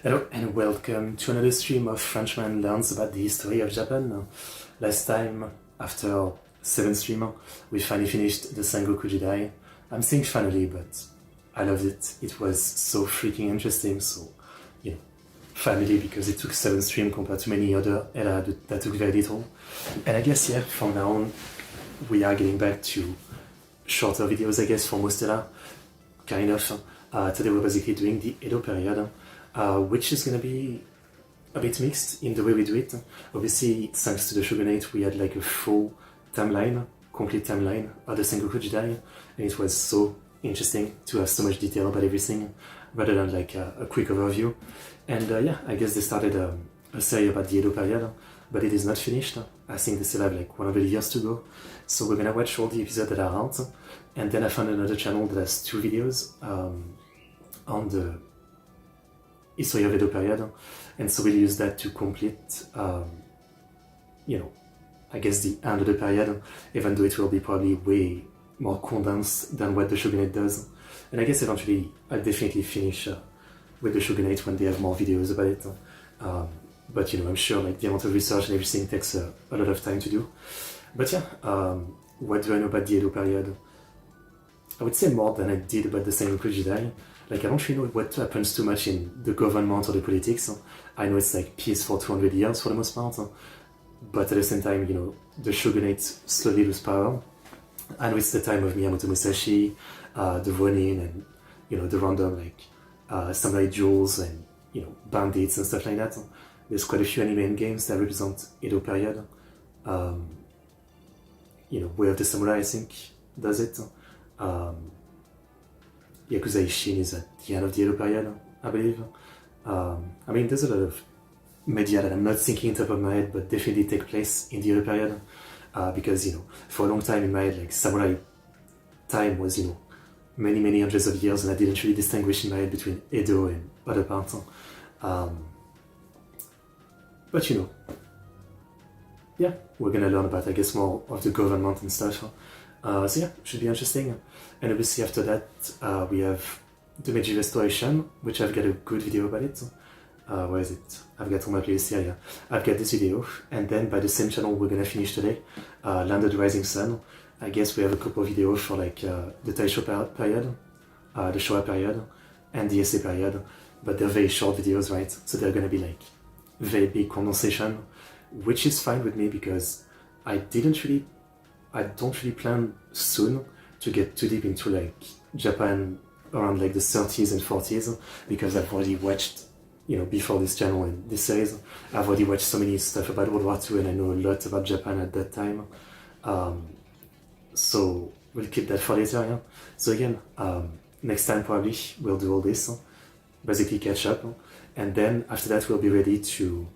Hello and welcome to another stream of Frenchman learns about the history of Japan. Last time, after 7 streams, we finally finished the Sengoku Jidai. I'm saying finally, but I loved it. It was so freaking interesting, so, finally, because it took 7 streams compared to many other era that took very little. And I guess, yeah, from now on, we are getting back to shorter videos, I guess, for most era, kind of. Today we're basically doing the Edo period, which is going to be a bit mixed in the way we do it. Obviously, thanks to the shogunate, we had like a full timeline, complete timeline of the Sengoku Jidai, and it was so interesting to have so much detail about everything, rather than like a quick overview. And yeah, I guess they started a series about the Edo period, but it is not finished. I think they still have like 100 years to go. So we're gonna watch all the episodes that are out, and then I found another channel that has 2 videos on the history of Edo period, and so we'll use that to complete, I guess the end of the period, even though it will be probably way more condensed than what the shogunate does. And I guess eventually I'll definitely finish with the shogunate when they have more videos about it. But I'm sure like the amount of research and everything takes a lot of time to do. But yeah, what do I know about the Edo period? I would say more than I did about the Sengoku Jidai. Like, I don't really know what happens too much in the government or the politics. I know it's like peace for 200 years for the most part, but at the same time, the shogunate slowly lose power. I know it's the time of Miyamoto Musashi, the Ronin, and the random like samurai duels and bandits and stuff like that. There's quite a few anime games that represent Edo period. Way of the Samurai, I think, does it. Yakuza Ishin is at the end of the Edo period, I believe. I mean, there's a lot of media that I'm not thinking top of my head, but definitely take place in the Edo period. Because, for a long time in my head, like, samurai time was, many, many hundreds of years, and I didn't really distinguish in my head between Edo and other parts. But, yeah, we're gonna learn about, I guess, more of the government and stuff. So yeah, should be interesting. And obviously after that, we have the Meiji Restoration, which I've got a good video about it. Where is it? I've got on my playlist here, yeah. I've got this video, and then by the same channel we're gonna finish today, Land of the Rising Sun. I guess we have a couple of videos for like the Taisho period, the Showa period, and the Heisei period, but they're very short videos, right? So they're gonna be like very big condensation, which is fine with me because I don't really plan soon to get too deep into like Japan around like the 30s and 40s, because I've already watched, before this channel and this series, I've already watched so many stuff about World War II and I know a lot about Japan at that time. So we'll keep that for later, yeah? So again, next time probably we'll do all this, basically catch up, and then after that we'll be ready to,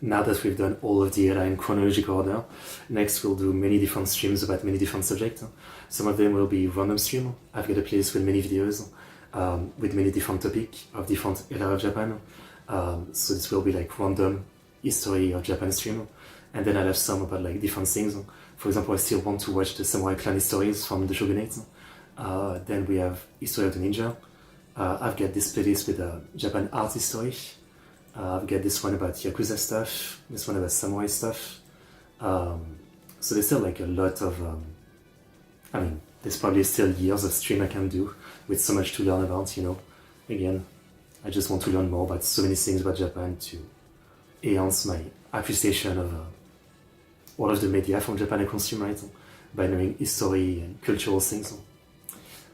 now that we've done all of the era in chronological order, next we'll do many different streams about many different subjects. Some of them will be random stream. I've got a playlist with many videos, with many different topics of different era of Japan. So this will be like random history of Japan stream. And then I'll have some about like different things. For example, I still want to watch the samurai clan histories from the shogunate. Then we have history of the ninja. I've got this playlist with Japan art history. I've got this one about Yakuza stuff, this one about samurai stuff. So there's still like a lot of, there's probably still years of stream I can do with so much to learn about, Again, I just want to learn more about so many things about Japan to enhance my appreciation of all of the media from Japan I consume, right? By knowing history and cultural things.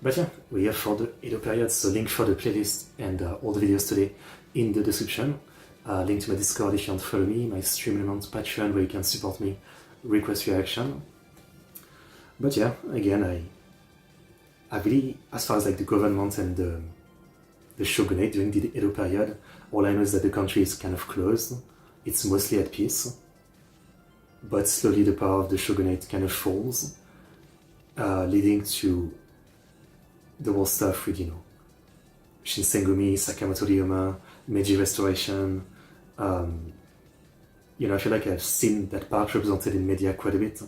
But yeah, we're here for the Edo period, so link for the playlist and all the videos today in the description. Link to my Discord if you want to follow me, my stream element, Patreon where you can support me, request reaction. But yeah, again, I really, as far as like the government and the shogunate during the Edo period, all I know is that the country is kind of closed. It's mostly at peace, but slowly the power of the shogunate kind of falls, leading to the whole stuff with, Shinsengumi, Sakamoto Ryoma, Meiji Restoration. I feel like I've seen that part represented in media quite a bit.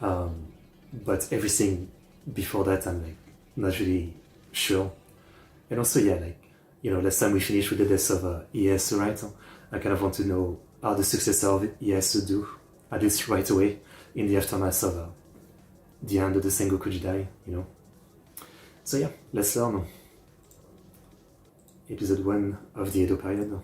But everything before that, I'm like not really sure. And also, yeah, like, last time we finished with the death of Ieyasu, right? I kind of want to know how the successor of Ieyasu do, at least right away, in the aftermath of the end of the Sengoku Jidai, So yeah, let's learn. Episode 1 of the Edo period.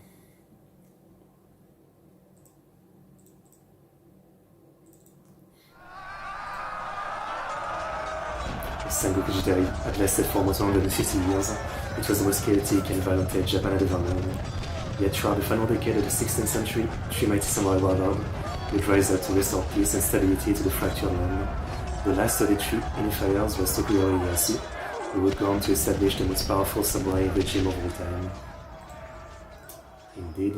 Sengoku Jidai had lasted for almost 150 years. It was the most chaotic and violent age Japan had ever known. Yet throughout the final decade of the 16th century, three mighty samurai warlords would rise up to restore peace and stability to the fractured land. The last of the three unifiers was Tokugawa Ieyasu, who would go on to establish the most powerful samurai regime of all time. Indeed.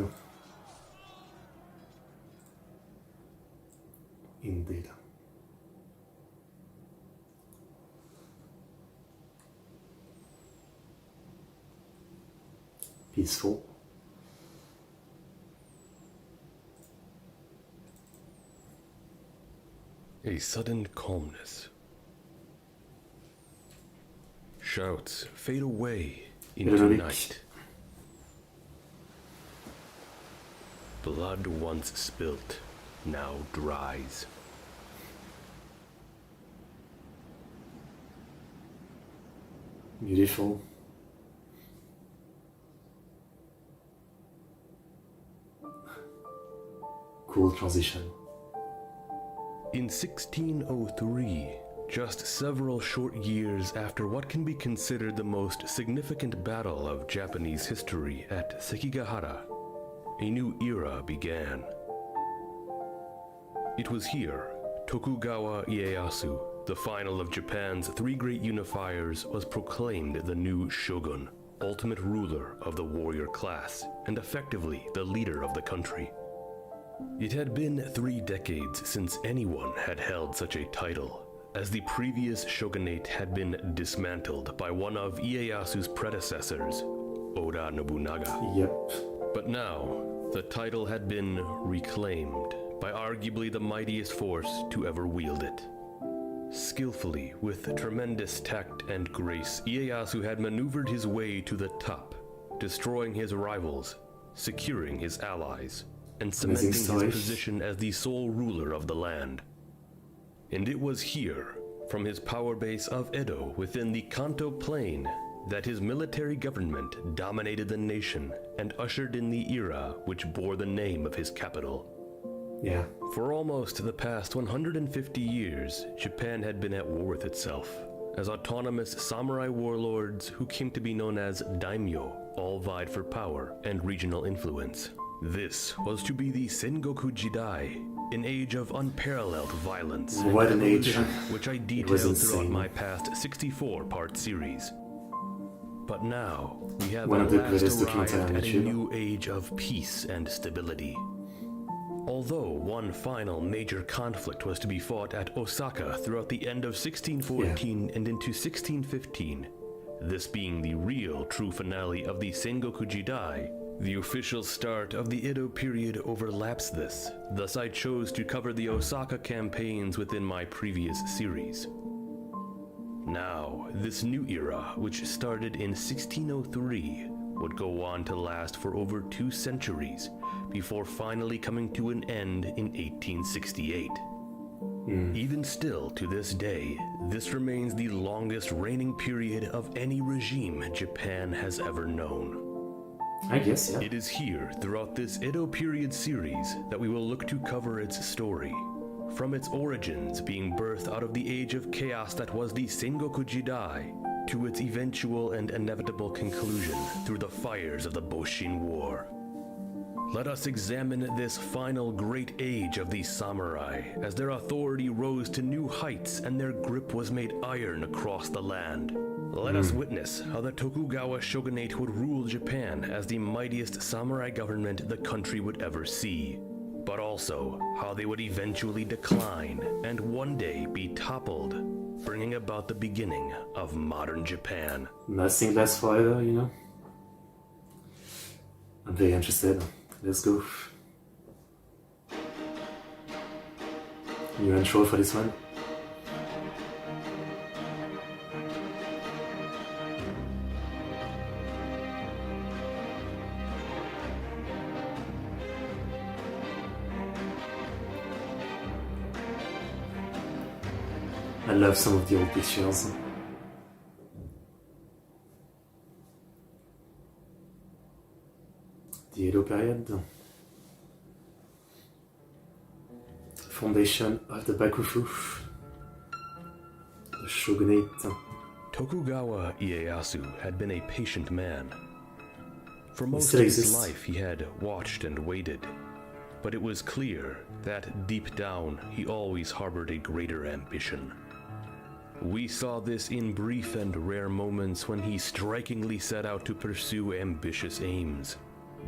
Indeed. Peaceful. A sudden calmness. Shouts fade away into night. Blood once spilt, now dries. Beautiful. Cool transition. In 1603, just several short years after what can be considered the most significant battle of Japanese history at Sekigahara, a new era began. It was here, Tokugawa Ieyasu, the final of Japan's three great unifiers, was proclaimed the new shogun, ultimate ruler of the warrior class, and effectively the leader of the country. It had been 3 decades since anyone had held such a title, as the previous shogunate had been dismantled by one of Ieyasu's predecessors, Oda Nobunaga. Yep. But now, the title had been reclaimed by arguably the mightiest force to ever wield it. Skillfully, with tremendous tact and grace, Ieyasu had maneuvered his way to the top, destroying his rivals, securing his allies, and cementing his position as the sole ruler of the land. And it was here, from his power base of Edo within the Kanto Plain, that his military government dominated the nation and ushered in the era which bore the name of his capital. Yeah. For almost the past 150 years, Japan had been at war with itself, as autonomous samurai warlords who came to be known as daimyo all vied for power and regional influence. This was to be the Sengoku Jidai, an age of unparalleled violence and revolution, which I detailed throughout my past 64-part series. But now, we have at last arrived at a new age of peace and stability. Although one final major conflict was to be fought at Osaka throughout the end of 1614 and into 1615, this being the real true finale of the Sengoku Jidai, the official start of the Edo period overlaps this, thus I chose to cover the Osaka campaigns within my previous series. Now, this new era, which started in 1603, would go on to last for over 2 centuries, before finally coming to an end in 1868. Even still, to this day, this remains the longest reigning period of any regime Japan has ever known. I guess, yeah. It is here, throughout this Edo period series, that we will look to cover its story. From its origins being birthed out of the age of chaos that was the Sengoku Jidai, to its eventual and inevitable conclusion through the fires of the Boshin War. Let us examine this final great age of the samurai, as their authority rose to new heights and their grip was made iron across the land. Let us witness how the Tokugawa shogunate would rule Japan as the mightiest samurai government the country would ever see, but also how they would eventually decline and one day be toppled, bringing about the beginning of modern Japan. Nothing lasts forever, I'm very interested. Let's go. New intro for this one. I love some of the old pictures. The Edo period. Foundation of the Bakufu. The shogunate. Tokugawa Ieyasu had been a patient man. For most still of his exists. life he had watched and waited, but it was clear that deep down he always harbored a greater ambition. We saw this in brief and rare moments when he strikingly set out to pursue ambitious aims,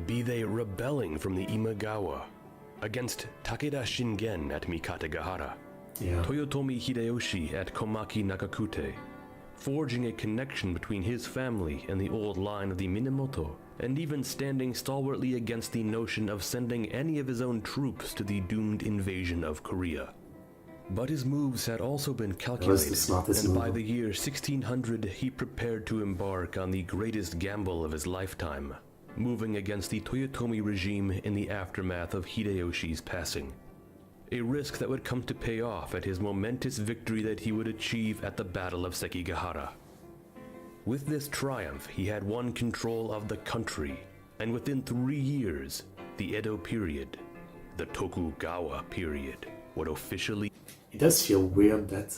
be they rebelling from the Imagawa against Takeda Shingen at Mikatagahara, Yeah. Toyotomi Hideyoshi at Komaki Nakakute, forging a connection between his family and the old line of the Minamoto, and even standing stalwartly against the notion of sending any of his own troops to the doomed invasion of Korea. But his moves had also been calculated, smartest and by move. the year 1600 he prepared to embark on the greatest gamble of his lifetime, moving against the Toyotomi regime in the aftermath of Hideyoshi's passing. A risk that would come to pay off at his momentous victory that he would achieve at the Battle of Sekigahara. With this triumph, he had won control of the country, and within 3 years, the Edo period, the Tokugawa period, would officially... It does feel weird that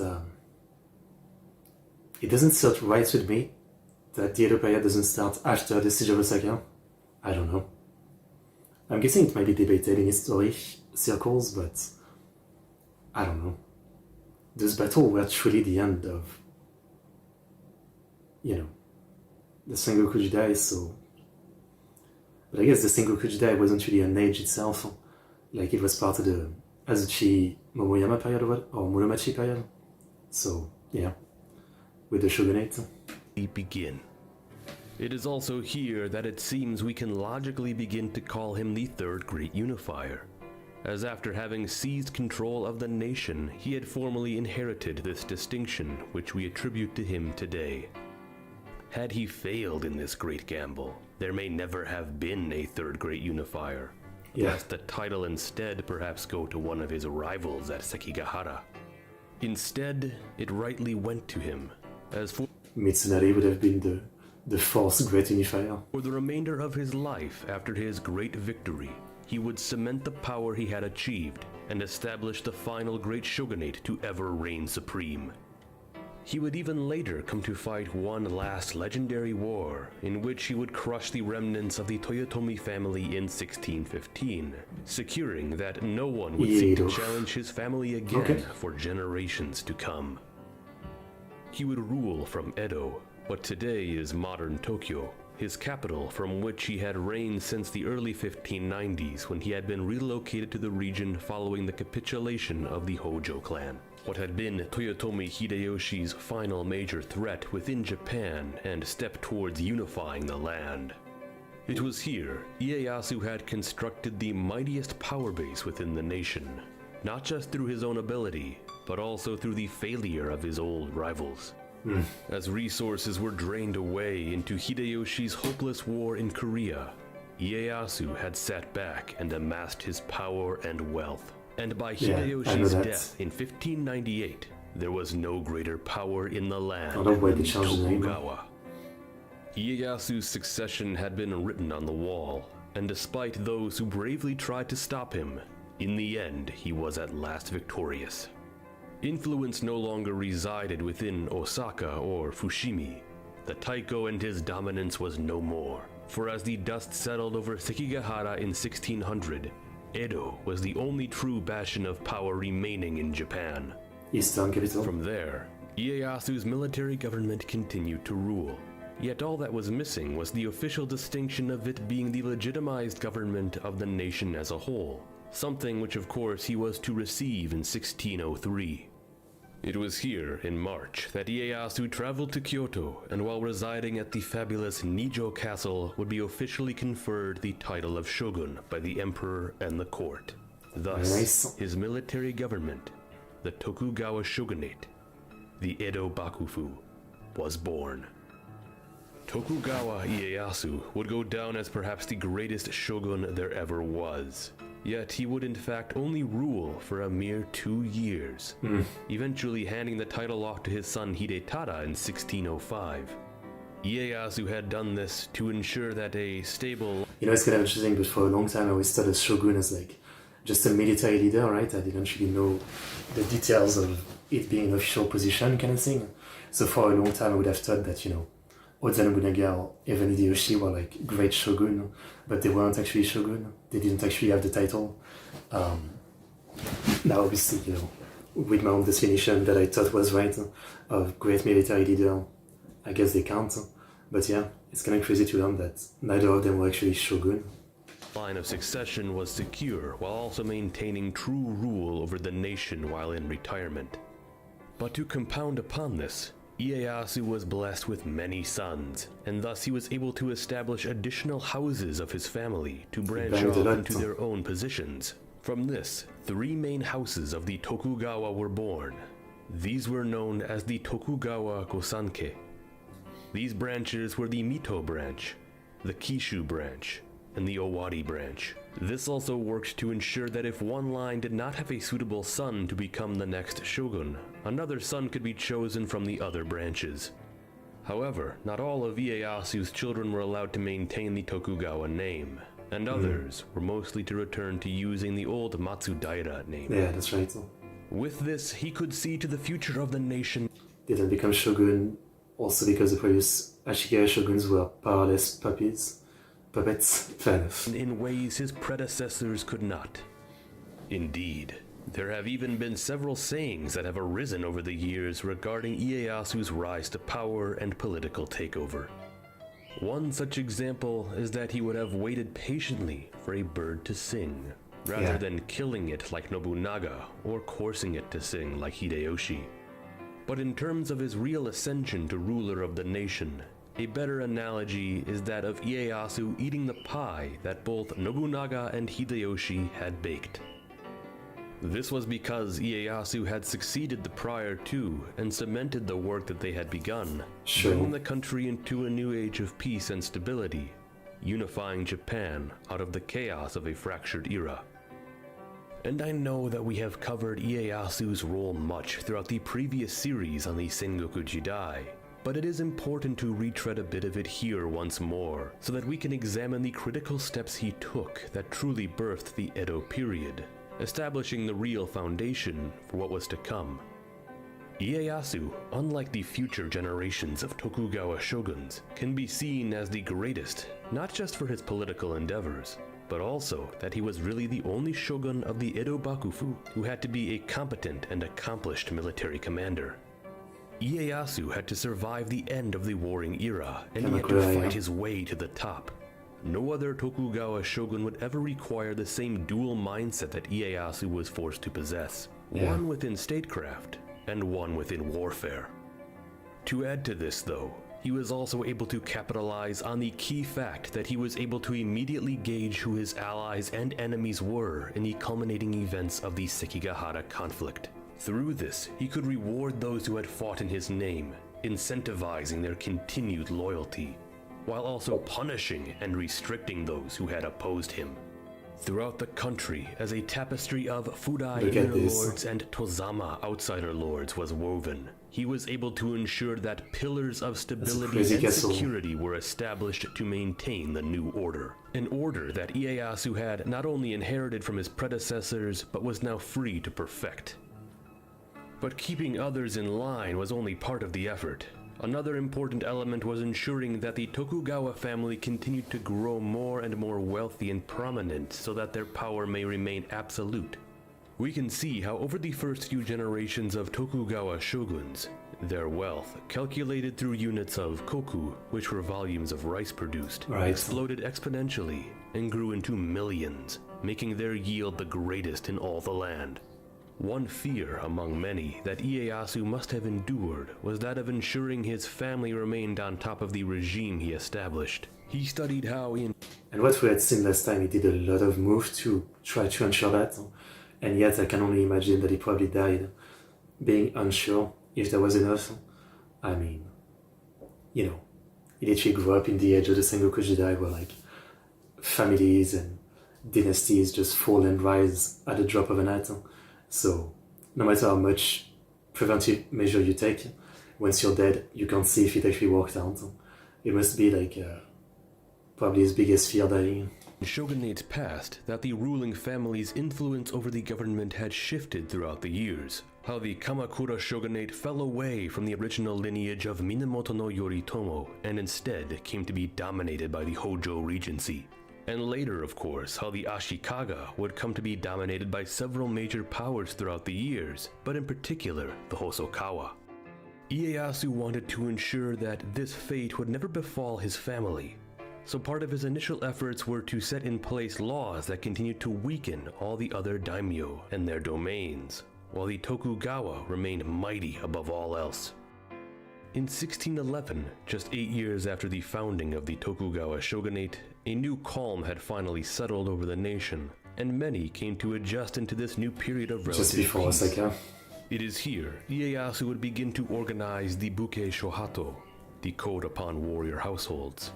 it doesn't sit right with me that the Edo period doesn't start after the siege of Osaka. I don't know. I'm guessing it might be debated in history circles, but I don't know. Those battles were truly the end of, the Sengoku Jidai, so... But I guess the Sengoku Jidai wasn't really an age itself. Like, it was part of the Azuchi Momoyama period or Muromachi period. So, yeah, with the shogunate. begin. It is also here that it seems we can logically begin to call him the third great unifier, as after having seized control of the nation, he had formally inherited this distinction which we attribute to him today. Had he failed in this great gamble, there may never have been a third great unifier, lest the title instead perhaps go to one of his rivals at Sekigahara. Instead, it rightly went to him, as for Mitsunari would have been the fourth great unifier. For the remainder of his life after his great victory, he would cement the power he had achieved and establish the final great shogunate to ever reign supreme. He would even later come to fight one last legendary war in which he would crush the remnants of the Toyotomi family in 1615, securing that no one would seek to challenge his family again for generations to come. He would rule from Edo, what today is modern Tokyo, his capital from which he had reigned since the early 1590s when he had been relocated to the region following the capitulation of the Hojo clan. What had been Toyotomi Hideyoshi's final major threat within Japan and step towards unifying the land. It was here Ieyasu had constructed the mightiest power base within the nation, not just through his own ability, but also through the failure of his old rivals. As resources were drained away into Hideyoshi's hopeless war in Korea, Ieyasu had sat back and amassed his power and wealth. And by Hideyoshi's death in 1598, there was no greater power in the land than Tokugawa. Ieyasu's succession had been written on the wall, and despite those who bravely tried to stop him, in the end he was at last victorious. Influence no longer resided within Osaka or Fushimi. The Taiko and his dominance was no more, for as the dust settled over Sekigahara in 1600, Edo was the only true bastion of power remaining in Japan. Eastern capital. From there, Ieyasu's military government continued to rule. Yet all that was missing was the official distinction of it being the legitimized government of the nation as a whole, something which of course he was to receive in 1603. It was here, in March, that Ieyasu traveled to Kyoto, and while residing at the fabulous Nijo Castle, would be officially conferred the title of shogun by the emperor and the court. Thus, his military government, the Tokugawa shogunate, the Edo Bakufu, was born. Tokugawa Ieyasu would go down as perhaps the greatest shogun there ever was. Yet he would in fact only rule for a mere 2 years, eventually handing the title off to his son Hidetada in 1605. Ieyasu had done this to ensure that a stable... You know, it's kind of interesting, but for a long time I always thought of shogun as like just a military leader, right? I didn't really know the details of it being an official position kind of thing. So for a long time I would have thought that, you know, Oda Nobunaga or even Hideyoshi were like great shogun, but they weren't actually shogun. They didn't actually have the title. Now obviously, you know, with my own definition that I thought was right of great military leader, I guess they count. But yeah, it's kind of crazy to learn that neither of them were actually shogun. Line of succession was secure while also maintaining true rule over the nation while in retirement. But to compound upon this, Ieyasu was blessed with many sons, and thus he was able to establish additional houses of his family to branch off into their own positions. From this, 3 main houses of the Tokugawa were born. These were known as the Tokugawa Gosanke. These branches were the Mito branch, the Kishu branch, and the Owari branch. This also worked to ensure that if one line did not have a suitable son to become the next shogun, another son could be chosen from the other branches. However, not all of Ieyasu's children were allowed to maintain the Tokugawa name, and others were mostly to return to using the old Matsudaira name. Yeah, that's right. With this, he could see to the future of the nation. Didn't become shogun also because the previous Ashikaga shoguns were powerless puppets. Fair enough. In ways his predecessors could not. Indeed, there have even been several sayings that have arisen over the years regarding Ieyasu's rise to power and political takeover. One such example is that he would have waited patiently for a bird to sing, rather than killing it like Nobunaga or coursing it to sing like Hideyoshi. But in terms of his real ascension to ruler of the nation, a better analogy is that of Ieyasu eating the pie that both Nobunaga and Hideyoshi had baked. This was because Ieyasu had succeeded the prior two and cemented the work that they had begun, bringing the country into a new age of peace and stability, unifying Japan out of the chaos of a fractured era. And I know that we have covered Ieyasu's role much throughout the previous series on the Sengoku Jidai, but it is important to retread a bit of it here once more, so that we can examine the critical steps he took that truly birthed the Edo period, establishing the real foundation for what was to come. Ieyasu, unlike the future generations of Tokugawa shoguns, can be seen as the greatest, not just for his political endeavors, but also that he was really the only shogun of the Edo Bakufu who had to be a competent and accomplished military commander. Ieyasu had to survive the end of the warring era, and he had to fight his way to the top. No other Tokugawa shogun would ever require the same dual mindset that Ieyasu was forced to possess, one within statecraft and one within warfare. To add to this, though, he was also able to capitalize on the key fact that he was able to immediately gauge who his allies and enemies were in the culminating events of the Sekigahara conflict. Through this, he could reward those who had fought in his name, incentivizing their continued loyalty, while also punishing and restricting those who had opposed him. Throughout the country, as a tapestry of Fudai inner lords and Tozama outsider lords was woven, he was able to ensure that pillars of stability and security were established to maintain the new order. An order that Ieyasu had not only inherited from his predecessors, but was now free to perfect. But keeping others in line was only part of the effort. Another important element was ensuring that the Tokugawa family continued to grow more and more wealthy and prominent so that their power may remain absolute. We can see how over the first few generations of Tokugawa shoguns, their wealth, calculated through units of koku, which were volumes of rice produced, exploded exponentially and grew into millions, making their yield the greatest in all the land. One fear among many that Ieyasu must have endured was that of ensuring his family remained on top of the regime he established. He studied how in... And what we had seen last time, he did a lot of moves to try to ensure that, and yet I can only imagine that he probably died being unsure if there was enough. I mean, you know, he literally grew up in the edge of the Sengoku Jidai where like families and dynasties just fall and rise at the drop of an hat. So no matter how much preventive measure you take, once you're dead, you can't see if it actually worked out. It must be like probably his biggest fear dying. Shogunates passed that the ruling family's influence over the government had shifted throughout the years, how the Kamakura shogunate fell away from the original lineage of Minamoto no Yoritomo and instead came to be dominated by the Hojo regency. And later, of course, how the Ashikaga would come to be dominated by several major powers throughout the years, but in particular, the Hosokawa. Ieyasu wanted to ensure that this fate would never befall his family, so part of his initial efforts were to set in place laws that continued to weaken all the other daimyo and their domains, while the Tokugawa remained mighty above all else. In 1611, just 8 years after the founding of the Tokugawa shogunate, a new calm had finally settled over the nation, and many came to adjust into this new period of relative Just before peace. Osaka. It is here Ieyasu would begin to organize the Buke Shohato, the code upon warrior households.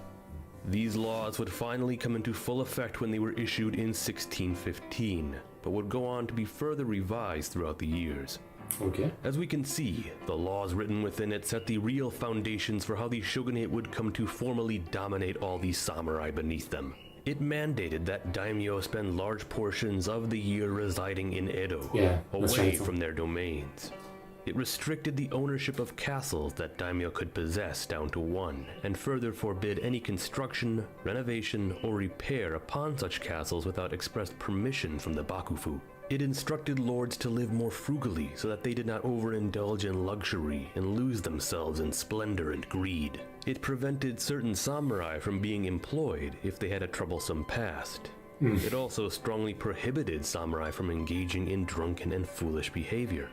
These laws would finally come into full effect when they were issued in 1615, but would go on to be further revised throughout the years. Okay. As we can see, the laws written within it set the real foundations for how the shogunate would come to formally dominate all the samurai beneath them. It mandated that daimyo spend large portions of the year residing in Edo, that's away right. from their domains. It restricted the ownership of castles that daimyo could possess down to one, and further forbid any construction, renovation, or repair upon such castles without express permission from the bakufu. It instructed lords to live more frugally so that they did not overindulge in luxury and lose themselves in splendor and greed. It prevented certain samurai from being employed if they had a troublesome past. It also strongly prohibited samurai from engaging in drunken and foolish behavior.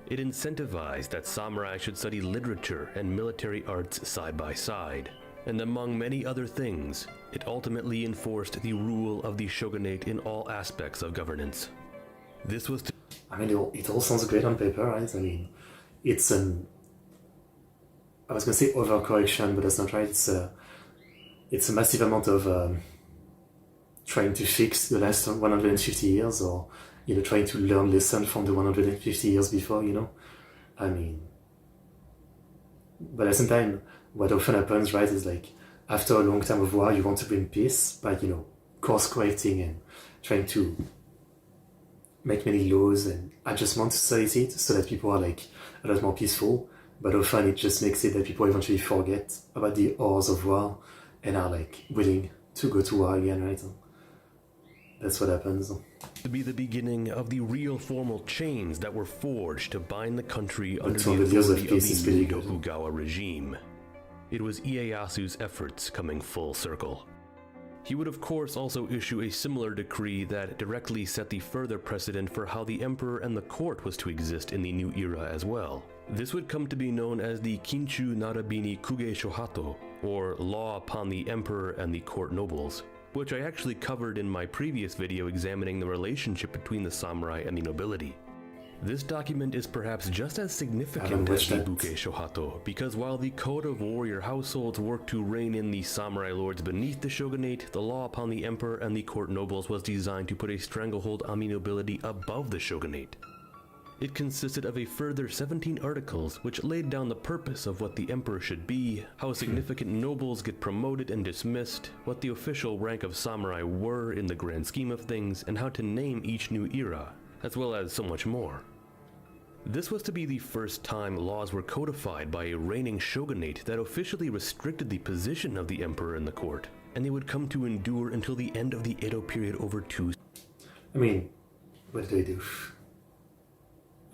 It incentivized that samurai should study literature and military arts side by side. And among many other things, it ultimately enforced the rule of the shogunate in all aspects of governance. This was to I mean, it all sounds great on paper, right? I mean, it's an... I was going to say overcorrection, but that's not right. It's a massive amount of trying to fix the last 150 years, or, trying to learn lessons from the 150 years before, I mean... But at the same time, what often happens, right, is like, after a long time of war, you want to bring peace by, course-correcting and trying to make many laws and adjustments to society so that people are like a lot more peaceful, but often it just makes it that people eventually forget about the horrors of war and are like willing to go to war again, right? That's what happens. to be the beginning of the real formal chains that were forged to bind the country under the 200 years of authority of peace is pretty the good. Tokugawa regime. It was Ieyasu's efforts coming full circle. He would of course also issue a similar decree that directly set the further precedent for how the emperor and the court was to exist in the new era as well. This would come to be known as the Kinchu Narabini Kuge Shohato, or Law upon the Emperor and the Court Nobles, which I actually covered in my previous video examining the relationship between the samurai and the nobility. This document is perhaps just as significant as the Buke Shohato, because while the code of warrior households worked to rein in the samurai lords beneath the shogunate, the law upon the emperor and the court nobles was designed to put a stranglehold on the nobility above the shogunate. It consisted of a further 17 articles which laid down the purpose of what the emperor should be, how significant nobles get promoted and dismissed, what the official rank of samurai were in the grand scheme of things, and how to name each new era, as well as so much more. This was to be the first time laws were codified by a reigning shogunate that officially restricted the position of the emperor in the court, and they would come to endure until the end of the Edo period over 2. I mean, what did they do?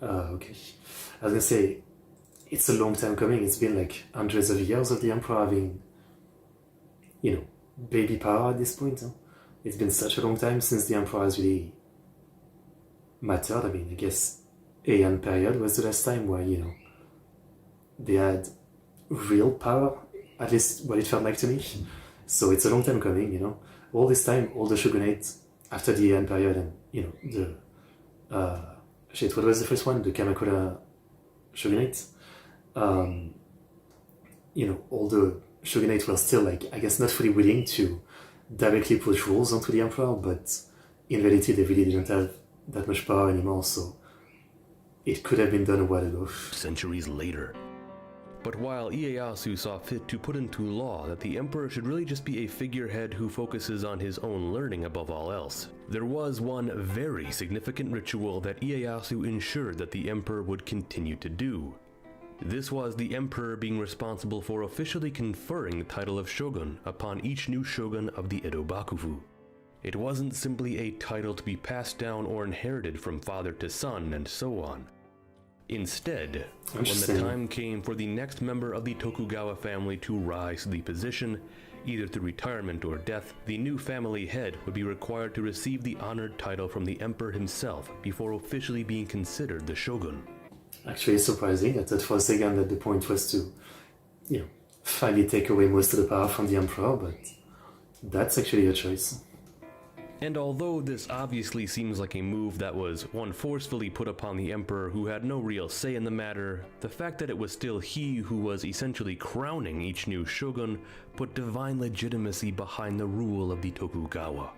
Okay. I was gonna say, it's a long time coming. It's been like hundreds of years of the emperor having, baby power at this point. Huh? It's been such a long time since the emperor has really mattered. I mean, I guess Heian period was the last time where, they had real power, at least what it felt like to me. So it's a long time coming, All this time, all the shogunates after the Heian period and, what was the first one? The Kamakura shogunate. All the shogunates were still, I guess not fully willing to directly put rules onto the emperor, but, in reality they really didn't have that much power anymore, so it could have been done a while ago. Centuries later. But while Ieyasu saw fit to put into law that the emperor should really just be a figurehead who focuses on his own learning above all else, there was one very significant ritual that Ieyasu ensured that the emperor would continue to do. This was the emperor being responsible for officially conferring the title of shogun upon each new shogun of the Edo Bakufu. It wasn't simply a title to be passed down or inherited from father to son and so on. Instead, when the time came for the next member of the Tokugawa family to rise to the position, either through retirement or death, the new family head would be required to receive the honored title from the emperor himself before officially being considered the shogun. Actually, it's surprising. I thought for a second that the point was to, finally take away most of the power from the emperor, but that's actually a choice. And although this obviously seems like a move that was one forcefully put upon the emperor who had no real say in the matter, the fact that it was still he who was essentially crowning each new shogun put divine legitimacy behind the rule of the Tokugawa.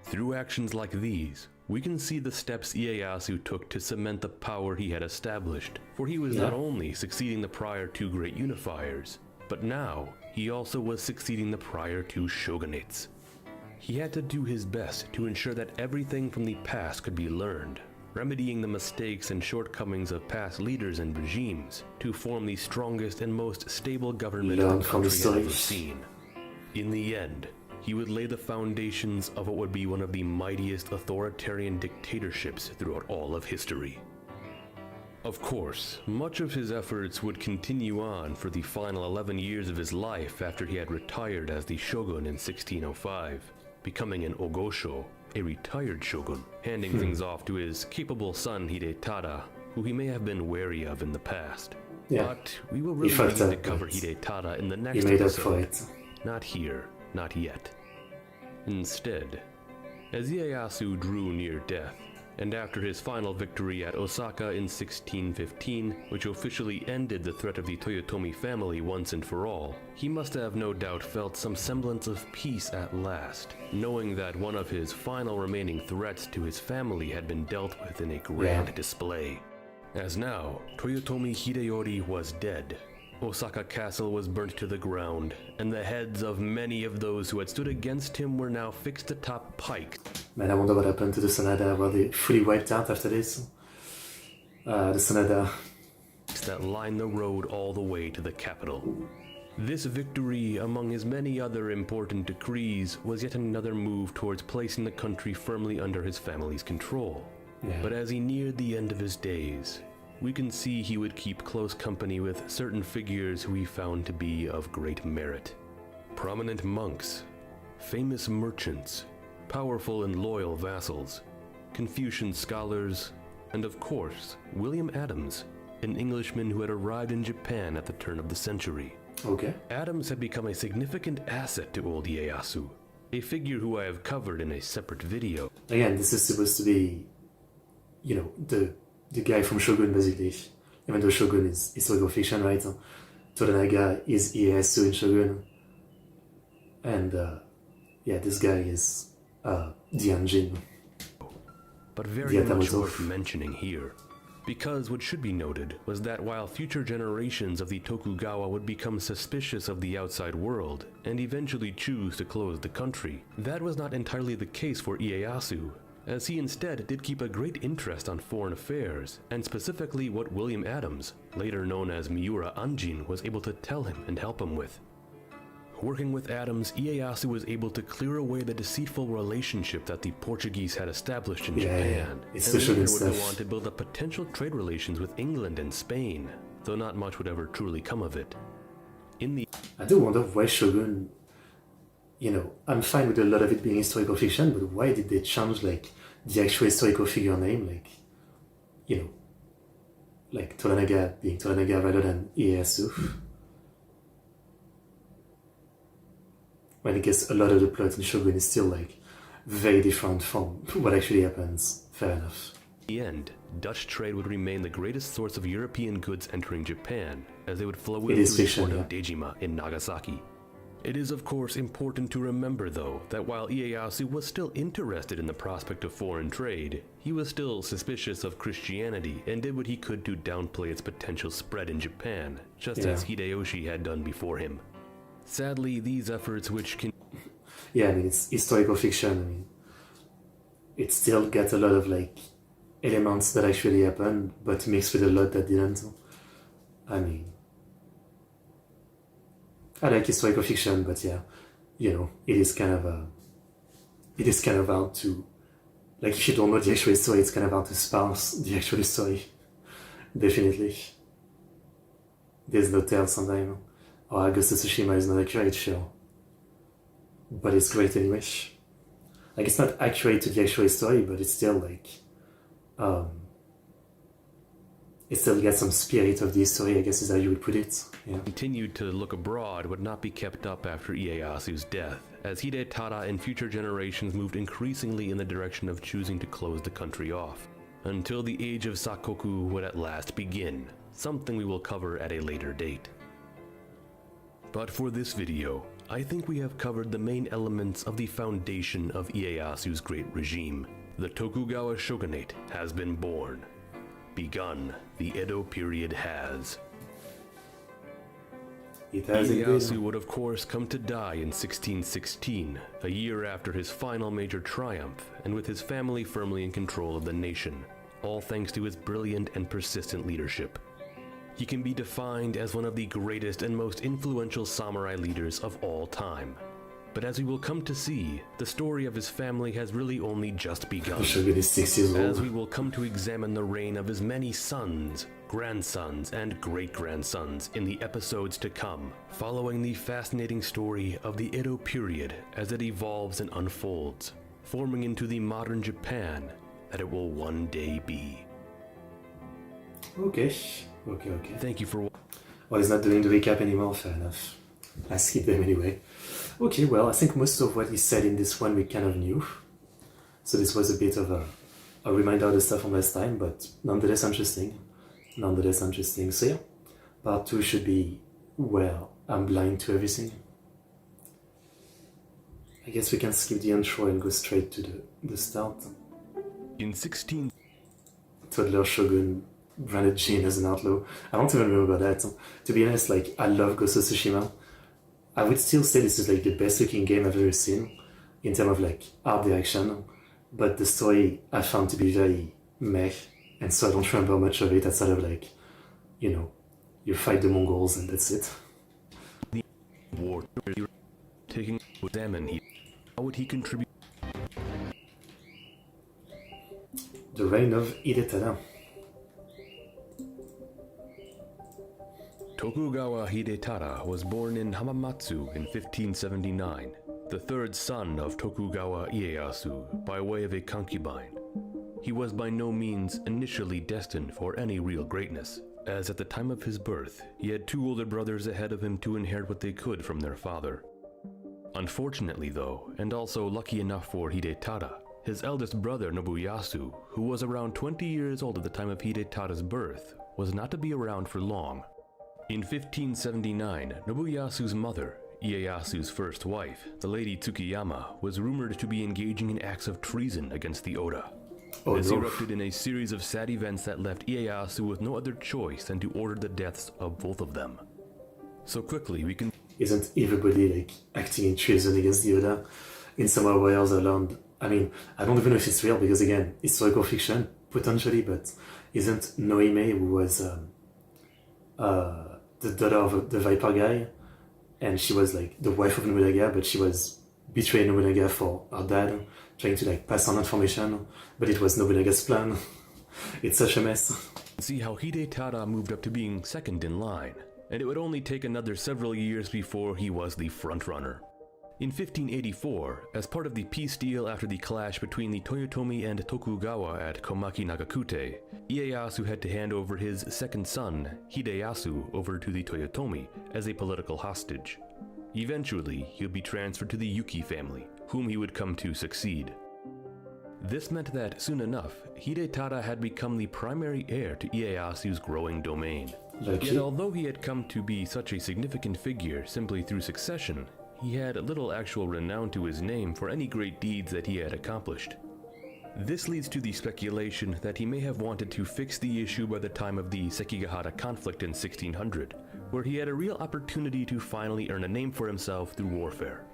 Through actions like these, we can see the steps Ieyasu took to cement the power he had established, for he was not only succeeding the prior two great unifiers, but now he also was succeeding the prior two shogunates. He had to do his best to ensure that everything from the past could be learned, remedying the mistakes and shortcomings of past leaders and regimes to form the strongest and most stable government the country has ever seen. In the end, he would lay the foundations of what would be one of the mightiest authoritarian dictatorships throughout all of history. Of course, much of his efforts would continue on for the final 11 years of his life after he had retired as the shogun in 1605. Becoming an Ogosho, a retired shogun, handing things off to his capable son Hidetada, who he may have been wary of in the past. But we will really need to cover Hidetada in the next episode. Not here, not yet. Instead, as Ieyasu drew near death, and after his final victory at Osaka in 1615, which officially ended the threat of the Toyotomi family once and for all, he must have no doubt felt some semblance of peace at last, knowing that one of his final remaining threats to his family had been dealt with in a grand display. As now, Toyotomi Hideyori was dead, Osaka Castle was burnt to the ground, and the heads of many of those who had stood against him were now fixed atop pikes. Man, I wonder what happened to the Sanada. Were they fully wiped out after this? The Sanada. That line the road all the way to the capital. This victory, among his many other important decrees, was yet another move towards placing the country firmly under his family's control. But as he neared the end of his days, we can see he would keep close company with certain figures who he found to be of great merit. Prominent monks, famous merchants, powerful and loyal vassals, Confucian scholars, and of course, William Adams, an Englishman who had arrived in Japan at the turn of the century. Adams had become a significant asset to old Ieyasu, a figure who I have covered in a separate video. Again, this is supposed to be, the guy from Shogun, basically. Even though Shogun is historical fiction, right? Toranaga is Ieyasu in Shogun. And, this guy is the Anjin. But very much worth mentioning here. Because what should be noted was that while future generations of the Tokugawa would become suspicious of the outside world and eventually choose to close the country, that was not entirely the case for Ieyasu, as he instead did keep a great interest on foreign affairs, and specifically what William Adams, later known as Miura Anjin, was able to tell him and help him with. Working with Adams, Ieyasu was able to clear away the deceitful relationship that the Portuguese had established in Japan, and later would go on to build up potential trade relations with England and Spain, though not much would ever truly come of it. I do wonder why Shogun, I'm fine with a lot of it being historical fiction, but why did they change, the actual historical figure name, Toranaga being Toranaga rather than Ieyasu? Well, I guess a lot of the plot in Shogun is still, very different from what actually happens. Fair enough. In the end, Dutch trade would remain the greatest source of European goods entering Japan, as they would flow into the port of Dejima in Nagasaki. It is of course important to remember though that while Ieyasu was still interested in the prospect of foreign trade, he was still suspicious of Christianity and did what he could to downplay its potential spread in Japan, just as Hideyoshi had done before him. Sadly, these efforts which can... Yeah, I mean, it's historical fiction. I mean, it still gets a lot of like elements that actually happened, but mixed with a lot that didn't. I mean, I like historical fiction, but yeah, you know, it is kind of hard to, like, if you don't know the actual story, it's kind of hard to sparse the actual story. Definitely. There's no tell sometimes. Or Ghost of Tsushima is not accurate, sure. But it's great anyway. Like, it's not accurate to the actual story, but it's still like, it still gets some spirit of the story, I guess is how you would put it. Yeah. Continued to look abroad would not be kept up after Ieyasu's death, as Hidetada and future generations moved increasingly in the direction of choosing to close the country off, until the age of Sakoku would at last begin, something we will cover at a later date. But for this video, I think we have covered the main elements of the foundation of Ieyasu's great regime. The Tokugawa shogunate has been born. Begun, the Edo period has. Ieyasu would of course come to die in 1616, a year after his final major triumph, and with his family firmly in control of the nation, all thanks to his brilliant and persistent leadership. He can be defined as one of the greatest and most influential samurai leaders of all time. But as we will come to see, the story of his family has really only just begun, as we will come to examine the reign of his many sons, grandsons, and great-grandsons in the episodes to come, following the fascinating story of the Edo period as it evolves and unfolds, forming into the modern Japan that it will one day be. Okay. Thank you for... Well, he's not doing the recap anymore, fair enough. I skip them anyway. Okay, well, I think most of what he said in this one we kind of knew. So this was a bit of a reminder of the stuff from last time, but nonetheless interesting. So yeah, part 2 should be where I'm blind to everything. I guess we can skip the intro and go straight to the start. In 16... Toddler Shogun branded Jin as an outlaw. I don't even remember that. To be honest, like, I love Ghost of Tsushima. I would still say this is like the best looking game I've ever seen in terms of like art direction, but the story I found to be very meh, and so I don't remember much of it outside of like, you know, you fight the Mongols and that's it. The war taking examine how would he contribute? The reign of Hidetada. Tokugawa Hidetada was born in Hamamatsu in 1579, the third son of Tokugawa Ieyasu by way of a concubine. He was by no means initially destined for any real greatness, as at the time of his birth, he had 2 older brothers ahead of him to inherit what they could from their father. Unfortunately though, and also lucky enough for Hidetada, his eldest brother Nobuyasu, who was around 20 years old at the time of Hidetada's birth, was not to be around for long. In 1579, Nobuyasu's mother, Ieyasu's first wife, the Lady Tsukiyama, was rumored to be engaging in acts of treason against the Oda. This erupted in a series of sad events that left Ieyasu with no other choice than to order the deaths of both of them. So quickly we can... Isn't everybody like acting in treason against the Oda? In some Warriors I learned, I mean, I don't even know if it's real because again, historical fiction, potentially, but isn't Noime, who was the daughter of the Viper guy, and she was like the wife of Nobunaga, but she was betraying Nobunaga for her dad, trying to like pass on information, but it was Nobunaga's plan. It's such a mess. See how Hidetada moved up to being second in line, and it would only take another several years before he was the frontrunner. In 1584, as part of the peace deal after the clash between the Toyotomi and Tokugawa at Komaki Nagakute, Ieyasu had to hand over his second son, Hideyasu, over to the Toyotomi as a political hostage. Eventually, he would be transferred to the Yuki family, whom he would come to succeed. This meant that, soon enough, Hidetada had become the primary heir to Ieyasu's growing domain. Yet although he had come to be such a significant figure simply through succession, he had little actual renown to his name for any great deeds that he had accomplished. This leads to the speculation that he may have wanted to fix the issue by the time of the Sekigahara conflict in 1600, where he had a real opportunity to finally earn a name for himself through warfare.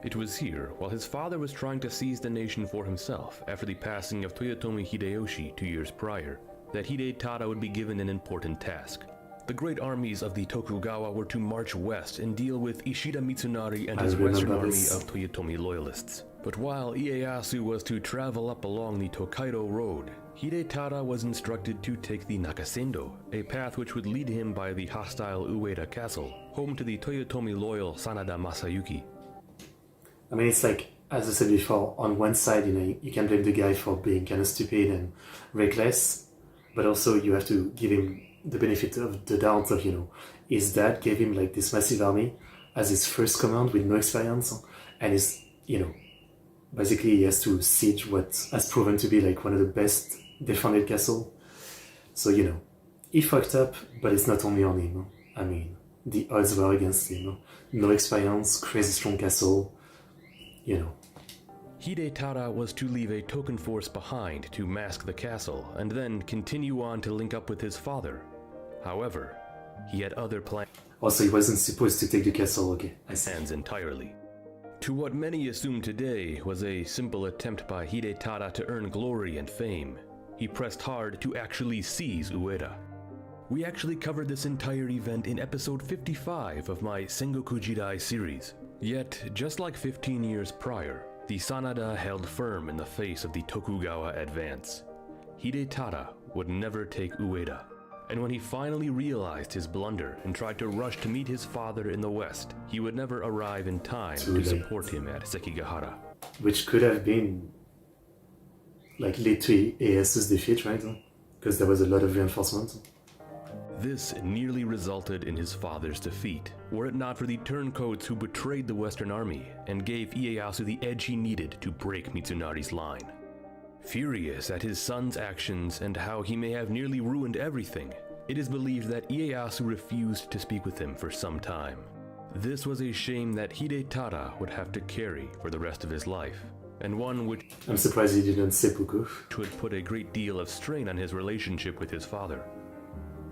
It was here, while his father was trying to seize the nation for himself after the passing of Toyotomi Hideyoshi 2 years prior, that Hidetada would be given an important task. The great armies of the Tokugawa were to march west and deal with Ishida Mitsunari and his western army of Toyotomi loyalists. But while Ieyasu was to travel up along the Tokaido Road, Hidetada was instructed to take the Nakasendo, a path which would lead him by the hostile Ueda Castle, home to the Toyotomi loyal Sanada Masayuki. I mean, it's like, as I said before, on one side, you can blame the guy for being kind of stupid and reckless, but also you have to give him the benefit of the doubt of, his dad gave him like this massive army as his first command with no experience, and basically he has to siege what has proven to be like one of the best defended castle. So, he fucked up, but it's not only on him. I mean, the odds were against him. No experience, crazy strong castle, Hidetada was to leave a token force behind to mask the castle, and then continue on to link up with his father. However, he had other plans. Also, he wasn't supposed to take the castle, okay, I see. Entirely. To what many assume today was a simple attempt by Hidetada to earn glory and fame, he pressed hard to actually seize Ueda. We actually covered this entire event in episode 55 of my Sengoku Jidai series. Yet, just like 15 years prior, the Sanada held firm in the face of the Tokugawa advance. Hidetada would never take Ueda, and when he finally realized his blunder and tried to rush to meet his father in the west, he would never arrive in time to support him at Sekigahara. Which could have been like lead to Ieyasu's defeat, right? Because there was a lot of reinforcement. This nearly resulted in his father's defeat, were it not for the turncoats who betrayed the Western Army and gave Ieyasu the edge he needed to break Mitsunari's line. Furious at his son's actions and how he may have nearly ruined everything, it is believed that Ieyasu refused to speak with him for some time. This was a shame that Hidetada would have to carry for the rest of his life, and one which I'm surprised he didn't seppuku. Would put a great deal of strain on his relationship with his father.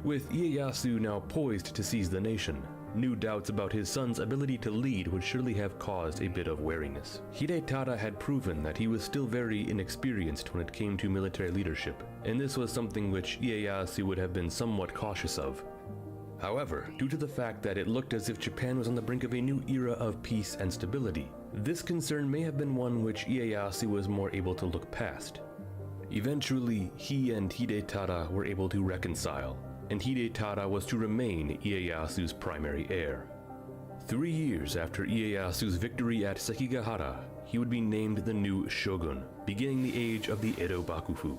With Ieyasu now poised to seize the nation, new doubts about his son's ability to lead would surely have caused a bit of wariness. Hidetada had proven that he was still very inexperienced when it came to military leadership, and this was something which Ieyasu would have been somewhat cautious of. However, due to the fact that it looked as if Japan was on the brink of a new era of peace and stability, this concern may have been one which Ieyasu was more able to look past. Eventually, he and Hidetada were able to reconcile, and Hidetada was to remain Ieyasu's primary heir. 3 years after Ieyasu's victory at Sekigahara, he would be named the new shogun, beginning the age of the Edo Bakufu.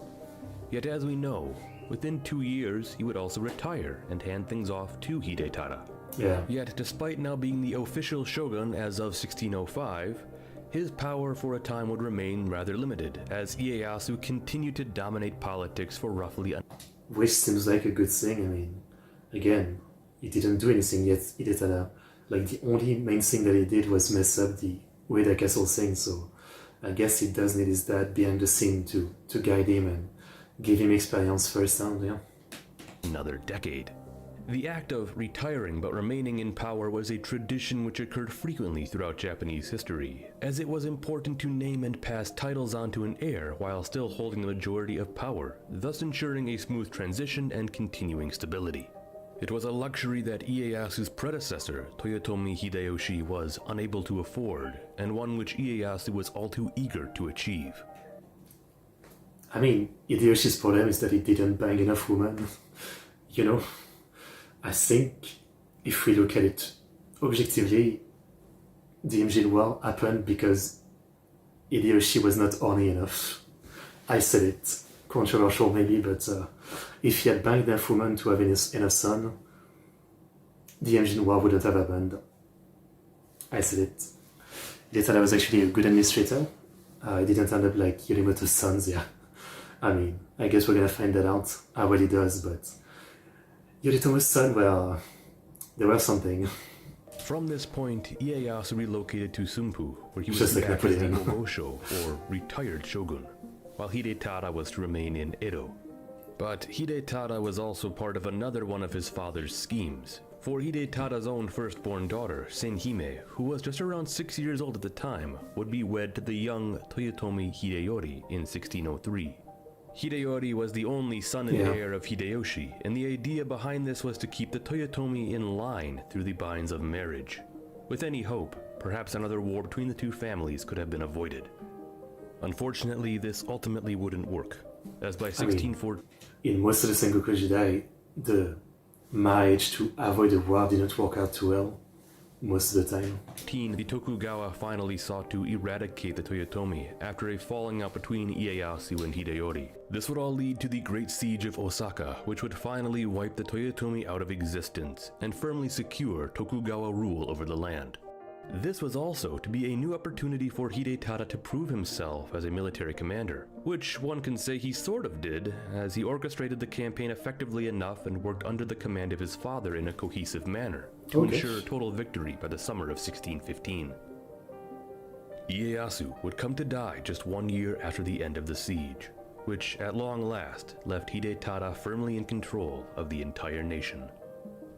Yet as we know, within 2 years he would also retire and hand things off to Hidetada. Yeah. Yet despite now being the official shogun as of 1605, his power for a time would remain rather limited, as Ieyasu continued to dominate politics for roughly which seems like a good thing. I mean, again, he didn't do anything yet. Hidetada, like the only main thing that he did was mess up the Ueda Castle thing, so I guess he does need his dad behind the scene to guide him and give him experience firsthand, yeah. Another decade. The act of retiring but remaining in power was a tradition which occurred frequently throughout Japanese history, as it was important to name and pass titles onto an heir while still holding the majority of power, thus ensuring a smooth transition and continuing stability. It was a luxury that Ieyasu's predecessor, Toyotomi Hideyoshi, was unable to afford, and one which Ieyasu was all too eager to achieve. I mean, Hideyoshi's problem is that he didn't bang enough women, I think if we look at it objectively, the Imjin War happened because Hideyoshi was not horny enough. I said it, controversial maybe, but if he had banged enough women to have enough son, the Imjin War wouldn't have happened. I said it. Hidetada was actually a good administrator. He didn't end up like Yorimoto's sons, yeah. I mean, I guess we're gonna find that out, how well he does, but Yoritomo's son, well, there was something. From this point, Ieyasu relocated to Sumpu, where he was Just to like act as the Napoleon. Ogosho, or retired shogun, while Hidetada was to remain in Edo. But Hidetada was also part of another one of his father's schemes. For Hidetada's own firstborn daughter, Senhime, who was just around 6 years old at the time, would be wed to the young Toyotomi Hideyori in 1603. Hideyori was the only son and heir of Hideyoshi, and the idea behind this was to keep the Toyotomi in line through the binds of marriage. With any hope, perhaps another war between the two families could have been avoided. Unfortunately, this ultimately wouldn't work, as by 1614... In most of the Sengoku Jidai, the marriage to avoid a war didn't work out too well, most of the time. The Tokugawa finally sought to eradicate the Toyotomi after a falling out between Ieyasu and Hideyori. This would all lead to the Great Siege of Osaka, which would finally wipe the Toyotomi out of existence and firmly secure Tokugawa rule over the land. This was also to be a new opportunity for Hidetada to prove himself as a military commander, which one can say he sort of did, as he orchestrated the campaign effectively enough and worked under the command of his father in a cohesive manner to ensure total victory by the summer of 1615. Ieyasu would come to die just 1 year after the end of the siege, which at long last left Hidetada firmly in control of the entire nation.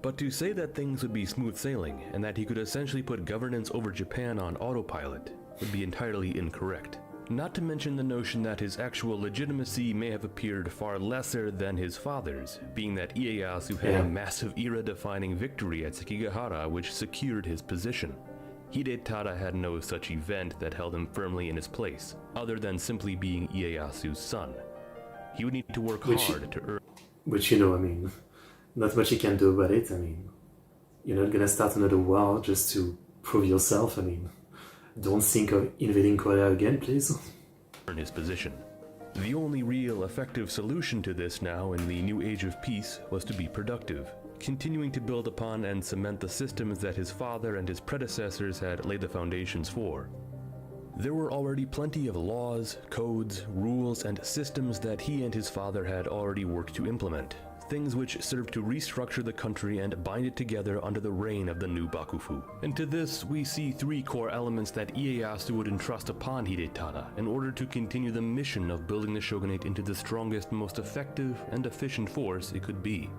But to say that things would be smooth sailing and that he could essentially put governance over Japan on autopilot would be entirely incorrect. Not to mention the notion that his actual legitimacy may have appeared far lesser than his father's, being that Ieyasu had a massive era-defining victory at Sekigahara which secured his position. Hidetada had no such event that held him firmly in his place, other than simply being Ieyasu's son. He would need to work hard to earn... Which, you know, I mean, not much you can do about it. I mean, you're not gonna start another war just to prove yourself. I mean, don't think of invading Korea again, please. ...earn his position. The only real effective solution to this now in the new age of peace was to be productive, continuing to build upon and cement the systems that his father and his predecessors had laid the foundations for. There were already plenty of laws, codes, rules, and systems that he and his father had already worked to implement, things which served to restructure the country and bind it together under the reign of the new Bakufu. And to this, we see three core elements that Ieyasu would entrust upon Hidetada in order to continue the mission of building the shogunate into the strongest, most effective, and efficient force it could be.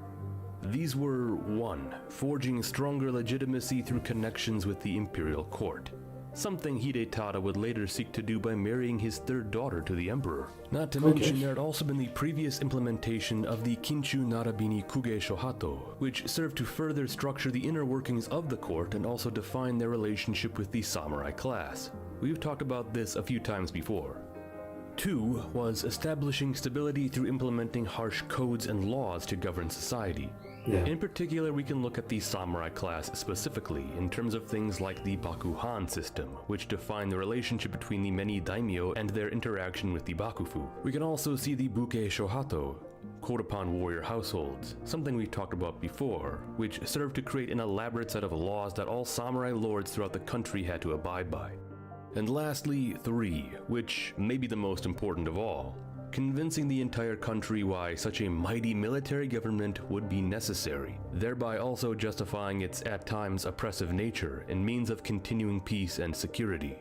These were 1. Forging stronger legitimacy through connections with the imperial court, something Hidetada would later seek to do by marrying his third daughter to the emperor. Not to mention, there had also been the previous implementation of the Kinchu Narabini Kuge Shohato, which served to further structure the inner workings of the court and also define their relationship with the samurai class. We've talked about this a few times before. 2 was establishing stability through implementing harsh codes and laws to govern society. In particular, we can look at the samurai class specifically in terms of things like the Bakuhan system, which define the relationship between the many daimyo and their interaction with the Bakufu. We can also see the Buke Shohato, code upon warrior households, something we've talked about before, which served to create an elaborate set of laws that all samurai lords throughout the country had to abide by. And lastly, 3, which may be the most important of all, convincing the entire country why such a mighty military government would be necessary, thereby also justifying its at times oppressive nature and means of continuing peace and security.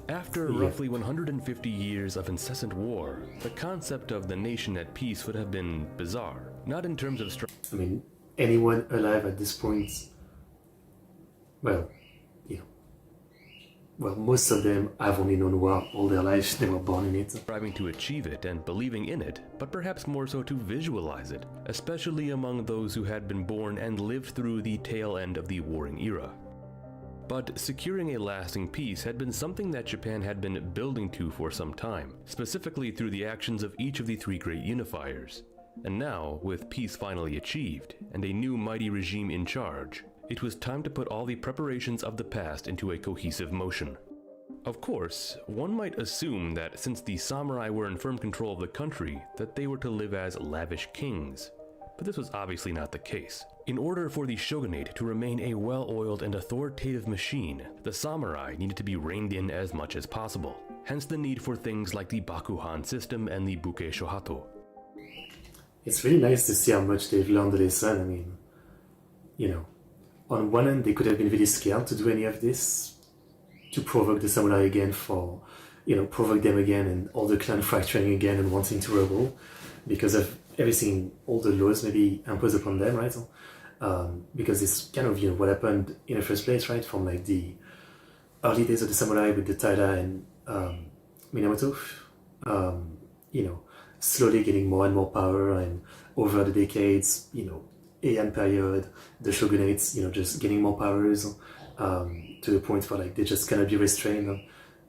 After roughly 150 years of incessant war, the concept of the nation at peace would have been bizarre, not in terms of I mean, anyone alive at this point, well, most of them have only known war all their lives. They were born in it. Striving to achieve it and believing in it, but perhaps more so to visualize it, especially among those who had been born and lived through the tail end of the warring era. But securing a lasting peace had been something that Japan had been building to for some time, specifically through the actions of each of the 3 great unifiers. And now, with peace finally achieved, and a new mighty regime in charge, it was time to put all the preparations of the past into a cohesive motion. Of course, one might assume that since the samurai were in firm control of the country, that they were to live as lavish kings. But this was obviously not the case. In order for the shogunate to remain a well-oiled and authoritative machine, the samurai needed to be reined in as much as possible. Hence the need for things like the Bakuhan system and the Buke Shohato. It's really nice to see how much they've learned the lesson. I mean, on one hand, they could have been really scared to do any of this, to provoke the samurai again for, provoke them again and all the clan fracturing again and wanting to rebel because of everything, all the laws maybe imposed upon them, right? Because it's kind of, what happened in the first place, right? From like the early days of the samurai with the Taira and Minamoto, slowly getting more and more power, and over the decades, Heian period, the shogunates, just getting more powers to the point where like they just cannot be restrained.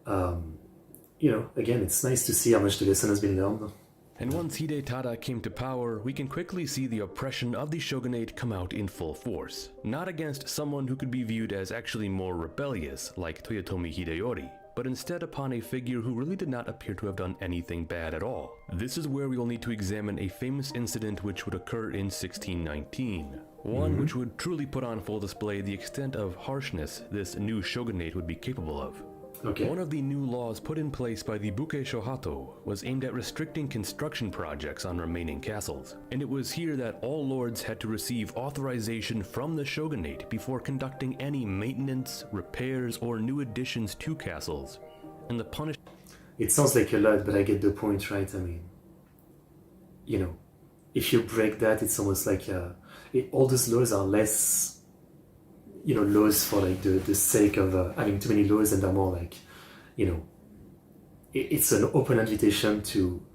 Again, it's nice to see how much the lesson has been learned. And once Hidetada came to power, we can quickly see the oppression of the shogunate come out in full force. Not against someone who could be viewed as actually more rebellious, like Toyotomi Hideyori, but instead upon a figure who really did not appear to have done anything bad at all. This is where we will need to examine a famous incident which would occur in 1619. One which would truly put on full display the extent of harshness this new shogunate would be capable of. Okay. One of the new laws put in place by the Buke Shohato was aimed at restricting construction projects on remaining castles, and it was here that all lords had to receive authorization from the shogunate before conducting any maintenance, repairs, or new additions to castles. And the punishment... It sounds like a lot, but I get the point, right? I mean, if you break that, it's almost like all those laws are less laws for like the sake of having too many laws, and they're more like, it's an open invitation to,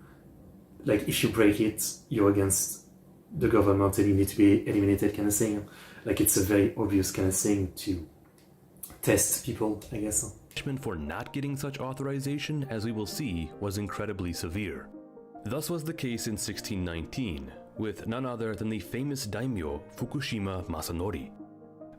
like, if you break it, you're against the government and you need to be eliminated kind of thing. Like, it's a very obvious kind of thing to test people, I guess. For not getting such authorization, as we will see, was incredibly severe. Thus was the case in 1619, with none other than the famous daimyo Fukushima Masanori.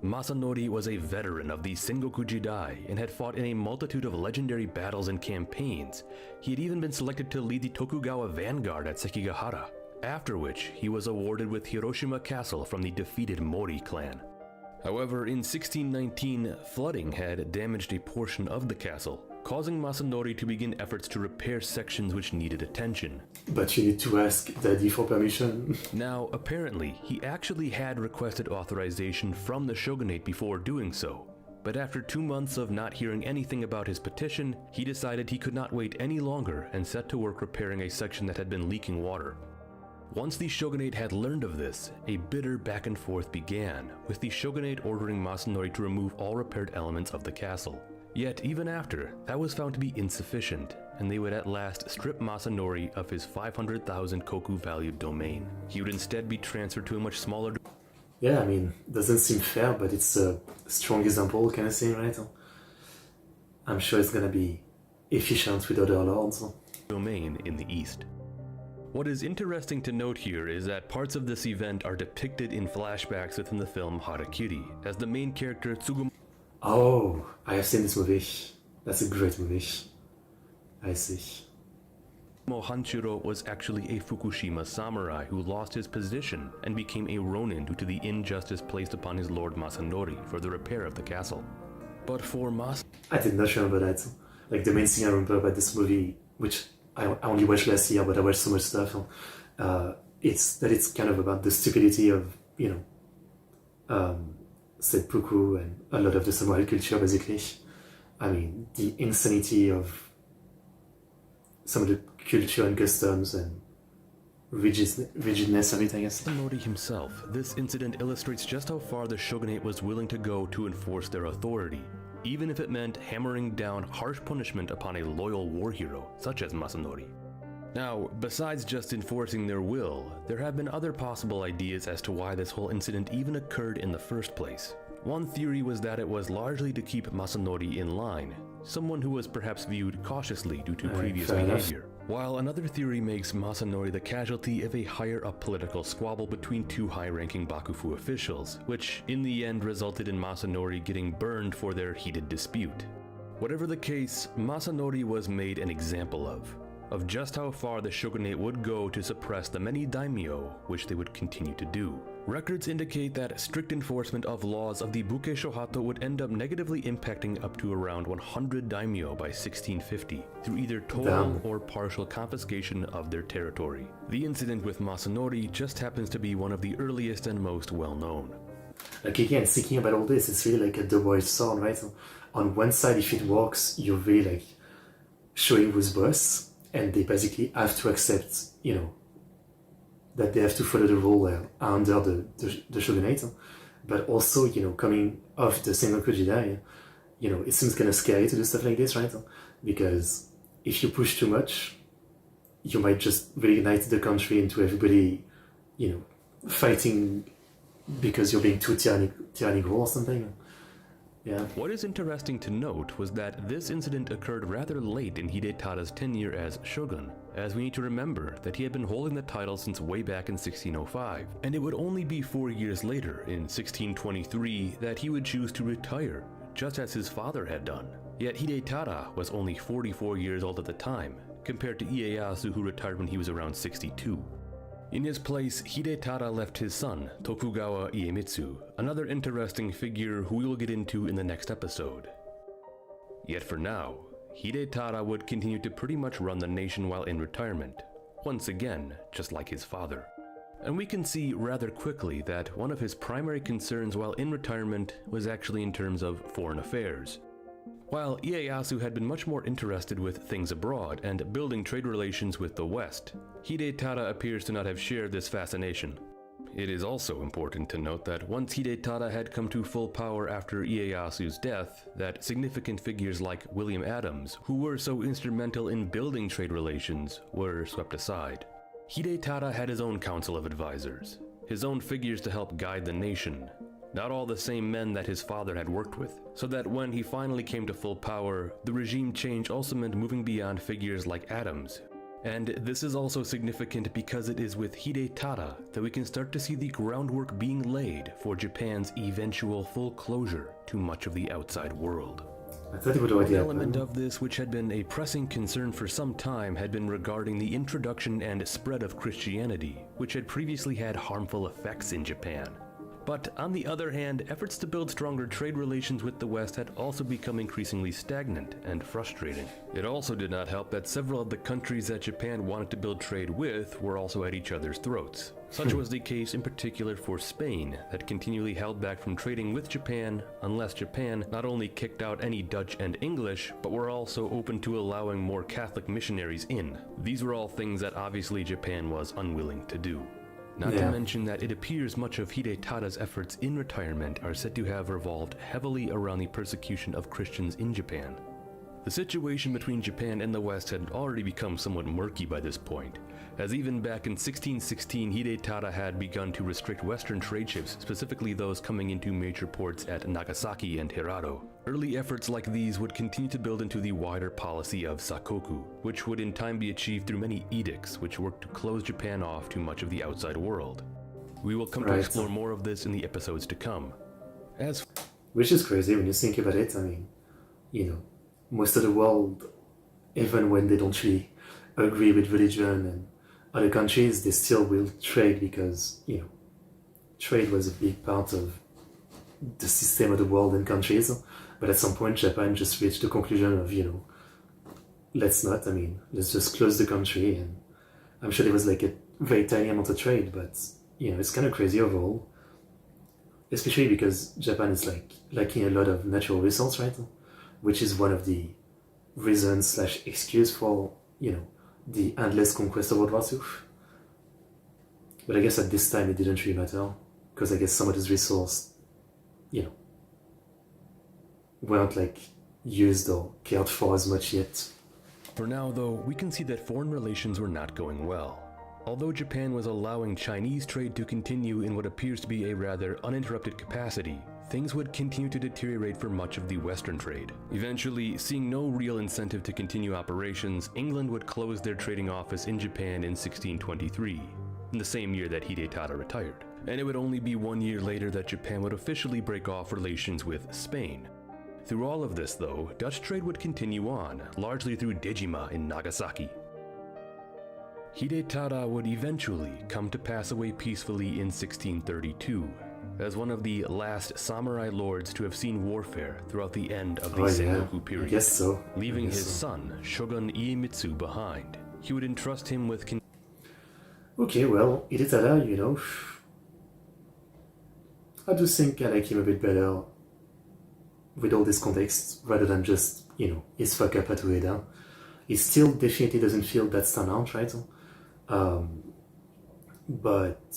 Masanori was a veteran of the Sengoku Jidai and had fought in a multitude of legendary battles and campaigns. He had even been selected to lead the Tokugawa vanguard at Sekigahara, after which he was awarded with Hiroshima Castle from the defeated Mori clan. However, in 1619, flooding had damaged a portion of the castle, causing Masanori to begin efforts to repair sections which needed attention. But you need to ask Daddy for permission. Now, apparently, he actually had requested authorization from the shogunate before doing so, but after 2 months of not hearing anything about his petition, he decided he could not wait any longer and set to work repairing a section that had been leaking water. Once the shogunate had learned of this, a bitter back and forth began, with the shogunate ordering Masanori to remove all repaired elements of the castle. Yet even after, that was found to be insufficient, and they would at last strip Masanori of his 500,000 koku valued domain. He would instead be transferred to a much smaller... Yeah, I mean, doesn't seem fair, but it's a strong example kind of thing, right? I'm sure it's gonna be efficient with other lords. ...domain in the east. What is interesting to note here is that parts of this event are depicted in flashbacks within the film Harakiri, as the main character Tsugumo... Oh, I have seen this movie. That's a great movie. I see. Hanshiro was actually a Fukushima samurai who lost his position and became a ronin due to the injustice placed upon his lord Masanori for the repair of the castle. But for I did not remember that. Like, the main thing I remember about this movie, which I only watched last year, but I watched so much stuff, it's kind of about the stupidity of, seppuku and a lot of the samurai culture, basically. I mean, the insanity of some of the culture and customs and rigidness of it, I guess. Masanori himself, this incident illustrates just how far the shogunate was willing to go to enforce their authority, even if it meant hammering down harsh punishment upon a loyal war hero, such as Masanori. Now, besides just enforcing their will, there have been other possible ideas as to why this whole incident even occurred in the first place. One theory was that it was largely to keep Masanori in line, someone who was perhaps viewed cautiously due to previous behavior. While another theory makes Masanori the casualty of a higher-up political squabble between two high-ranking Bakufu officials, which in the end resulted in Masanori getting burned for their heated dispute. Whatever the case, Masanori was made an example of just how far the shogunate would go to suppress the many daimyo, which they would continue to do. Records indicate that strict enforcement of laws of the Buke Shohato would end up negatively impacting up to around 100 daimyo by 1650, through either total or partial confiscation of their territory. The incident with Masanori just happens to be one of the earliest and most well-known. Like again, thinking about all this, it's really like a double-edged sword, right? On one side, if it works, you're really like showing who's boss, and they basically have to accept, that they have to follow the rule under the shogunate. But also, coming off the Sengoku Jidai, it seems kind of scary to do stuff like this, right? Because if you push too much, you might just reignite the country into everybody, fighting because you're being too tyrannical or something. Yeah. What is interesting to note was that this incident occurred rather late in Hidetada's tenure as shogun, as we need to remember that he had been holding the title since way back in 1605, and it would only be 4 years later, in 1623, that he would choose to retire, just as his father had done. Yet Hidetada was only 44 years old at the time, compared to Ieyasu, who retired when he was around 62. In his place, Hidetada left his son, Tokugawa Iemitsu, another interesting figure who we will get into in the next episode. Yet for now, Hidetada would continue to pretty much run the nation while in retirement, once again, just like his father. And we can see rather quickly that one of his primary concerns while in retirement was actually in terms of foreign affairs. While Ieyasu had been much more interested with things abroad and building trade relations with the West, Hidetada appears to not have shared this fascination. It is also important to note that once Hidetada had come to full power after Ieyasu's death, that significant figures like William Adams, who were so instrumental in building trade relations, were swept aside. Hidetada had his own council of advisors, his own figures to help guide the nation, not all the same men that his father had worked with, so that when he finally came to full power, the regime change also meant moving beyond figures like Adams. And this is also significant because it is with Hidetada that we can start to see the groundwork being laid for Japan's eventual full closure to much of the outside world. I thought it would already One happen. element of this which had been a pressing concern for some time had been regarding the introduction and spread of Christianity, which had previously had harmful effects in Japan. But on the other hand, efforts to build stronger trade relations with the West had also become increasingly stagnant and frustrating. It also did not help that several of the countries that Japan wanted to build trade with were also at each other's throats. Such was the case in particular for Spain, that continually held back from trading with Japan unless Japan not only kicked out any Dutch and English, but were also open to allowing more Catholic missionaries in. These were all things that obviously Japan was unwilling to do. Not to mention that it appears much of Hidetada's efforts in retirement are said to have revolved heavily around the persecution of Christians in Japan. The situation between Japan and the West had already become somewhat murky by this point, as even back in 1616 Hidetada had begun to restrict Western trade ships, specifically those coming into major ports at Nagasaki and Hirado. Early efforts like these would continue to build into the wider policy of Sakoku, which would in time be achieved through many edicts which worked to close Japan off to much of the outside world. We will come to explore more of this in the episodes to come. Which is crazy when you think about it. I mean, most of the world, even when they don't really agree with religion and other countries, they still will trade because, trade was a big part of the system of the world and countries. But at some point, Japan just reached the conclusion of, let's just close the country. And I'm sure there was like a very tiny amount of trade, but, it's kind of crazy overall. Especially because Japan is lacking a lot of natural resources, right? Which is one of the reasons / excuse for, the endless conquest of World War II. But I guess at this time it didn't really matter, because I guess some of those resources, weren't used or cared for as much yet. For now though, we can see that foreign relations were not going well. Although Japan was allowing Chinese trade to continue in what appears to be a rather uninterrupted capacity, things would continue to deteriorate for much of the Western trade. Eventually, seeing no real incentive to continue operations, England would close their trading office in Japan in 1623, in the same year that Hidetada retired. And it would only be 1 year later that Japan would officially break off relations with Spain. Through all of this though, Dutch trade would continue on, largely through Dejima in Nagasaki. Hidetada would eventually come to pass away peacefully in 1632, as one of the last samurai lords to have seen warfare throughout the end of the Sengoku period, I guess so. leaving his son, Shogun Iemitsu, behind. He would entrust him with... Okay, well, Hidetada, I do think I like him a bit better with all this context rather than just, his fuck up at Ueda. He still definitely doesn't feel that standout, right? But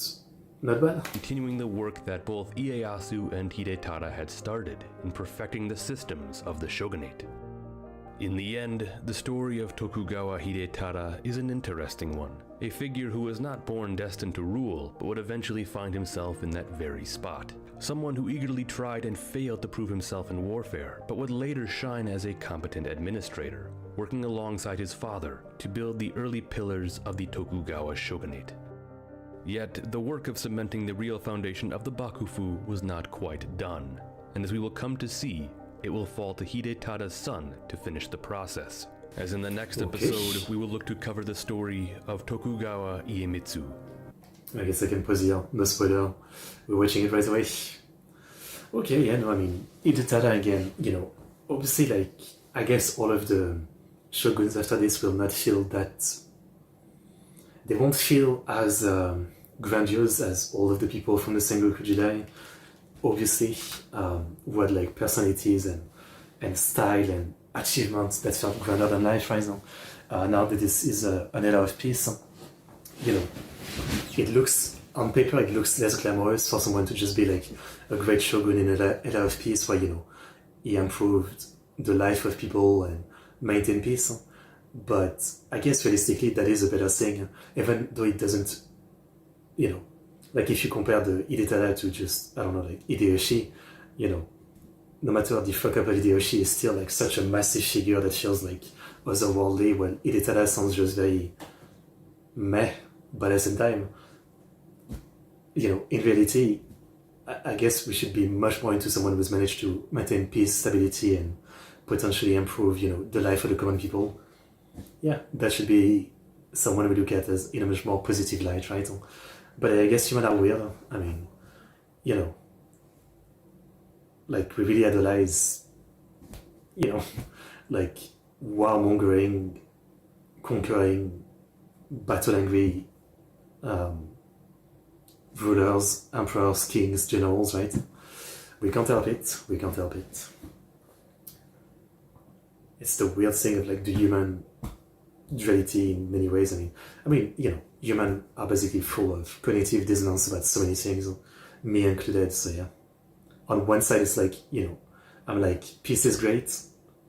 not bad. Continuing the work that both Ieyasu and Hidetada had started in perfecting the systems of the shogunate. In the end, the story of Tokugawa Hidetada is an interesting one. A figure who was not born destined to rule, but would eventually find himself in that very spot. Someone who eagerly tried and failed to prove himself in warfare, but would later shine as a competent administrator, working alongside his father to build the early pillars of the Tokugawa shogunate. Yet, the work of cementing the real foundation of the Bakufu was not quite done, and as we will come to see, it will fall to Hidetada's son to finish the process. As in the next episode, we will look to cover the story of Tokugawa Iemitsu. I guess I can pause here, no spoiler. We're watching it right away. Okay, yeah, no, I mean, Hidetada again, obviously, I guess all of the shoguns after this will not feel that. They won't feel as grandiose as all of the people from the Sengoku Jidai, obviously, who had personalities and style and achievements that felt grander than life right now. Now that this is an era of peace, it looks, on paper, it looks less glamorous for someone to just be a great shogun in an era of peace where, he improved the life of people and maintained peace. But I guess realistically that is a better thing, even though it doesn't, if you compare the Hidetada to just, I don't know, Hideyoshi, no matter the fuck up of Hideyoshi is still such a massive figure that feels otherworldly, while Hidetada sounds just very meh, but at the same time, in reality, I guess we should be much more into someone who's managed to maintain peace, stability, and potentially improve, the life of the common people. Yeah, that should be someone we look at as in a much more positive light, right? But I guess humans are weird. I mean, we really idolize, warmongering, conquering, battle-angry rulers, emperors, kings, generals, right? We can't help it. We can't help it. It's the weird thing of the human duality in many ways. I mean, humans are basically full of cognitive dissonance about so many things, me included. So yeah, on one side it's I'm peace is great,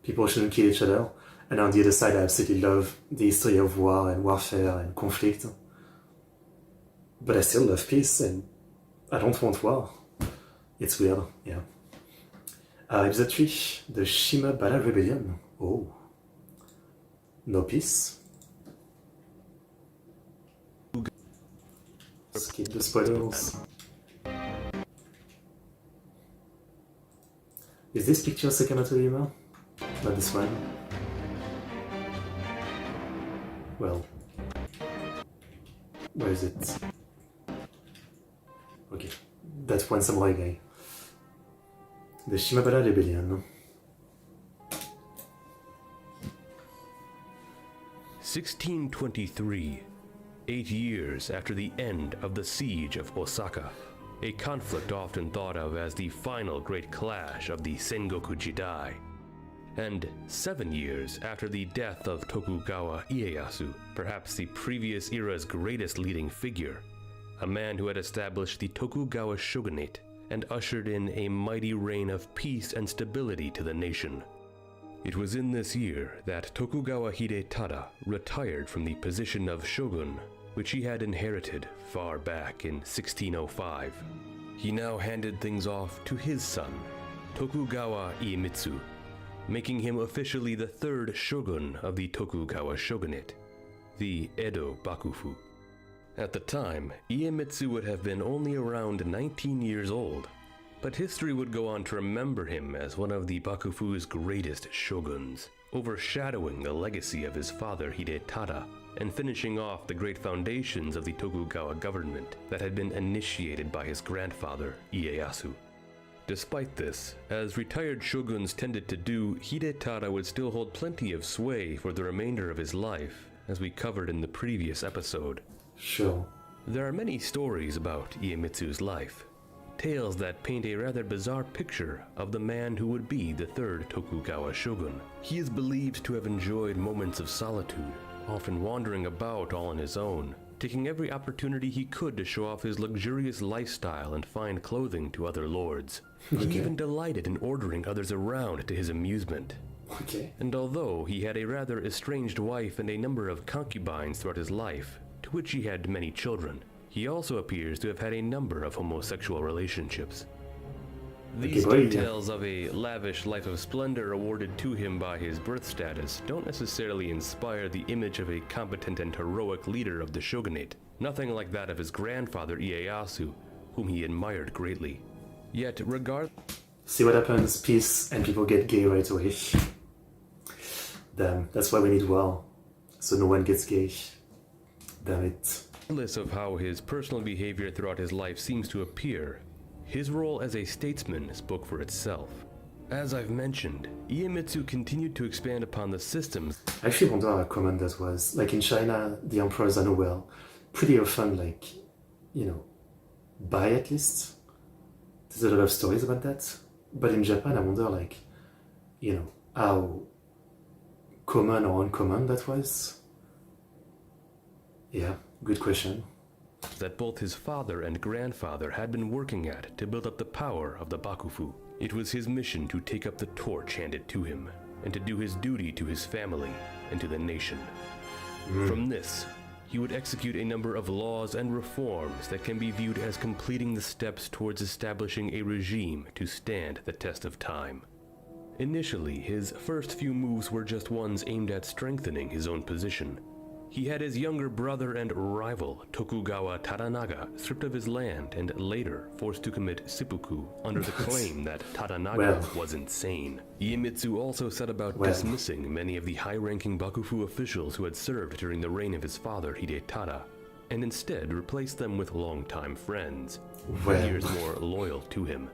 people shouldn't kill each other, and on the other side I absolutely love the history of war and warfare and conflict. But I still love peace and I don't want war. It's weird, yeah. Episode 3, the Shimabara Rebellion. Oh. No peace. Skip the spoilers. Is this picture Sakamoto Ryuma? Not this one. Well. Where is it? Okay. That's one samurai guy. The Shimabara Rebellion. 1623, 8 years after the end of the siege of Osaka, a conflict often thought of as the final great clash of the Sengoku Jidai, and 7 years after the death of Tokugawa Ieyasu, perhaps the previous era's greatest leading figure, a man who had established the Tokugawa shogunate and ushered in a mighty reign of peace and stability to the nation. It was in this year that Tokugawa Hidetada retired from the position of shogun, which he had inherited far back in 1605. He now handed things off to his son, Tokugawa Iemitsu, making him officially the third shogun of the Tokugawa shogunate, the Edo Bakufu. At the time, Iemitsu would have been only around 19 years old, but history would go on to remember him as one of the Bakufu's greatest shoguns, overshadowing the legacy of his father Hidetada and finishing off the great foundations of the Tokugawa government that had been initiated by his grandfather Ieyasu. Despite this, as retired shoguns tended to do, Hidetada would still hold plenty of sway for the remainder of his life, as we covered in the previous episode. Sure. There are many stories about Iemitsu's life. tales that paint a rather bizarre picture of the man who would be the third Tokugawa shogun. He is believed to have enjoyed moments of solitude, often wandering about all on his own, taking every opportunity he could to show off his luxurious lifestyle and find clothing to other lords. He even delighted in ordering others around to his amusement. And although he had a rather estranged wife and a number of concubines throughout his life, to which he had many children, he also appears to have had a number of homosexual relationships. These details of a lavish life of splendor awarded to him by his birth status don't necessarily inspire the image of a competent and heroic leader of the shogunate, nothing like that of his grandfather Ieyasu, whom he admired greatly. Yet see what happens, peace, and people get gay right away. Damn, that's why we need war, so no one gets gay. Damn it. Regardless of how his personal behavior throughout his life seems to appear, his role as a statesman spoke for itself. As I've mentioned, Iemitsu continued to expand upon the systems. I actually wonder how common that was. Like in China, the emperors I know well, pretty often, like, buy at least. There's a lot of stories about that. But in Japan, I wonder, like, how common or uncommon that was. Yeah, good question. That both his father and grandfather had been working at to build up the power of the Bakufu. It was his mission to take up the torch handed to him, and to do his duty to his family and to the nation. From this, he would execute a number of laws and reforms that can be viewed as completing the steps towards establishing a regime to stand the test of time. Initially, his first few moves were just ones aimed at strengthening his own position. He had his younger brother and rival, Tokugawa Tadanaga, stripped of his land and later forced to commit seppuku under the claim that Tadanaga was insane. Iemitsu also set about dismissing many of the high-ranking Bakufu officials who had served during the reign of his father Hidetada, and instead replaced them with longtime friends, years more loyal to him.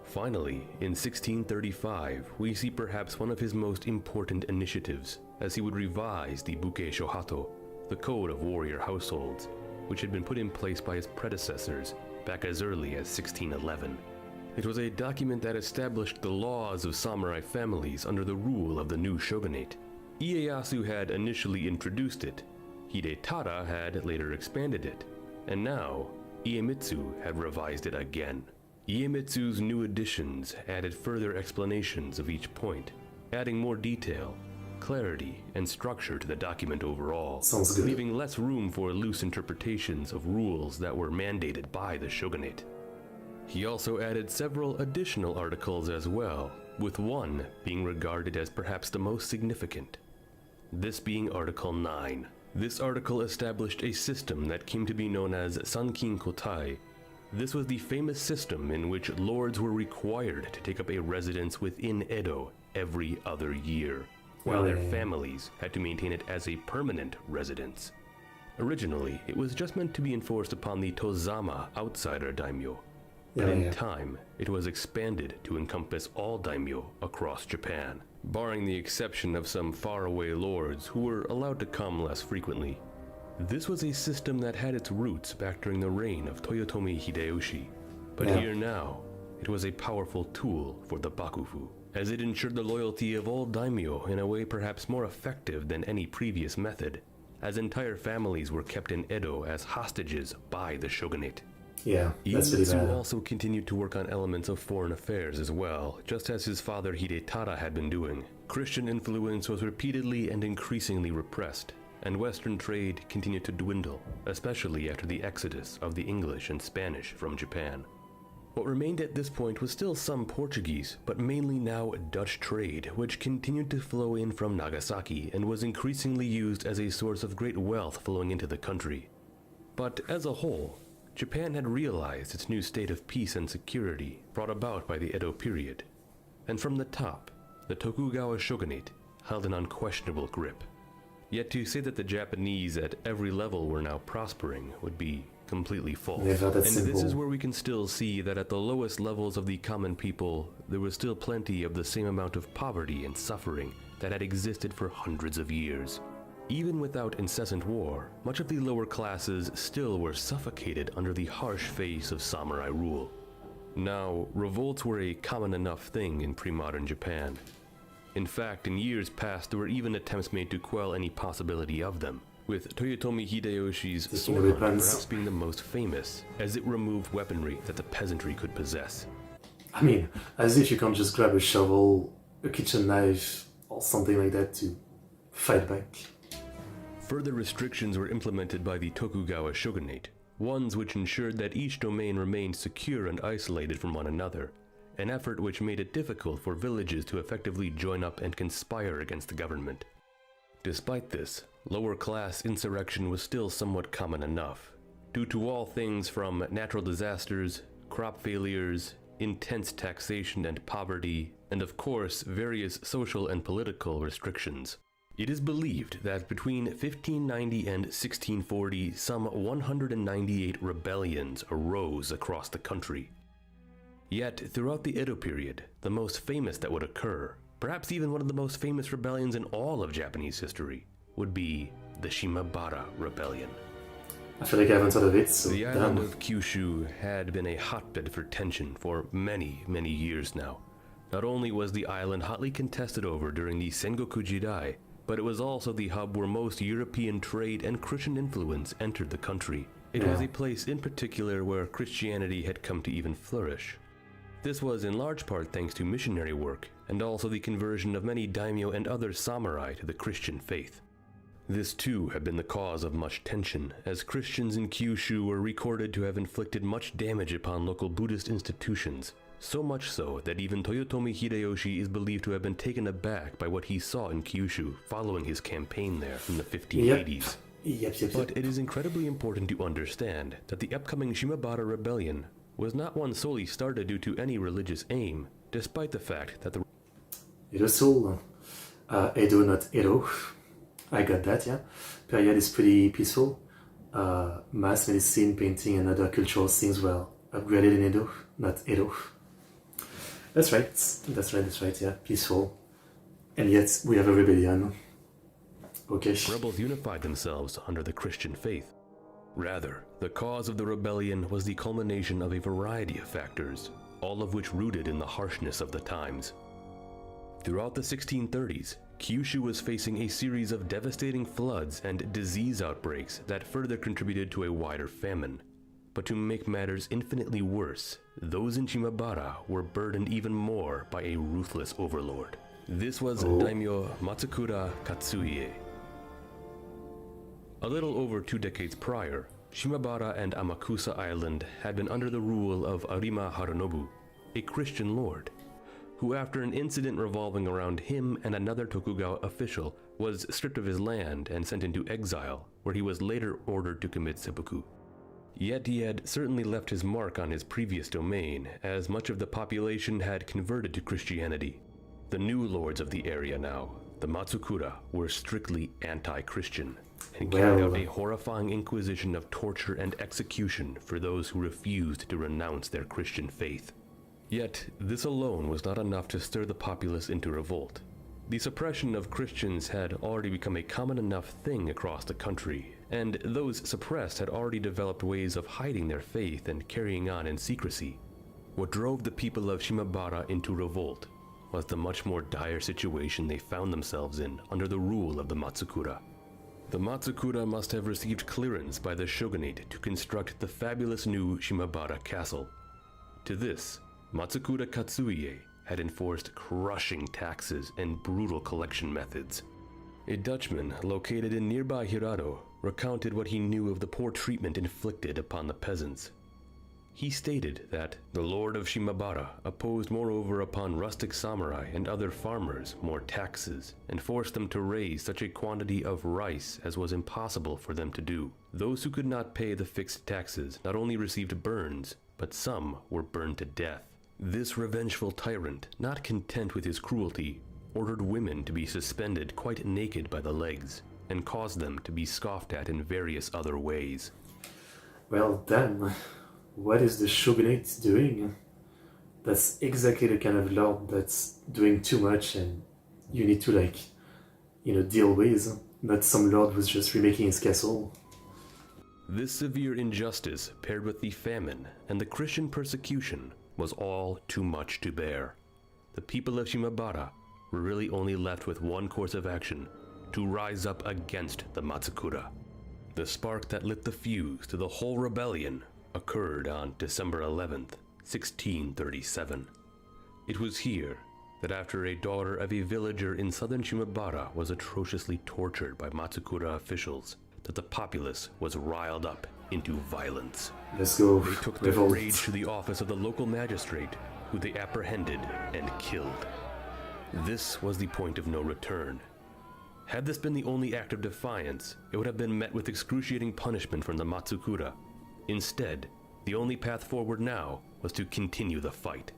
Finally, in 1635, we see perhaps one of his most important initiatives, as he would revise the Buke Shohato, the code of warrior households, which had been put in place by his predecessors back as early as 1611. It was a document that established the laws of samurai families under the rule of the new shogunate. Ieyasu had initially introduced it, Hidetada had later expanded it, and now Iemitsu had revised it again. Iemitsu's new additions added further explanations of each point, adding more detail, clarity, and structure to the document overall, leaving less room for loose interpretations of rules that were mandated by the shogunate. He also added several additional articles as well, with one being regarded as perhaps the most significant, this being Article 9. This article established a system that came to be known as Sankin Kotai. This was the famous system in which lords were required to take up a residence within Edo every other year, while their families had to maintain it as a permanent residence. Originally, it was just meant to be enforced upon the Tozama outsider daimyo, but in time, it was expanded to encompass all daimyo across Japan, barring the exception of some faraway lords who were allowed to come less frequently. This was a system that had its roots back during the reign of Toyotomi Hideyoshi, but here now, it was a powerful tool for the Bakufu, as it ensured the loyalty of all daimyo in a way perhaps more effective than any previous method, as entire families were kept in Edo as hostages by the shogunate. Yeah, that's really bad. Iemitsu also continued to work on elements of foreign affairs as well, just as his father Hidetada had been doing. Christian influence was repeatedly and increasingly repressed, and Western trade continued to dwindle, especially after the exodus of the English and Spanish from Japan. What remained at this point was still some Portuguese, but mainly now Dutch trade, which continued to flow in from Nagasaki and was increasingly used as a source of great wealth flowing into the country. But as a whole, Japan had realized its new state of peace and security brought about by the Edo period, and from the top, the Tokugawa shogunate held an unquestionable grip. Yet to say that the Japanese at every level were now prospering would be completely false. And this is where we can still see that at the lowest levels of the common people, there was still plenty of the same amount of poverty and suffering that had existed for hundreds of years. Even without incessant war, much of the lower classes still were suffocated under the harsh face of samurai rule. Now, revolts were a common enough thing in pre-modern Japan. In fact, in years past, there were even attempts made to quell any possibility of them, with Toyotomi Hideyoshi's sword hunt perhaps being the most famous, as it removed weaponry that the peasantry could possess. I mean, as if you can't just grab a shovel, a kitchen knife, or something like that to fight back. Further restrictions were implemented by the Tokugawa shogunate, ones which ensured that each domain remained secure and isolated from one another, an effort which made it difficult for villages to effectively join up and conspire against the government. Despite this, lower-class insurrection was still somewhat common enough, due to all things from natural disasters, crop failures, intense taxation and poverty, and of course various social and political restrictions. It is believed that between 1590 and 1640, some 198 rebellions arose across the country. Yet, throughout the Edo period, the most famous that would occur, perhaps even one of the most famous rebellions in all of Japanese history, would be the Shimabara Rebellion. I feel like I haven't heard of it, so the damn. island of Kyushu had been a hotbed for tension for many, many years now. Not only was the island hotly contested over during the Sengoku Jidai, but it was also the hub where most European trade and Christian influence entered the country. It was a place in particular where Christianity had come to even flourish. This was in large part thanks to missionary work, and also the conversion of many daimyo and other samurai to the Christian faith. This too had been the cause of much tension, as Christians in Kyushu were recorded to have inflicted much damage upon local Buddhist institutions, so much so that even Toyotomi Hideyoshi is believed to have been taken aback by what he saw in Kyushu following his campaign there in the 1580s. Yep. But it is incredibly important to understand that the upcoming Shimabara Rebellion was not one solely started due to any religious aim, despite the fact that the Edo Soul, Edo not Edo. I got that, yeah. Period is pretty peaceful. Mass medicine, painting, and other cultural things were upgraded in Edo, not Edo. That's right, yeah. Peaceful. And yet, we have a rebellion. Okay. rebels unified themselves under the Christian faith. Rather, the cause of the rebellion was the culmination of a variety of factors, all of which rooted in the harshness of the times. Throughout the 1630s, Kyushu was facing a series of devastating floods and disease outbreaks that further contributed to a wider famine. But to make matters infinitely worse, those in Shimabara were burdened even more by a ruthless overlord. This was Daimyo Matsukura Katsuie. A little over 2 decades prior, Shimabara and Amakusa Island had been under the rule of Arima Harunobu, a Christian lord, who after an incident revolving around him and another Tokugawa official was stripped of his land and sent into exile, where he was later ordered to commit seppuku. Yet he had certainly left his mark on his previous domain, as much of the population had converted to Christianity. The new lords of the area now, the Matsukura, were strictly anti-Christian, and carried out a horrifying inquisition of torture and execution for those who refused to renounce their Christian faith. Yet, this alone was not enough to stir the populace into revolt. The suppression of Christians had already become a common enough thing across the country, and those suppressed had already developed ways of hiding their faith and carrying on in secrecy. What drove the people of Shimabara into revolt was the much more dire situation they found themselves in under the rule of the Matsukura. The Matsukura must have received clearance by the shogunate to construct the fabulous new Shimabara castle. To this, Matsukura Katsuie had enforced crushing taxes and brutal collection methods. A Dutchman located in nearby Hirado recounted what he knew of the poor treatment inflicted upon the peasants. He stated that the Lord of Shimabara opposed moreover upon rustic samurai and other farmers more taxes, and forced them to raise such a quantity of rice as was impossible for them to do. Those who could not pay the fixed taxes not only received burns, but some were burned to death. This revengeful tyrant, not content with his cruelty, ordered women to be suspended quite naked by the legs, and caused them to be scoffed at in various other ways. Well, damn. What is the shogunate doing? That's exactly the kind of lord that's doing too much and you need to, deal with. Not some lord who's just remaking his castle. This severe injustice, paired with the famine and the Christian persecution, was all too much to bear. The people of Shimabara were really only left with one course of action: to rise up against the Matsukura. The spark that lit the fuse to the whole rebellion occurred on December 11th, 1637. It was here that after a daughter of a villager in southern Shimabara was atrociously tortured by Matsukura officials, that the populace was riled up into violence. Let's go. They took their rage to the office of the local magistrate, who they apprehended and killed. This was the point of no return. Had this been the only act of defiance, it would have been met with excruciating punishment from the Matsukura. Instead, the only path forward now was to continue the fight.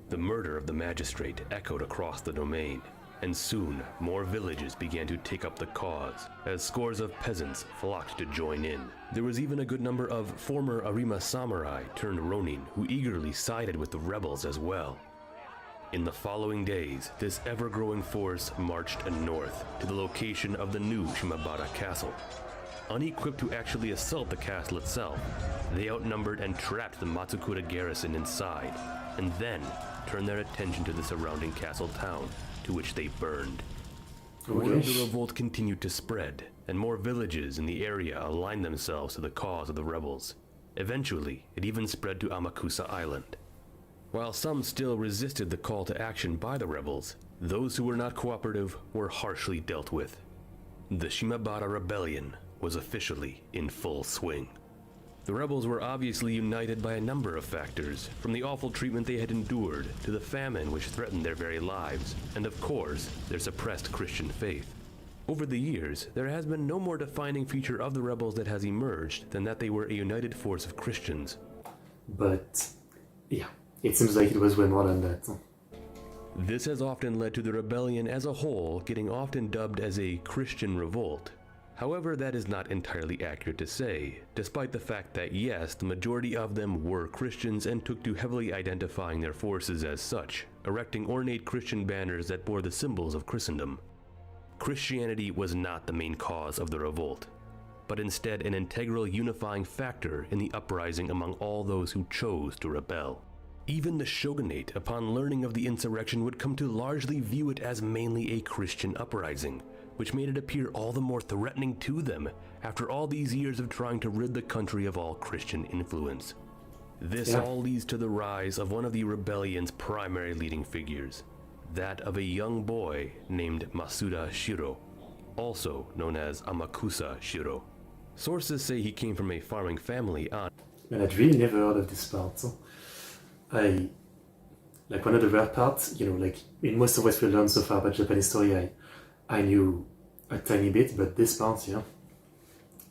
The murder of the magistrate echoed across the domain, and soon more villages began to take up the cause, as scores of peasants flocked to join in. There was even a good number of former Arima samurai turned ronin who eagerly sided with the rebels as well. In the following days, this ever-growing force marched north to the location of the new Shimabara castle. Unequipped to actually assault the castle itself, they outnumbered and trapped the Matsukura garrison inside, and then turned their attention to the surrounding castle town, to which they burned. Word of the revolt continued to spread, and more villages in the area aligned themselves to the cause of the rebels. Eventually, it even spread to Amakusa Island. While some still resisted the call to action by the rebels, those who were not cooperative were harshly dealt with. The Shimabara Rebellion was officially in full swing. The rebels were obviously united by a number of factors, from the awful treatment they had endured to the famine which threatened their very lives, and of course, their suppressed Christian faith. Over the years, there has been no more defining feature of the rebels that has emerged than that they were a united force of Christians. But, yeah, it seems like it was way more than that. This has often led to the rebellion as a whole getting often dubbed as a Christian revolt. However, that is not entirely accurate to say, despite the fact that yes, the majority of them were Christians and took to heavily identifying their forces as such, erecting ornate Christian banners that bore the symbols of Christendom. Christianity was not the main cause of the revolt, but instead an integral unifying factor in the uprising among all those who chose to rebel. Even the shogunate, upon learning of the insurrection, would come to largely view it as mainly a Christian uprising, which made it appear all the more threatening to them after all these years of trying to rid the country of all Christian influence. This all leads to the rise of one of the rebellion's primary leading figures, that of a young boy named Masuda Shiro, also known as Amakusa Shiro. Sources say he came from a farming family on... Man, I'd really never heard of this part. Like one of the rare parts, you know, like in most of what we learned so far about Japanese story, I knew a tiny bit, but this part, yeah,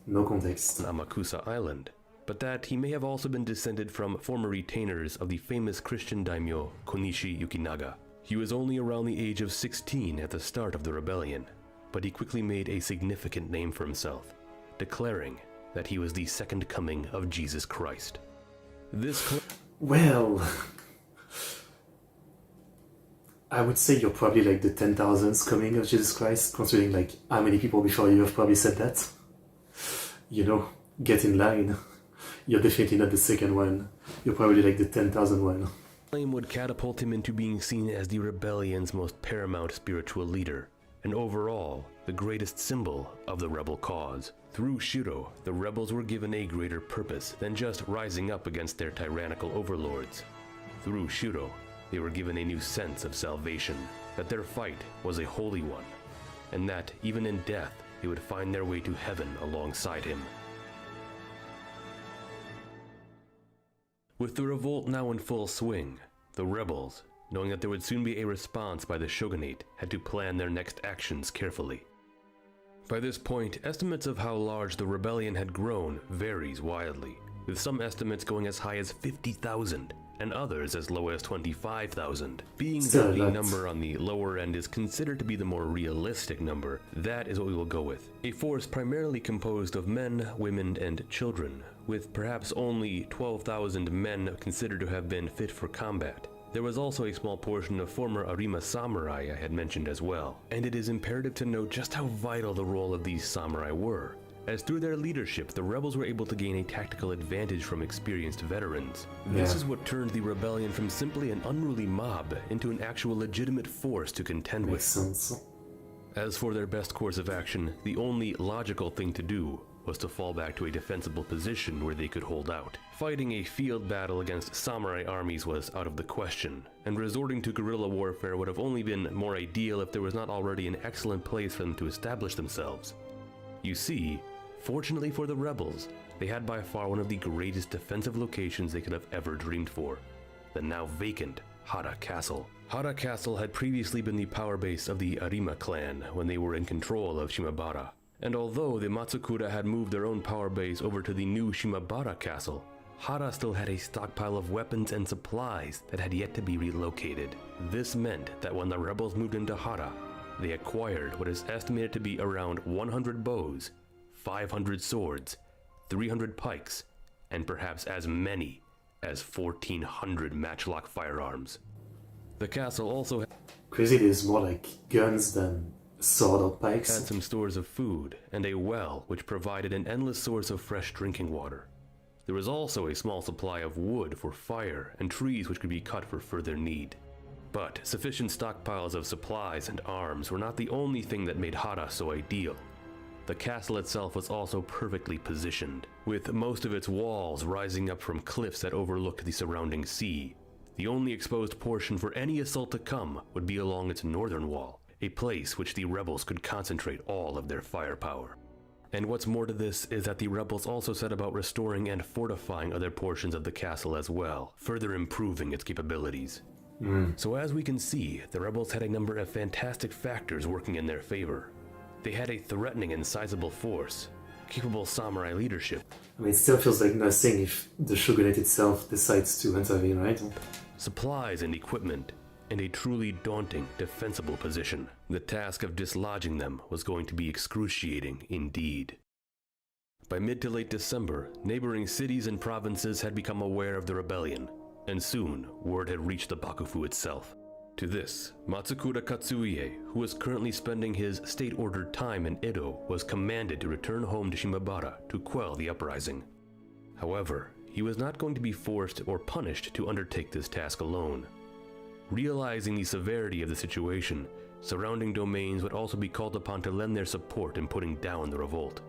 no context. Amakusa Island, but that he may have also been descended from former retainers of the famous Christian daimyo Konishi Yukinaga. He was only around the age of 16 at the start of the rebellion, but he quickly made a significant name for himself, declaring that he was the second coming of Jesus Christ. Well, I would say you're probably like the 10,000th coming of Jesus Christ, considering like how many people before you have probably said that. You know, get in line. You're definitely not the second one. You're probably like the 10,000th one. Claim would catapult him into being seen as the rebellion's most paramount spiritual leader, and overall, the greatest symbol of the rebel cause. Through Shiro, the rebels were given a greater purpose than just rising up against their tyrannical overlords. Through Shiro, they were given a new sense of salvation, that their fight was a holy one, and that even in death, they would find their way to heaven alongside him. With the revolt now in full swing, the rebels, knowing that there would soon be a response by the shogunate, had to plan their next actions carefully. By this point, estimates of how large the rebellion had grown varies wildly, with some estimates going as high as 50,000, and others as low as 25,000. Being that the number on the lower end is considered to be the more realistic number, that is what we will go with. A force primarily composed of men, women, and children, with perhaps only 12,000 men considered to have been fit for combat. There was also a small portion of former Arima samurai I had mentioned as well, and it is imperative to note just how vital the role of these samurai were, as through their leadership, the rebels were able to gain a tactical advantage from experienced veterans. This is what turned the rebellion from simply an unruly mob into an actual legitimate force to contend with. Makes sense. As for their best course of action, the only logical thing to do was to fall back to a defensible position where they could hold out. Fighting a field battle against samurai armies was out of the question, and resorting to guerrilla warfare would have only been more ideal if there was not already an excellent place for them to establish themselves. You see, fortunately for the rebels, they had by far one of the greatest defensive locations they could have ever dreamed for, the now vacant Hara Castle. Hara Castle had previously been the power base of the Arima clan when they were in control of Shimabara. And although the Matsukura had moved their own power base over to the new Shimabara Castle, Hara still had a stockpile of weapons and supplies that had yet to be relocated. This meant that when the rebels moved into Hara, they acquired what is estimated to be around 100 bows, 500 swords, 300 pikes, and perhaps as many as 1,400 matchlock firearms. The castle also Crazy, there's more like guns than sword or had pikes. some stores of food and a well which provided an endless source of fresh drinking water. There was also a small supply of wood for fire and trees which could be cut for further need. But sufficient stockpiles of supplies and arms were not the only thing that made Hara so ideal. The castle itself was also perfectly positioned, with most of its walls rising up from cliffs that overlooked the surrounding sea. The only exposed portion for any assault to come would be along its northern wall, a place which the rebels could concentrate all of their firepower. And what's more to this is that the rebels also set about restoring and fortifying other portions of the castle as well, further improving its capabilities. So as we can see, the rebels had a number of fantastic factors working in their favor. They had a threatening and sizable force, capable samurai leadership. I mean, it still feels like nothing if the shogunate itself decides to intervene, right? Supplies and equipment, and a truly daunting, defensible position. The task of dislodging them was going to be excruciating indeed. By mid to late December, neighboring cities and provinces had become aware of the rebellion, and soon word had reached the Bakufu itself. To this, Matsukura Katsuie, who was currently spending his state-ordered time in Edo, was commanded to return home to Shimabara to quell the uprising. However, he was not going to be forced or punished to undertake this task alone. Realizing the severity of the situation, surrounding domains would also be called upon to lend their support in putting down the revolt.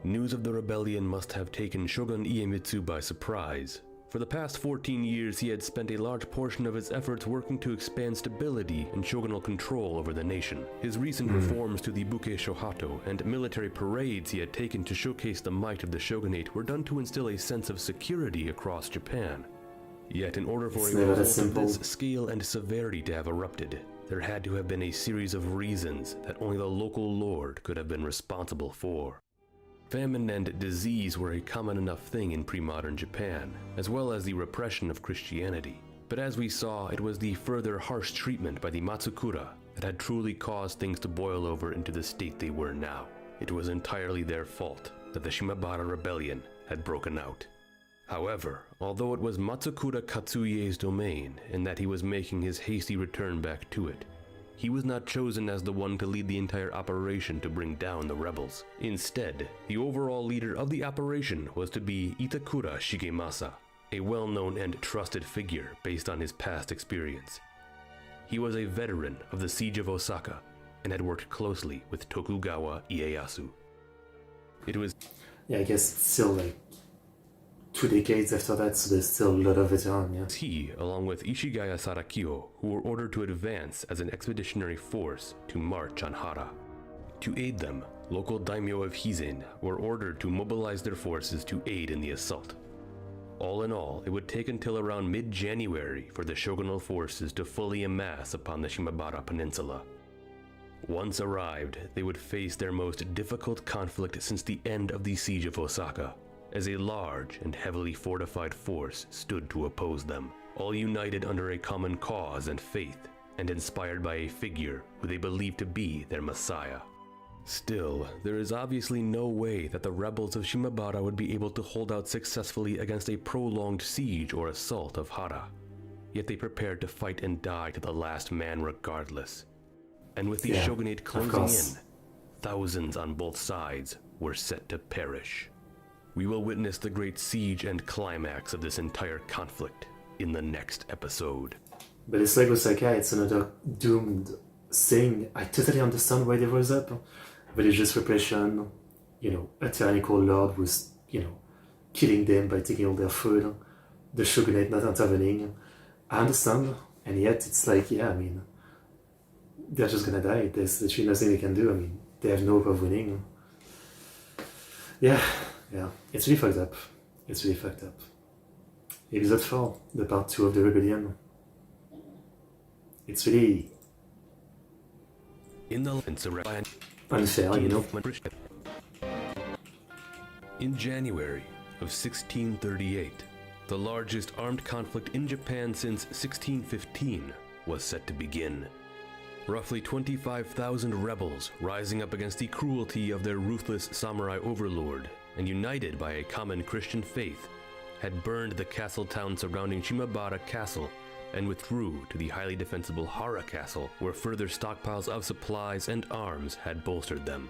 News of the rebellion must have taken Shogun Iemitsu by surprise. For the past 14 years, he had spent a large portion of his efforts working to expand stability and shogunal control over the nation. His recent reforms to the Buke Shohato and military parades he had taken to showcase the might of the shogunate were done to instill a sense of security across Japan. Yet in order for a revolt of this scale and severity to have erupted, there had to have been a series of reasons that only the local lord could have been responsible for. Famine and disease were a common enough thing in pre-modern Japan, as well as the repression of Christianity. But as we saw, it was the further harsh treatment by the Matsukura that had truly caused things to boil over into the state they were now. It was entirely their fault that the Shimabara rebellion had broken out. However, although it was Matsukura Katsuie's domain and that he was making his hasty return back to it, he was not chosen as the one to lead the entire operation to bring down the rebels. Instead, the overall leader of the operation was to be Itakura Shigemasa, a well-known and trusted figure based on his past experience. He was a veteran of the siege of Osaka and had worked closely with Tokugawa Ieyasu. It was... Yeah, I guess it's still like 2 decades after that, so there's still a lot of veterans, yeah. He, along with Ishigaya Sarakyo, who were ordered to advance as an expeditionary force to march on Hara. To aid them, local daimyo of Hizen were ordered to mobilize their forces to aid in the assault. All in all, it would take until around mid-January for the shogunal forces to fully amass upon the Shimabara Peninsula. Once arrived, they would face their most difficult conflict since the end of the siege of Osaka, as a large and heavily fortified force stood to oppose them, all united under a common cause and faith, and inspired by a figure who they believed to be their messiah. Still, there is obviously no way that the rebels of Shimabara would be able to hold out successfully against a prolonged siege or assault of Hara. Yet they prepared to fight and die to the last man regardless. And with the shogunate closing in, thousands on both sides were set to perish. We will witness the great siege and climax of this entire conflict in the next episode. But it's like Osaka, it's another doomed thing. I totally understand why they rose up. Religious repression, a tyrannical lord who's, killing them by taking all their food, the shogunate not intervening. I understand, and yet it's like, they're just gonna die. There's literally nothing they can do. They have no hope of winning. Yeah, it's really fucked up. Episode 4, the part 2 of the rebellion. It's really unfair, In January of 1638, the largest armed conflict in Japan since 1615 was set to begin. Roughly 25,000 rebels rising up against the cruelty of their ruthless samurai overlord and united by a common Christian faith had burned the castle town surrounding Shimabara Castle and withdrew to the highly defensible Hara Castle, where further stockpiles of supplies and arms had bolstered them.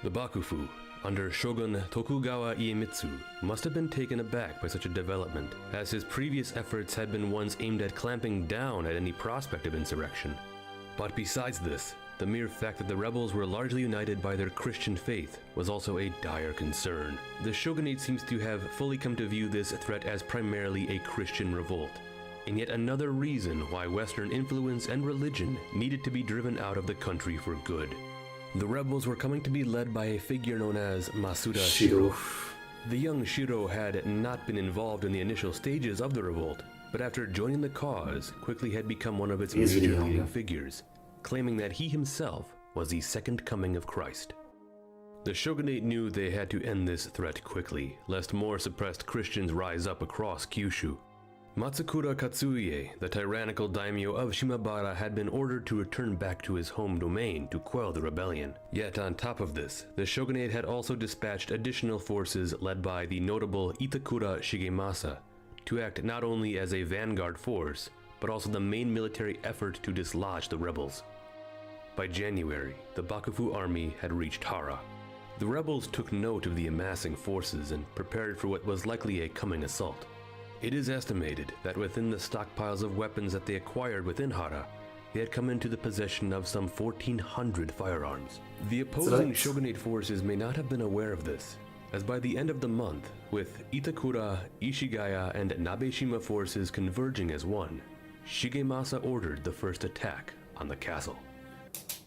The Bakufu, under Shogun Tokugawa Iemitsu, must have been taken aback by such a development, as his previous efforts had been ones aimed at clamping down at any prospect of insurrection. But besides this, the mere fact that the rebels were largely united by their Christian faith was also a dire concern. The shogunate seems to have fully come to view this threat as primarily a Christian revolt, and yet another reason why Western influence and religion needed to be driven out of the country for good. The rebels were coming to be led by a figure known as Masuda Shiro. The young Shiro had not been involved in the initial stages of the revolt, but after joining the cause, quickly had become one of its major leading figures, claiming that he himself was the second coming of Christ. The shogunate knew they had to end this threat quickly, lest more suppressed Christians rise up across Kyushu. Matsukura Katsuie, the tyrannical daimyo of Shimabara, had been ordered to return back to his home domain to quell the rebellion. Yet on top of this, the shogunate had also dispatched additional forces led by the notable Itakura Shigemasa to act not only as a vanguard force, but also the main military effort to dislodge the rebels. By January, the Bakufu army had reached Hara. The rebels took note of the amassing forces and prepared for what was likely a coming assault. It is estimated that within the stockpiles of weapons that they acquired within Hara, they had come into the possession of some 1,400 firearms. The opposing shogunate forces may not have been aware of this, as by the end of the month, with Itakura, Ishigaya, and Nabeshima forces converging as one, Shigemasa ordered the first attack on the castle.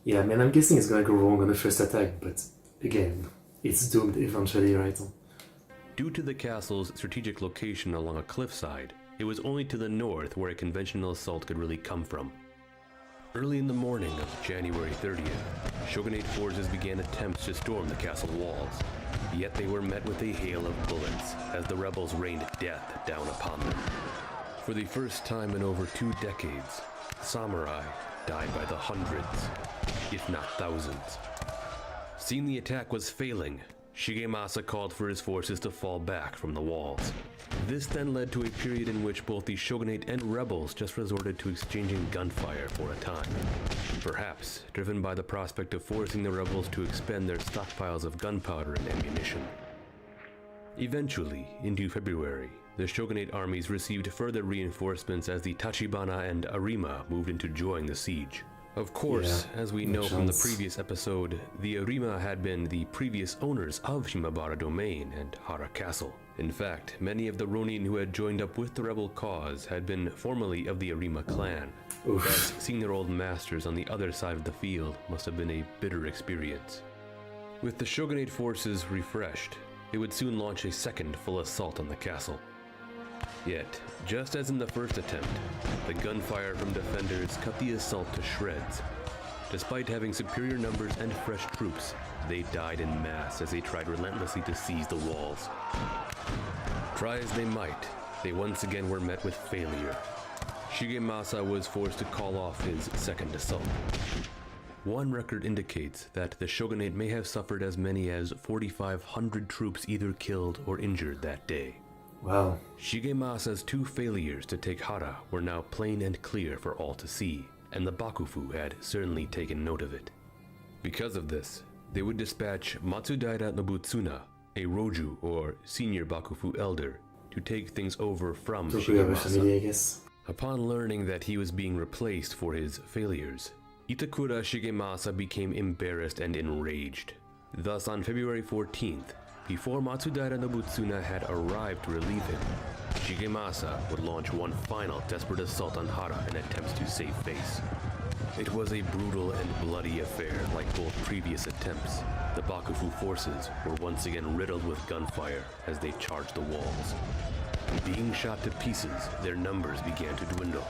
Yeah, I'm guessing it's gonna go wrong on the first attack, but again, it's doomed eventually, right? Due to the castle's strategic location along a cliffside, it was only to the north where a conventional assault could really come from. Early in the morning of January 30th, shogunate forces began attempts to storm the castle walls, yet they were met with a hail of bullets as the rebels rained death down upon them. For the first time in over 2 decades, samurai died by the hundreds, if not thousands. Seeing the attack was failing, Shigemasa called for his forces to fall back from the walls. This then led to a period in which both the shogunate and rebels just resorted to exchanging gunfire for a time, perhaps driven by the prospect of forcing the rebels to expend their stockpiles of gunpowder and ammunition. Eventually, into February, the shogunate armies received further reinforcements as the Tachibana and Arima moved in to join the siege. Of course, as we know from the previous episode, the Arima had been the previous owners of Shimabara Domain and Hara Castle. In fact, many of the Ronin who had joined up with the rebel cause had been formerly of the Arima clan. Thus, seeing their old masters on the other side of the field must have been a bitter experience. With the shogunate forces refreshed, they would soon launch a second full assault on the castle. Yet, just as in the first attempt, the gunfire from defenders cut the assault to shreds. Despite having superior numbers and fresh troops, they died in mass as they tried relentlessly to seize the walls. Try as they might, they once again were met with failure. Shigemasa was forced to call off his second assault. One record indicates that the shogunate may have suffered as many as 4,500 troops either killed or injured that day. Wow. Shigemasa's 2 failures to take Hara were now plain and clear for all to see, and the Bakufu had certainly taken note of it. Because of this, they would dispatch Matsudaira Nobutsuna, a Roju or senior Bakufu elder, to take things over from Family, I Shigemasa. guess. Upon learning that he was being replaced for his failures, Itakura Shigemasa became embarrassed and enraged. Thus, on February 14th, before Matsudaira Nobutsuna had arrived to relieve him, Shigemasa would launch one final desperate assault on Hara in attempts to save face. It was a brutal and bloody affair like both previous attempts. The Bakufu forces were once again riddled with gunfire as they charged the walls. Being shot to pieces, their numbers began to dwindle.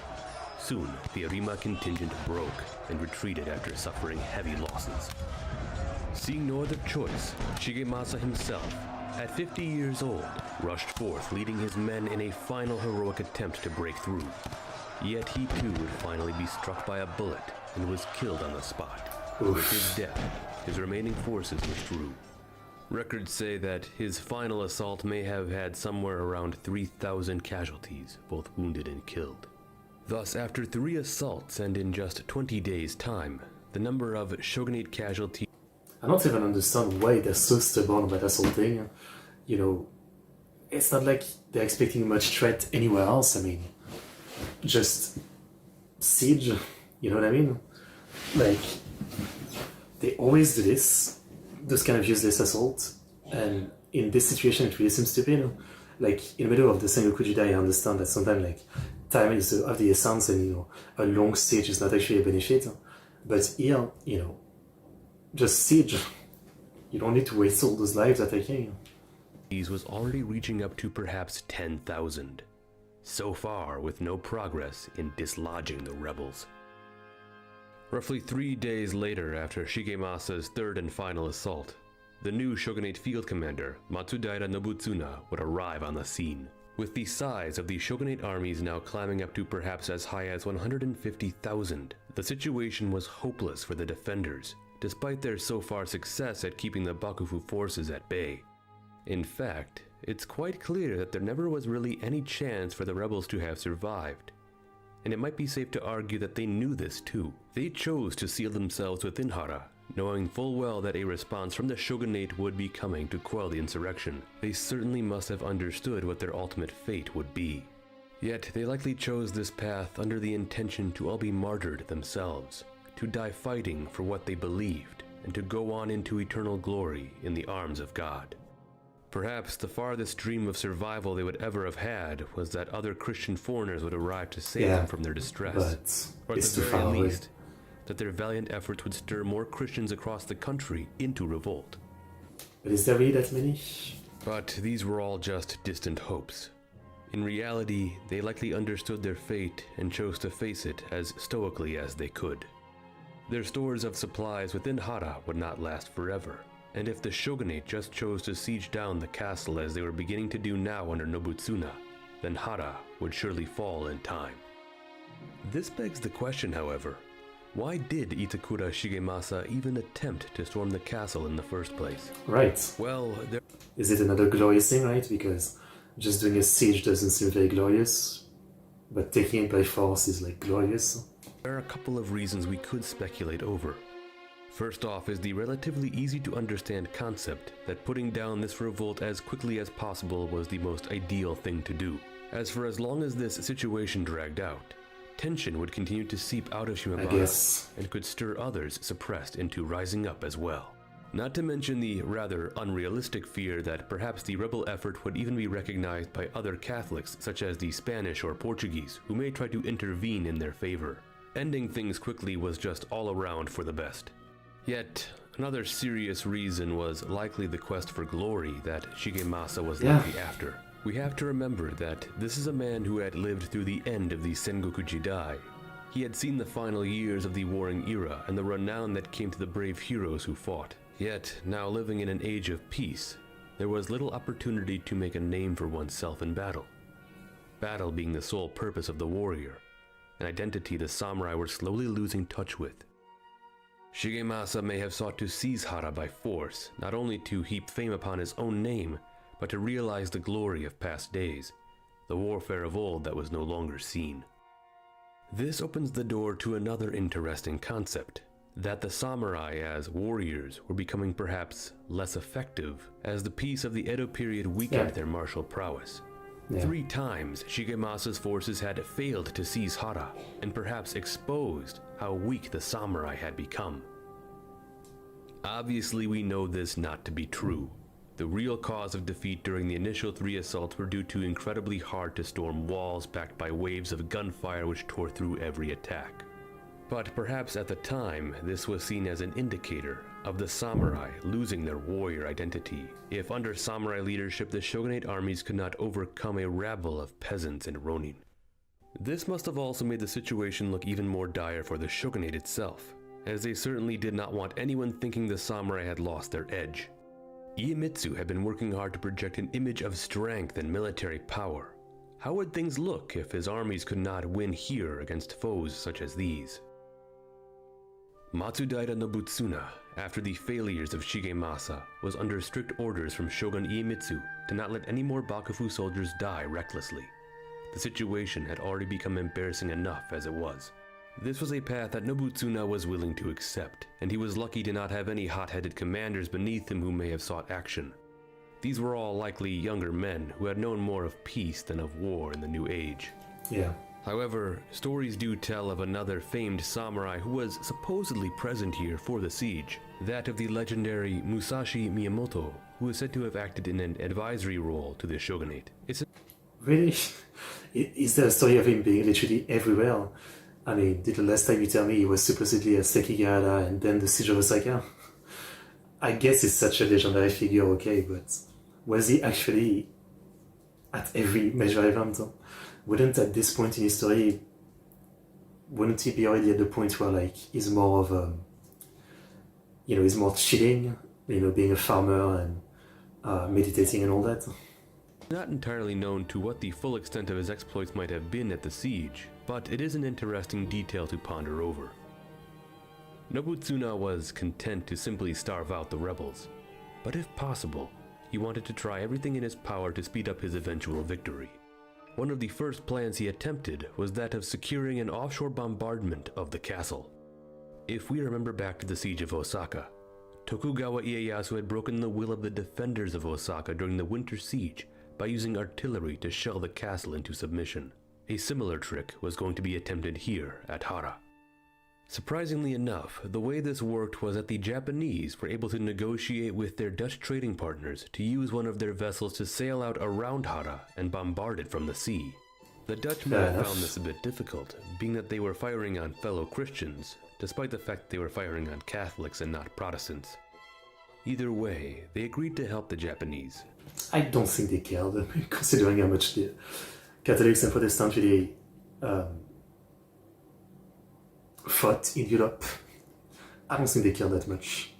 Soon, the Arima contingent broke and retreated after suffering heavy losses. Seeing no other choice, Shigemasa himself, at 50 years old, rushed forth leading his men in a final heroic attempt to break through. Yet he too would finally be struck by a bullet and was killed on the spot. With his death, his remaining forces withdrew. Records say that his final assault may have had somewhere around 3,000 casualties, both wounded and killed. Thus, after 3 assaults and in just 20 days' time, the number of shogunate casualties... I don't even understand why they're so stubborn about assaulting. You know, it's not like they're expecting much threat anywhere else. I mean, just siege, you know what I mean? Like, they always do those kind of useless assaults, and in this situation it really seems stupid. Like, in the middle of the Sengoku Jidai, I understand that sometimes, like, time is of the essence, and, you know, a long siege is not actually a benefit. But here, you know, just siege. You don't need to waste all those lives attacking. was already reaching up to perhaps 10,000. So far, with no progress in dislodging the rebels. Roughly 3 days later, after Shigemasa's third and final assault, the new shogunate field commander, Matsudaira Nobutsuna, would arrive on the scene. With the size of the shogunate armies now climbing up to perhaps as high as 150,000, the situation was hopeless for the defenders, despite their so far success at keeping the Bakufu forces at bay. In fact, it's quite clear that there never was really any chance for the rebels to have survived. And it might be safe to argue that they knew this too. They chose to seal themselves within Hara, knowing full well that a response from the shogunate would be coming to quell the insurrection. They certainly must have understood what their ultimate fate would be. Yet they likely chose this path under the intention to all be martyred themselves, to die fighting for what they believed, and to go on into eternal glory in the arms of God. Perhaps the farthest dream of survival they would ever have had was that other Christian foreigners would arrive to save them from their distress, or at the very least, that their valiant efforts would stir more Christians across the country into revolt. But is there really that many? But these were all just distant hopes. In reality, they likely understood their fate and chose to face it as stoically as they could. Their stores of supplies within Hara would not last forever, and if the shogunate just chose to siege down the castle as they were beginning to do now under Nobutsuna, then Hara would surely fall in time. This begs the question, however, why did Itakura Shigemasa even attempt to storm the castle in the first place? Right. Well, is it another glorious thing, right? Because just doing a siege doesn't seem very glorious, but taking it by force is, like, glorious. There are a couple of reasons we could speculate over. First off is the relatively easy to understand concept that putting down this revolt as quickly as possible was the most ideal thing to do. As for as long as this situation dragged out, tension would continue to seep out of Shimabara and could stir others suppressed into rising up as well. Not to mention the rather unrealistic fear that perhaps the rebel effort would even be recognized by other Catholics such as the Spanish or Portuguese, who may try to intervene in their favor. Ending things quickly was just all around for the best. Yet, another serious reason was likely the quest for glory that Shigemasa was likely after. We have to remember that this is a man who had lived through the end of the Sengoku Jidai. He had seen the final years of the warring era and the renown that came to the brave heroes who fought. Yet, now living in an age of peace, there was little opportunity to make a name for oneself in battle. Battle being the sole purpose of the warrior, an identity the samurai were slowly losing touch with. Shigemasa may have sought to seize Hara by force, not only to heap fame upon his own name, but to realize the glory of past days, the warfare of old that was no longer seen. This opens the door to another interesting concept, that the samurai as warriors were becoming perhaps less effective as the peace of the Edo period weakened their martial prowess. 3 times Shigemasa's forces had failed to seize Hara, and perhaps exposed how weak the samurai had become. Obviously, we know this not to be true. The real cause of defeat during the initial 3 assaults were due to incredibly hard-to-storm walls backed by waves of gunfire which tore through every attack. But perhaps at the time, this was seen as an indicator of the samurai losing their warrior identity, if under samurai leadership the shogunate armies could not overcome a rabble of peasants and ronin. This must have also made the situation look even more dire for the shogunate itself, as they certainly did not want anyone thinking the samurai had lost their edge. Iemitsu had been working hard to project an image of strength and military power. How would things look if his armies could not win here against foes such as these? Matsudaira Nobutsuna, after the failures of Shigemasa, was under strict orders from Shogun Iemitsu to not let any more Bakufu soldiers die recklessly. The situation had already become embarrassing enough as it was. This was a path that Nobutsuna was willing to accept, and he was lucky to not have any hot-headed commanders beneath him who may have sought action. These were all likely younger men who had known more of peace than of war in the new age. However, stories do tell of another famed samurai who was supposedly present here for the siege, that of the legendary Musashi Miyamoto, who is said to have acted in an advisory role to the shogunate. Really? Is there a story of him being literally everywhere? I mean, did the last time you tell me he was supposedly at Sekigahara and then the siege of Osaka? I guess it's such a legendary figure, okay, but was he actually at every major event? Wouldn't at this point in history, wouldn't he be already at the point where like he's more of a, he's more chilling, being a farmer and meditating and all that? Not entirely known to what the full extent of his exploits might have been at the siege, but it is an interesting detail to ponder over. Nobutsuna was content to simply starve out the rebels, but if possible, he wanted to try everything in his power to speed up his eventual victory. One of the first plans he attempted was that of securing an offshore bombardment of the castle. If we remember back to the siege of Osaka, Tokugawa Ieyasu had broken the will of the defenders of Osaka during the winter siege by using artillery to shell the castle into submission. A similar trick was going to be attempted here at Hara. Surprisingly enough, the way this worked was that the Japanese were able to negotiate with their Dutch trading partners to use one of their vessels to sail out around Hara and bombard it from the sea. The Dutch might have found this a bit difficult, being that they were firing on fellow Christians, despite the fact that they were firing on Catholics and not Protestants. Either way, they agreed to help the Japanese. I don't think they cared, considering how much the Catholics and Protestants really fought in Europe. I don't think they care that much.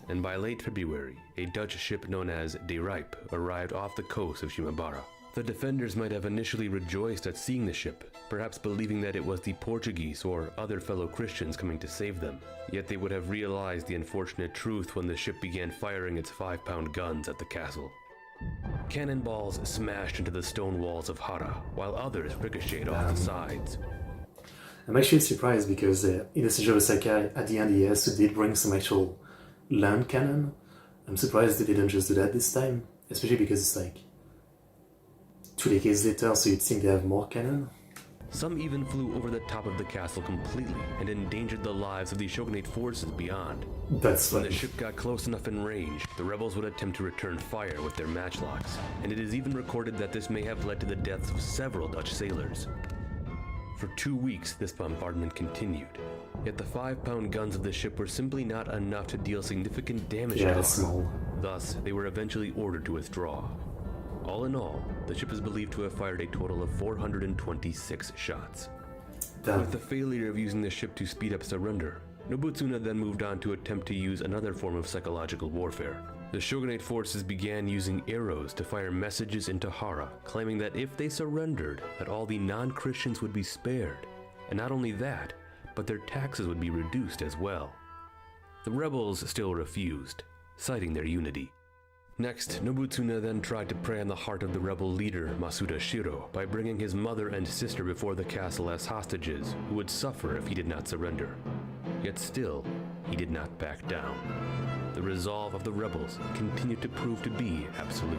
And by late February, a Dutch ship known as De Rijp arrived off the coast of Shimabara. The defenders might have initially rejoiced at seeing the ship, perhaps believing that it was the Portuguese or other fellow Christians coming to save them. Yet they would have realized the unfortunate truth when the ship began firing its 5-pound guns at the castle. Cannonballs smashed into the stone walls of Hara, while others ricocheted off the sides. I'm actually surprised because in the siege of Osaka, at the end, Ieyasu did bring some actual land cannon. I'm surprised they didn't just do that this time, especially because it's like 2 decades later, so you'd think they have more cannon. Some even flew over the top of the castle completely and endangered the lives of the shogunate forces beyond. That's when the ship got close enough in range, the rebels would attempt to return fire with their matchlocks, and it is even recorded that this may have led to the deaths of several Dutch sailors. For 2 weeks, this bombardment continued, yet the 5-pound guns of the ship were simply not enough to deal significant damage to Hara. Thus, they were eventually ordered to withdraw. All in all, the ship is believed to have fired a total of 426 shots. With the failure of using the ship to speed up surrender, Nobutsuna then moved on to attempt to use another form of psychological warfare. The shogunate forces began using arrows to fire messages into Hara, claiming that if they surrendered, that all the non-Christians would be spared. And not only that, but their taxes would be reduced as well. The rebels still refused, citing their unity. Next, Nobutsuna then tried to prey on the heart of the rebel leader Masuda Shiro by bringing his mother and sister before the castle as hostages who would suffer if he did not surrender. Yet still, he did not back down. The resolve of the rebels continued to prove to be absolute.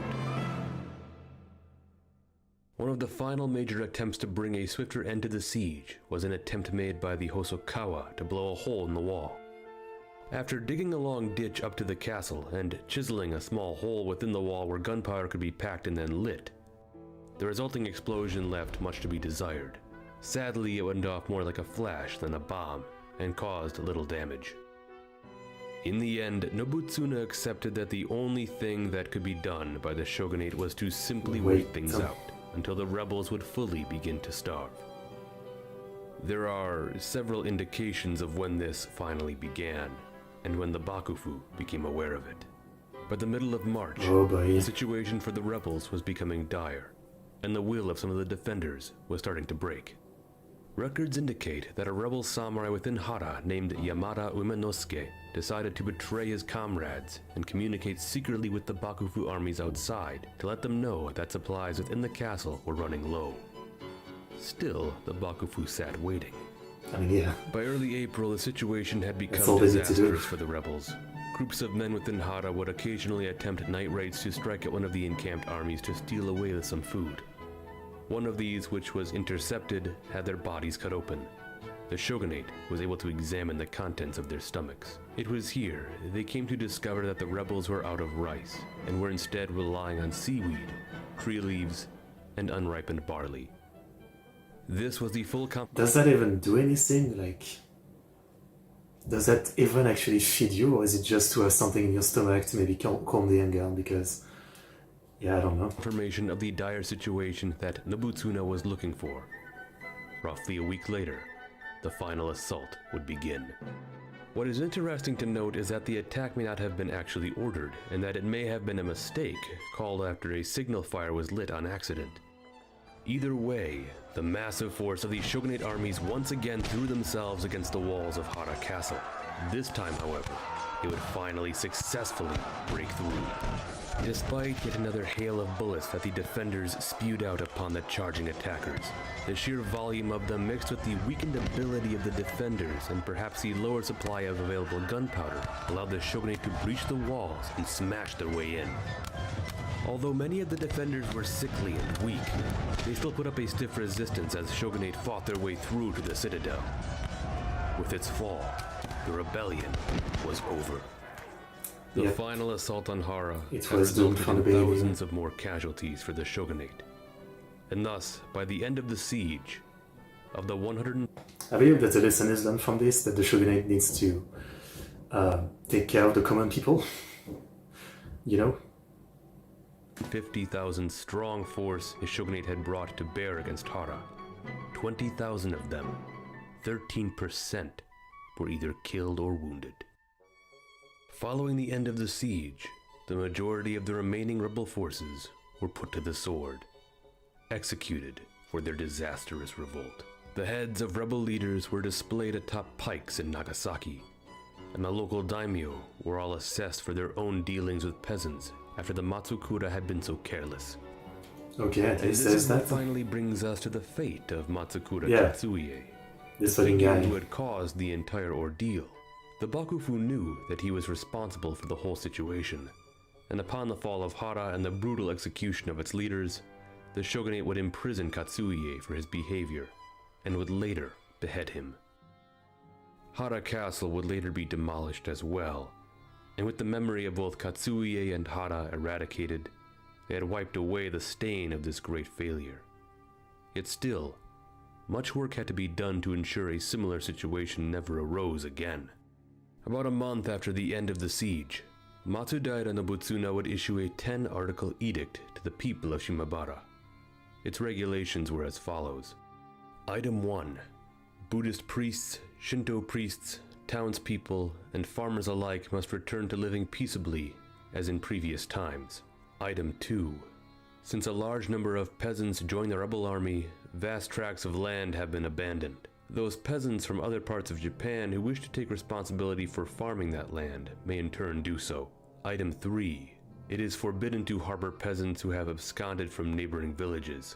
One of the final major attempts to bring a swifter end to the siege was an attempt made by the Hosokawa to blow a hole in the wall. After digging a long ditch up to the castle and chiseling a small hole within the wall where gunpowder could be packed and then lit, the resulting explosion left much to be desired. Sadly, it went off more like a flash than a bomb, and caused little damage. In the end, Nobutsuna accepted that the only thing that could be done by the shogunate was to simply wait things out until the rebels would fully begin to starve. There are several indications of when this finally began, and when the Bakufu became aware of it. By the middle of March, the situation for the rebels was becoming dire, and the will of some of the defenders was starting to break. Records indicate that a rebel samurai within Hara named Yamada Umenosuke decided to betray his comrades and communicate secretly with the Bakufu armies outside to let them know that supplies within the castle were running low. Still, the Bakufu sat waiting. I mean, yeah. By early April, the situation had become disastrous for the rebels. Groups of men within Hara would occasionally attempt night raids to strike at one of the encamped armies to steal away some food. One of these, which was intercepted, had their bodies cut open. The shogunate was able to examine the contents of their stomachs. It was here they came to discover that the rebels were out of rice and were instead relying on seaweed, tree leaves, and unripened barley. This was the full Does that even do anything? Like, does that even actually feed you, or is it just to have something in your stomach to maybe calm the anger? Because, yeah, I don't know. Information of the dire situation that Nobutsuna was looking for. Roughly a week later, the final assault would begin. What is interesting to note is that the attack may not have been actually ordered, and that it may have been a mistake called after a signal fire was lit on accident. Either way, the massive force of the shogunate armies once again threw themselves against the walls of Hara Castle. This time, however, they would finally successfully break through. Despite yet another hail of bullets that the defenders spewed out upon the charging attackers, the sheer volume of them mixed with the weakened ability of the defenders and perhaps the lower supply of available gunpowder allowed the shogunate to breach the walls and smash their way in. Although many of the defenders were sickly and weak, they still put up a stiff resistance as shogunate fought their way through to the citadel. With its fall, the rebellion was over. The final assault on Hara had resulted in thousands of more casualties for the shogunate. And thus, by the end of the siege, of the 100... I believe that the lesson is learned from this, that the shogunate needs to take care of the common people, you know? 50,000 strong force his shogunate had brought to bear against Hara. 20,000 of them, 13%, were either killed or wounded. Following the end of the siege, the majority of the remaining rebel forces were put to the sword, executed for their disastrous revolt. The heads of rebel leaders were displayed atop pikes in Nagasaki, and the local daimyo were all assessed for their own dealings with peasants after the Matsukura had been so careless. Okay, and this is what finally brings us to the fate of Matsukura Katsuie, the figure who had caused the entire ordeal. The Bakufu knew that he was responsible for the whole situation, and upon the fall of Hara and the brutal execution of its leaders, the shogunate would imprison Katsuie for his behavior, and would later behead him. Hara Castle would later be demolished as well, and with the memory of both Katsuie and Hara eradicated, they had wiped away the stain of this great failure. Yet still, much work had to be done to ensure a similar situation never arose again. About a month after the end of the siege, Matsudaira Nobutsuna would issue a 10-article edict to the people of Shimabara. Its regulations were as follows. Item 1. Buddhist priests, Shinto priests, townspeople, and farmers alike must return to living peaceably as in previous times. Item 2. Since a large number of peasants joined the rebel army, vast tracts of land have been abandoned. Those peasants from other parts of Japan who wish to take responsibility for farming that land may in turn do so. Item 3. It is forbidden to harbor peasants who have absconded from neighboring villages.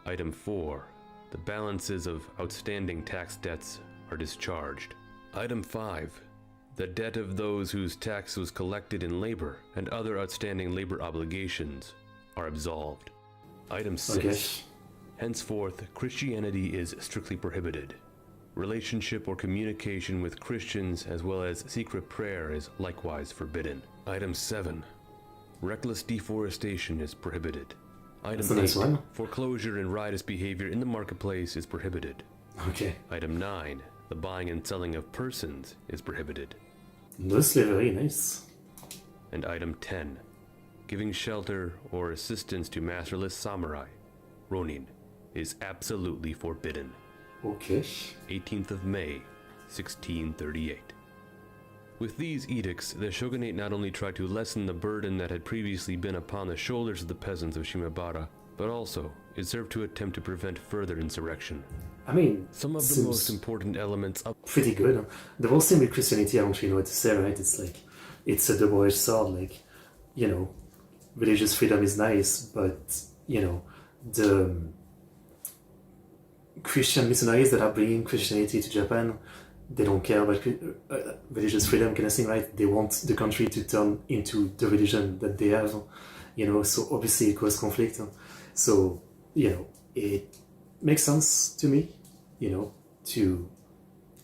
Item 4. The balances of outstanding tax debts are discharged. Item 5. The debt of those whose tax was collected in labor and other outstanding labor obligations are absolved. Item 6. Okay. Henceforth, Christianity is strictly prohibited. Relationship or communication with Christians as well as secret prayer is likewise forbidden. Item 7. Reckless deforestation is prohibited. Item That's a nice 8. one. Foreclosure and riotous behavior in the marketplace is prohibited. Okay. Item 9. The buying and selling of persons is prohibited. No slavery, nice. And item 10. Giving shelter or assistance to masterless samurai, ronin, is absolutely forbidden. Okay. 18th of May, 1638. With these edicts, the shogunate not only tried to lessen the burden that had previously been upon the shoulders of the peasants of Shimabara, but also it served to attempt to prevent further insurrection. I mean, Some of the most important elements of pretty good. The whole thing with Christianity, I don't really know what to say, right? It's like, it's a double-edged sword. Like, you know, religious freedom is nice, but, you know, the Christian missionaries that are bringing Christianity to Japan, they don't care about religious freedom kind of thing, right? They want the country to turn into the religion that they have, you know, so obviously it causes conflict. So, you know, it makes sense to me, you know, to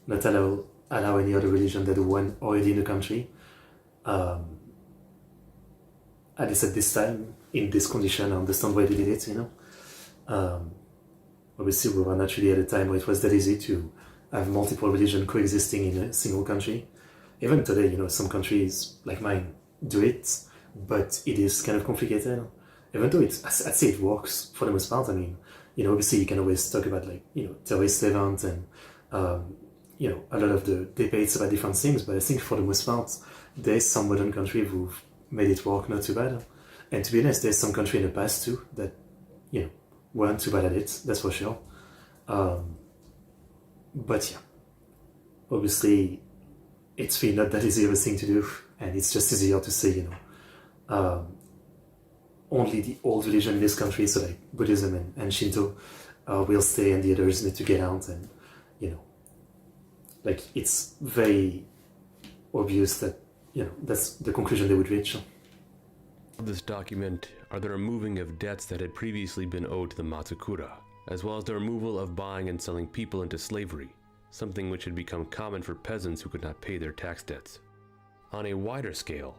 not allow any other religion than the one already in the country. At least at this time, in this condition, I understand why they did it, you know. Obviously, we were not really at a time where it was that easy to have multiple religions coexisting in a single country. Even today, you know, some countries like mine do it, but it is kind of complicated. Even though I'd say it works for the most part. I mean, you know, obviously you can always talk about, like, you know, terrorist events and, you know, a lot of the debates about different things, but I think for the most part, there's some modern countries who've made it work not too bad. And to be honest, there's some country in the past too that, you know, weren't too bad at it, that's for sure. But yeah, obviously it's really not that easy of a thing to do, and it's just easier to say, you know, only the old religion in this country, so like Buddhism and Shinto, will stay, and the others need to get out. And, you know, like, it's very obvious that, you know, that's the conclusion they would reach. this document are the removing of debts that had previously been owed to the Matsukura, as well as the removal of buying and selling people into slavery, something which had become common for peasants who could not pay their tax debts. On a wider scale,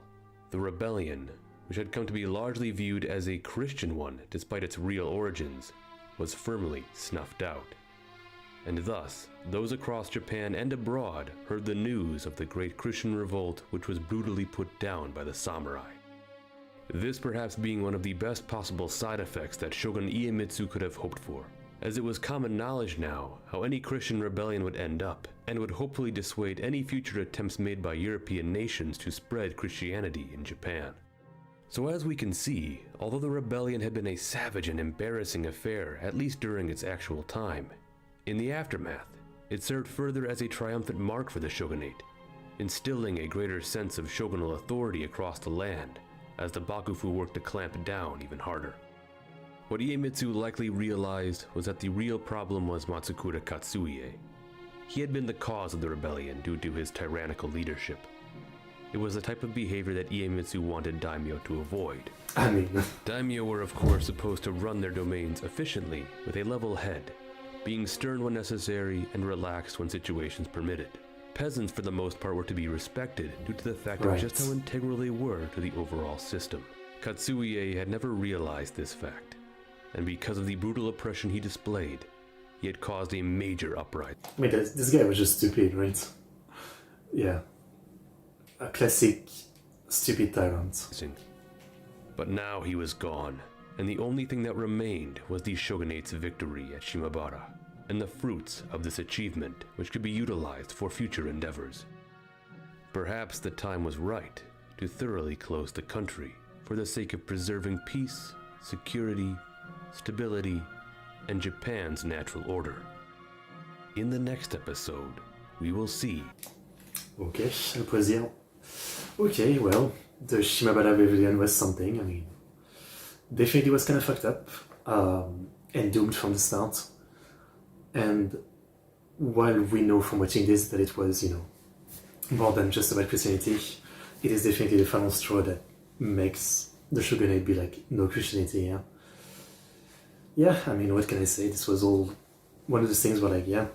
the rebellion, which had come to be largely viewed as a Christian one despite its real origins, was firmly snuffed out. And thus, those across Japan and abroad heard the news of the great Christian revolt which was brutally put down by the samurai. This perhaps being one of the best possible side effects that Shogun Iemitsu could have hoped for, as it was common knowledge now how any Christian rebellion would end up, and would hopefully dissuade any future attempts made by European nations to spread Christianity in Japan. So as we can see, although the rebellion had been a savage and embarrassing affair, at least during its actual time, in the aftermath, it served further as a triumphant mark for the shogunate, instilling a greater sense of shogunal authority across the land, as the Bakufu worked to clamp down even harder. What Iemitsu likely realized was that the real problem was Matsukura Katsuie. He had been the cause of the rebellion due to his tyrannical leadership. It was the type of behavior that Iemitsu wanted daimyo to avoid. I mean, Daimyo were of course supposed to run their domains efficiently with a level head, being stern when necessary and relaxed when situations permitted. Peasants for the most part were to be respected due to the fact of just how integral they were to the overall system. Katsuie had never realized this fact, and because of the brutal oppression he displayed, he had caused a major uprising. I mean, this guy was just stupid, right? Yeah. A classic stupid tyrant. But now he was gone, and the only thing that remained was the shogunate's victory at Shimabara, and the fruits of this achievement which could be utilized for future endeavors. Perhaps the time was right to thoroughly close the country for the sake of preserving peace, security, stability, and Japan's natural order. In the next episode, we will see. Okay, un plaisir. Okay, well, the Shimabara rebellion was something. I mean, definitely was kind of fucked up, and doomed from the start. And while we know from watching this that it was, you know, more than just about Christianity, it is definitely the final straw that makes the shogunate be like, no Christianity, yeah. Yeah, I mean, what can I say? This was all one of those things where, like, yeah,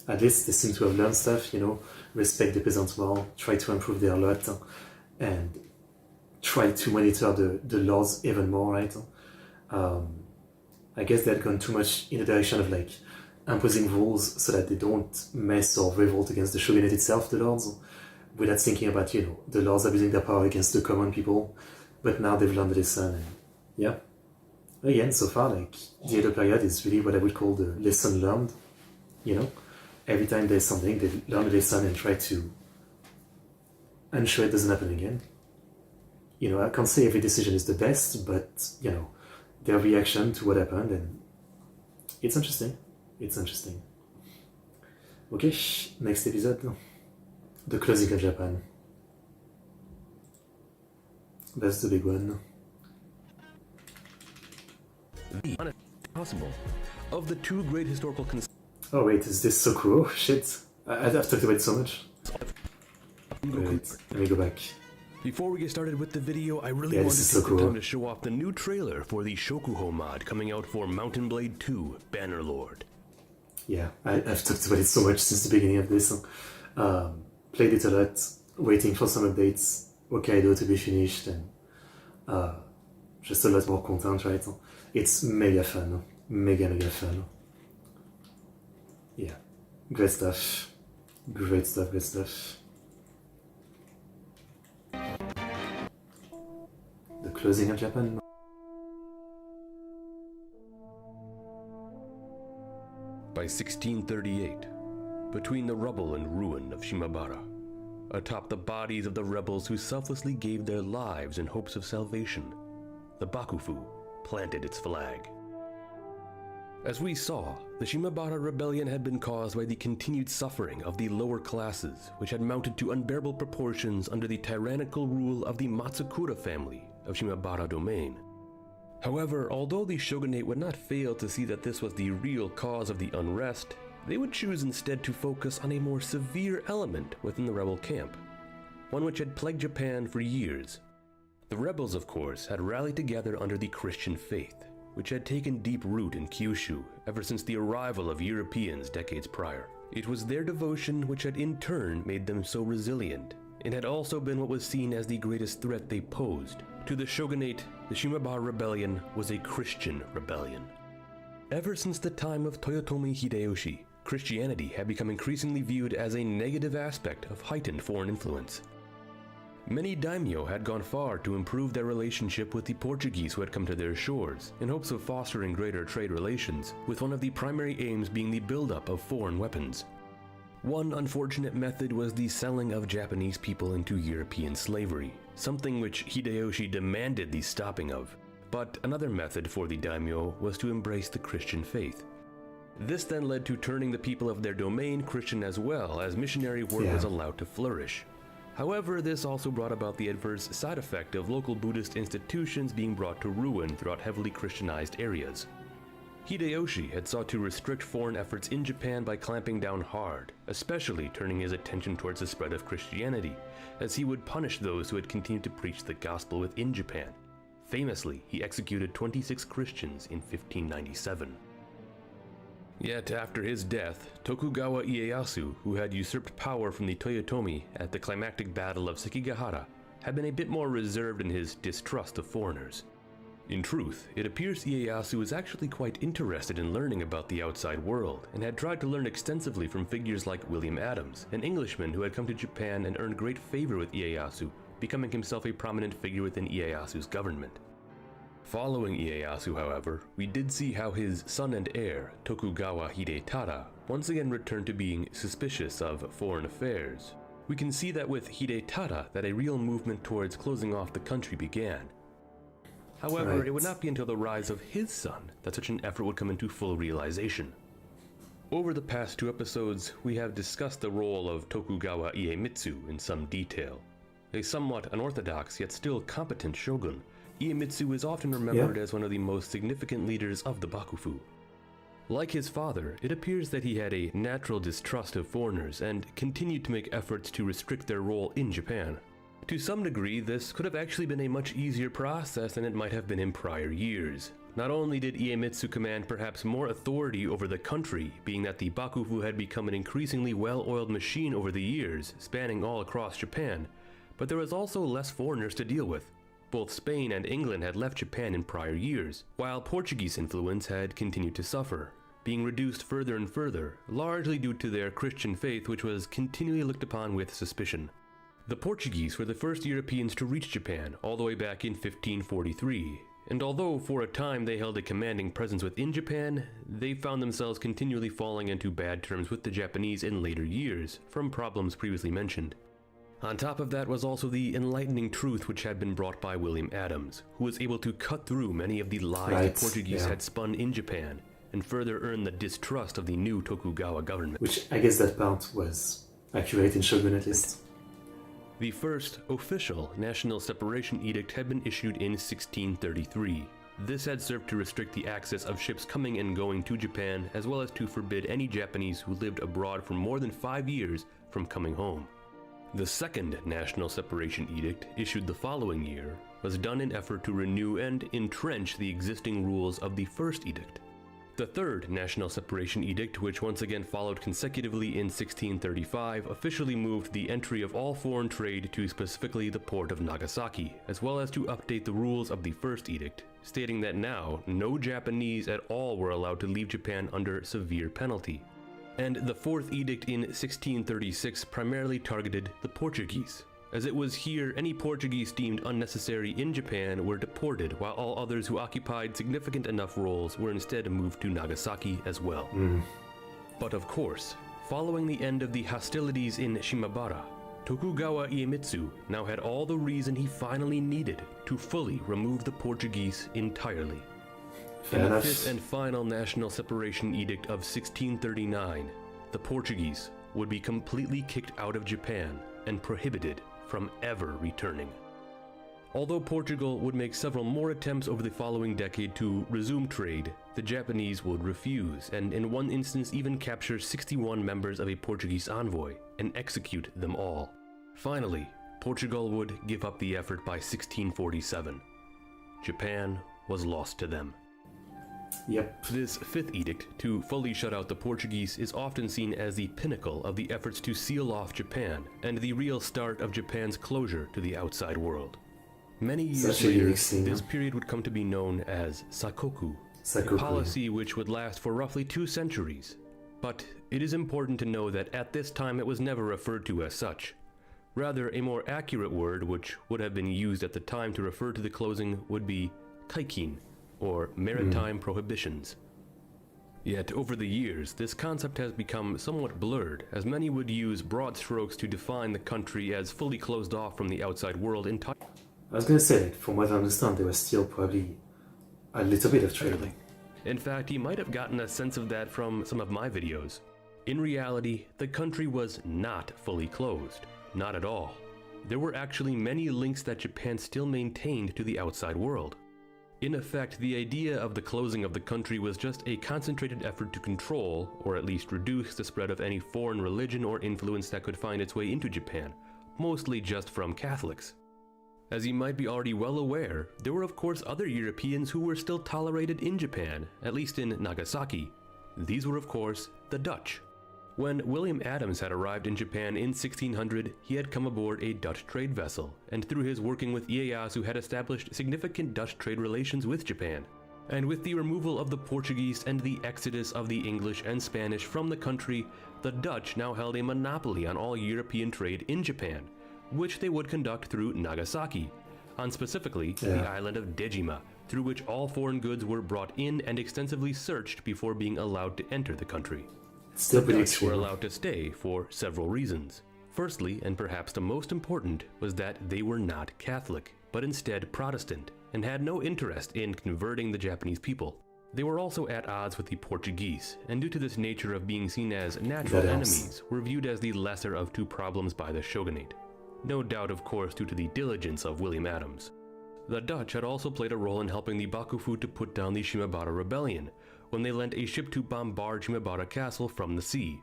at least they seem to have learned stuff, you know, respect the peasants more, try to improve their lot, and try to monitor the laws even more, right? I guess they had gone too much in the direction of, like, imposing rules so that they don't mess or revolt against the shogunate itself, the lords, without thinking about, you know, the lords abusing their power against the common people. But now they've learned the lesson, and yeah. Again, so far, like, the Edo period is really what I would call the lesson learned, you know? Every time there's something, they learn the lesson and try to ensure it doesn't happen again. You know, I can't say every decision is the best, but, you know, their reaction to what happened, and it's interesting. It's interesting. Okay, next episode. The closing of Japan. That's the big one. The possible of the two great historical Oh wait, is this so cool? Shit. I've talked about it so much. Wait, let me go back. Before we get started with the video, I really wanted to take the time to show off the new trailer for the Shokuho mod coming out for Mountain Blade 2 Bannerlord. Yeah, I've talked about it so much since the beginning of this. Played it a lot, waiting for some updates, Hokkaido to be finished, and just a lot more content, right? It's mega fun. Mega fun. Yeah, great stuff. Great stuff, great stuff. The closing of Japan. By 1638, between the rubble and ruin of Shimabara, atop the bodies of the rebels who selflessly gave their lives in hopes of salvation, the Bakufu planted its flag. As we saw, the Shimabara rebellion had been caused by the continued suffering of the lower classes, which had mounted to unbearable proportions under the tyrannical rule of the Matsukura family of Shimabara domain. However, although the shogunate would not fail to see that this was the real cause of the unrest, they would choose instead to focus on a more severe element within the rebel camp, one which had plagued Japan for years. The rebels, of course, had rallied together under the Christian faith, which had taken deep root in Kyushu ever since the arrival of Europeans decades prior. It was their devotion which had in turn made them so resilient, and had also been what was seen as the greatest threat they posed. To the shogunate, the Shimabara rebellion was a Christian rebellion. Ever since the time of Toyotomi Hideyoshi, Christianity had become increasingly viewed as a negative aspect of heightened foreign influence. Many daimyo had gone far to improve their relationship with the Portuguese who had come to their shores, in hopes of fostering greater trade relations, with one of the primary aims being the buildup of foreign weapons. One unfortunate method was the selling of Japanese people into European slavery, something which Hideyoshi demanded the stopping of. But another method for the daimyo was to embrace the Christian faith. This then led to turning the people of their domain Christian as well, as missionary work was allowed to flourish. However, this also brought about the adverse side effect of local Buddhist institutions being brought to ruin throughout heavily Christianized areas. Hideyoshi had sought to restrict foreign efforts in Japan by clamping down hard, especially turning his attention towards the spread of Christianity, as he would punish those who had continued to preach the gospel within Japan. Famously, he executed 26 Christians in 1597. Yet after his death, Tokugawa Ieyasu, who had usurped power from the Toyotomi at the climactic battle of Sekigahara, had been a bit more reserved in his distrust of foreigners. In truth, it appears Ieyasu was actually quite interested in learning about the outside world, and had tried to learn extensively from figures like William Adams, an Englishman who had come to Japan and earned great favor with Ieyasu, becoming himself a prominent figure within Ieyasu's government. Following Ieyasu, however, we did see how his son and heir, Tokugawa Hidetada, once again returned to being suspicious of foreign affairs. We can see that with Hidetada that a real movement towards closing off the country began. However, it would not be until the rise of his son that such an effort would come into full realization. Over the past 2 episodes, we have discussed the role of Tokugawa Iemitsu in some detail. A somewhat unorthodox yet still competent shogun, Iemitsu is often remembered as one of the most significant leaders of the Bakufu. Like his father, it appears that he had a natural distrust of foreigners and continued to make efforts to restrict their role in Japan. To some degree, this could have actually been a much easier process than it might have been in prior years. Not only did Iemitsu command perhaps more authority over the country, being that the Bakufu had become an increasingly well-oiled machine over the years, spanning all across Japan, but there was also less foreigners to deal with. Both Spain and England had left Japan in prior years, while Portuguese influence had continued to suffer, being reduced further and further, largely due to their Christian faith, which was continually looked upon with suspicion. The Portuguese were the first Europeans to reach Japan all the way back in 1543, and although for a time they held a commanding presence within Japan, they found themselves continually falling into bad terms with the Japanese in later years, from problems previously mentioned. On top of that was also the enlightening truth which had been brought by William Adams, who was able to cut through many of the lies the Portuguese had spun in Japan, and further earn the distrust of the new Tokugawa government. Which I guess that part was accurate in Shogun at least. The first official national separation edict had been issued in 1633. This had served to restrict the access of ships coming and going to Japan, as well as to forbid any Japanese who lived abroad for more than 5 years from coming home. The second national separation edict, issued the following year, was done in effort to renew and entrench the existing rules of the first edict. The third national separation edict, which once again followed consecutively in 1635, officially moved the entry of all foreign trade to specifically the port of Nagasaki, as well as to update the rules of the first edict, stating that now no Japanese at all were allowed to leave Japan under severe penalty. And the fourth edict in 1636 primarily targeted the Portuguese, as it was here any Portuguese deemed unnecessary in Japan were deported, while all others who occupied significant enough roles were instead moved to Nagasaki as well. But of course, following the end of the hostilities in Shimabara, Tokugawa Iemitsu now had all the reason he finally needed to fully remove the Portuguese entirely. In the fifth and final national separation edict of 1639, the Portuguese would be completely kicked out of Japan and prohibited from ever returning. Although Portugal would make several more attempts over the following decade to resume trade, the Japanese would refuse, and in one instance even capture 61 members of a Portuguese envoy and execute them all. Finally, Portugal would give up the effort by 1647. Japan was lost to them. Yep. This fifth edict to fully shut out the Portuguese is often seen as the pinnacle of the efforts to seal off Japan and the real start of Japan's closure to the outside world. Many years later, this period would come to be known as Sakoku, a policy which would last for roughly 2 centuries. But it is important to know that at this time it was never referred to as such. Rather, a more accurate word which would have been used at the time to refer to the closing would be kaikin, or maritime prohibitions. Yet over the years, this concept has become somewhat blurred, as many would use broad strokes to define the country as fully closed off from the outside world entirely. I was going to say, from what I understand, there was still probably a little bit of trade. In fact, you might have gotten a sense of that from some of my videos. In reality, the country was not fully closed. Not at all. There were actually many links that Japan still maintained to the outside world. In effect, the idea of the closing of the country was just a concentrated effort to control, or at least reduce, the spread of any foreign religion or influence that could find its way into Japan, mostly just from Catholics. As you might be already well aware, there were of course other Europeans who were still tolerated in Japan, at least in Nagasaki. These were of course the Dutch. When William Adams had arrived in Japan in 1600, he had come aboard a Dutch trade vessel, and through his working with Ieyasu had established significant Dutch trade relations with Japan. And with the removal of the Portuguese and the exodus of the English and Spanish from the country, the Dutch now held a monopoly on all European trade in Japan, which they would conduct through Nagasaki, on specifically the island of Dejima, through which all foreign goods were brought in and extensively searched before being allowed to enter the country. Still the Dutch were allowed to stay for several reasons. Firstly, and perhaps the most important, was that they were not Catholic, but instead Protestant, and had no interest in converting the Japanese people. They were also at odds with the Portuguese, and due to this nature of being seen as natural enemies, were viewed as the lesser of 2 problems by the shogunate. No doubt, of course, due to the diligence of William Adams. The Dutch had also played a role in helping the Bakufu to put down the Shimabara rebellion, when they lent a ship to bombard Shimabara Castle from the sea.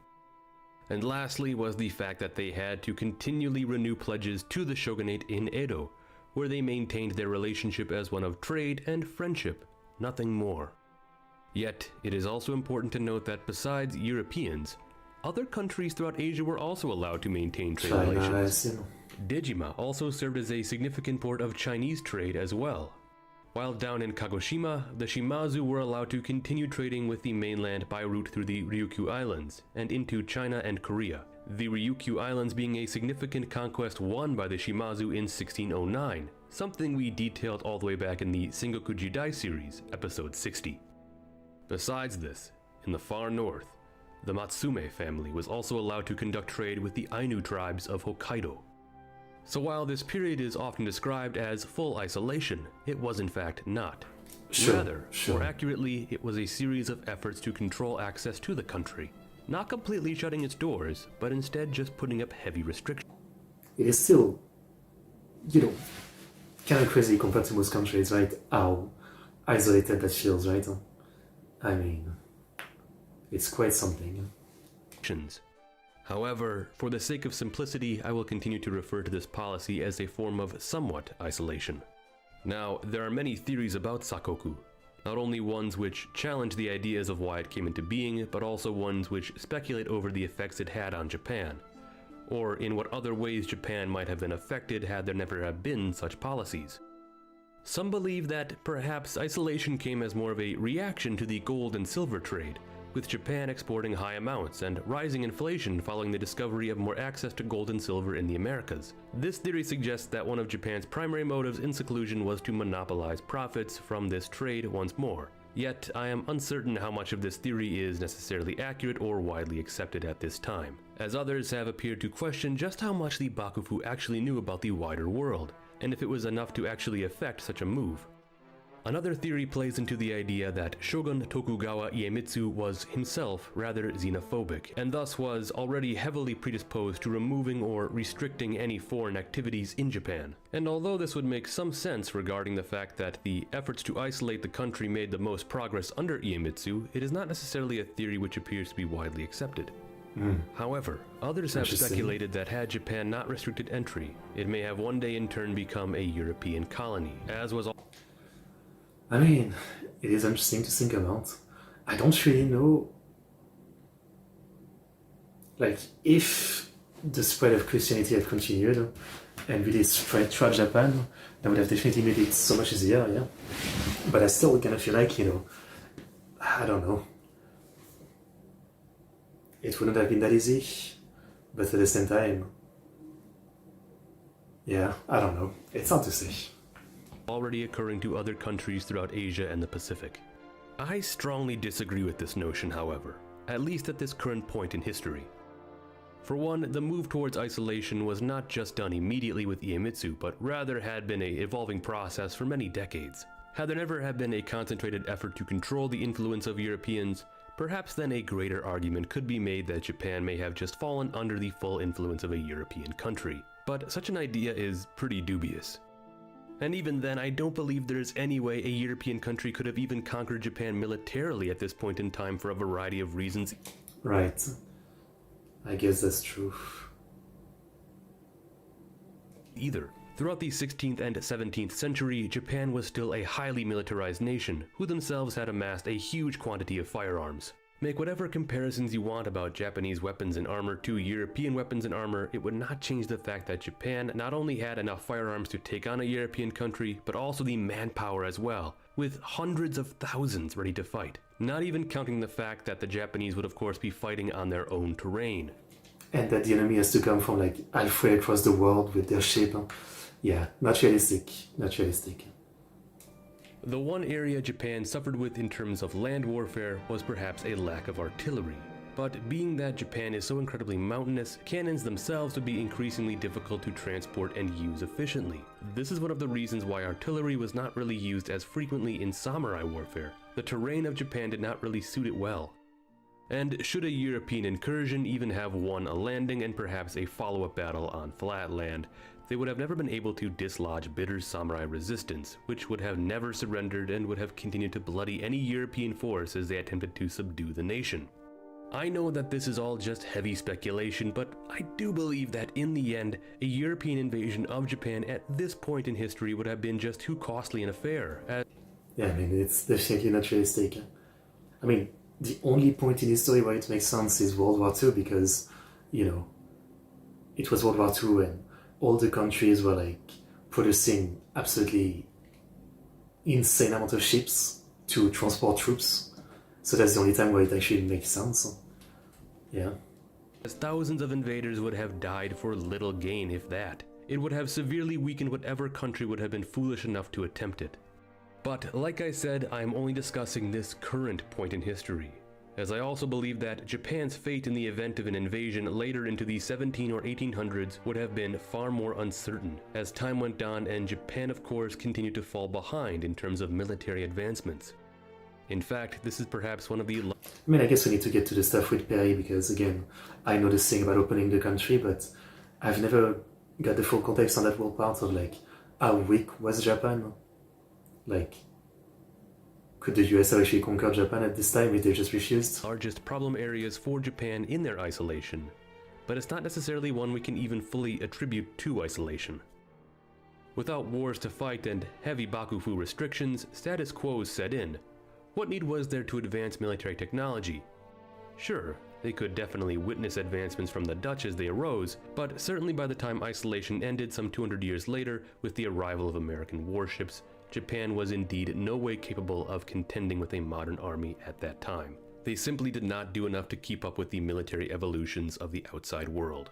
And lastly was the fact that they had to continually renew pledges to the shogunate in Edo, where they maintained their relationship as one of trade and friendship, nothing more. Yet, it is also important to note that besides Europeans, other countries throughout Asia were also allowed to maintain trade relations. Dejima also served as a significant port of Chinese trade as well. While down in Kagoshima, the Shimazu were allowed to continue trading with the mainland by route through the Ryukyu Islands and into China and Korea, the Ryukyu Islands being a significant conquest won by the Shimazu in 1609, something we detailed all the way back in the Sengoku Jidai series, episode 60. Besides this, in the far north, the Matsume family was also allowed to conduct trade with the Ainu tribes of Hokkaido. So while this period is often described as full isolation, it was in fact not. Rather, more accurately, it was a series of efforts to control access to the country, not completely shutting its doors, but instead just putting up heavy restrictions. It is still, kind of crazy compared to most countries, right? How isolated that feels, right? I mean, it's quite something. However, for the sake of simplicity, I will continue to refer to this policy as a form of somewhat isolation. Now, there are many theories about Sakoku, not only ones which challenge the ideas of why it came into being, but also ones which speculate over the effects it had on Japan, or in what other ways Japan might have been affected had there never have been such policies. Some believe that perhaps isolation came as more of a reaction to the gold and silver trade, with Japan exporting high amounts and rising inflation following the discovery of more access to gold and silver in the Americas. This theory suggests that one of Japan's primary motives in seclusion was to monopolize profits from this trade once more. Yet, I am uncertain how much of this theory is necessarily accurate or widely accepted at this time, as others have appeared to question just how much the Bakufu actually knew about the wider world, and if it was enough to actually affect such a move. Another theory plays into the idea that Shogun Tokugawa Iemitsu was himself rather xenophobic, and thus was already heavily predisposed to removing or restricting any foreign activities in Japan. And although this would make some sense regarding the fact that the efforts to isolate the country made the most progress under Iemitsu, it is not necessarily a theory which appears to be widely accepted. However, others have speculated that had Japan not restricted entry, it may have one day in turn become a European colony, as was I mean, it is interesting to think about. I don't really know, if the spread of Christianity had continued and really spread throughout Japan, that would have definitely made it so much easier, yeah. But I still kind of feel like, I don't know. It wouldn't have been that easy, but at the same time, yeah, I don't know. It's hard to say. Already occurring to other countries throughout Asia and the Pacific. I strongly disagree with this notion, however, at least at this current point in history. For one, the move towards isolation was not just done immediately with Iemitsu, but rather had been an evolving process for many decades. Had there never have been a concentrated effort to control the influence of Europeans, perhaps then a greater argument could be made that Japan may have just fallen under the full influence of a European country. But such an idea is pretty dubious. And even then, I don't believe there is any way a European country could have even conquered Japan militarily at this point in time for a variety of reasons. Right. I guess that's true. Either. Throughout the 16th and 17th century, Japan was still a highly militarized nation, who themselves had amassed a huge quantity of firearms. Make whatever comparisons you want about Japanese weapons and armor to European weapons and armor, it would not change the fact that Japan not only had enough firearms to take on a European country, but also the manpower as well, with hundreds of thousands ready to fight. Not even counting the fact that the Japanese would of course be fighting on their own terrain. And that the enemy has to come from halfway across the world with their ship. Yeah, not realistic. Not realistic. The one area Japan suffered with in terms of land warfare was perhaps a lack of artillery. But being that Japan is so incredibly mountainous, cannons themselves would be increasingly difficult to transport and use efficiently. This is one of the reasons why artillery was not really used as frequently in samurai warfare. The terrain of Japan did not really suit it well. And should a European incursion even have won a landing and perhaps a follow-up battle on flat land, they would have never been able to dislodge bitter samurai resistance, which would have never surrendered and would have continued to bloody any European force as they attempted to subdue the nation. I know that this is all just heavy speculation, but I do believe that in the end, a European invasion of Japan at this point in history would have been just too costly an affair. Yeah, I mean, it's definitely not realistic. I mean, the only point in history where it makes sense is World War II, because, you know, it was World War II and all the countries were like producing absolutely insane amount of ships to transport troops. So that's the only time where it actually makes sense. Yeah. As thousands of invaders would have died for little gain, if that. It would have severely weakened whatever country would have been foolish enough to attempt it. But like I said, I am only discussing this current point in history, as I also believe that Japan's fate in the event of an invasion later into the 1700s or 1800s would have been far more uncertain, as time went on and Japan of course continued to fall behind in terms of military advancements. In fact, this is perhaps one of the... I mean, I guess we need to get to the stuff with Perry, because again, I know this thing about opening the country, but I've never got the full context on that whole part of like, how weak was Japan? Like, could the US have actually conquered Japan at this time if they just refused? Largest problem areas for Japan in their isolation, but it's not necessarily one we can even fully attribute to isolation. Without wars to fight and heavy Bakufu restrictions, status quo set in. What need was there to advance military technology? Sure, they could definitely witness advancements from the Dutch as they arose, but certainly by the time isolation ended some 200 years later with the arrival of American warships, Japan was indeed no way capable of contending with a modern army at that time. They simply did not do enough to keep up with the military evolutions of the outside world.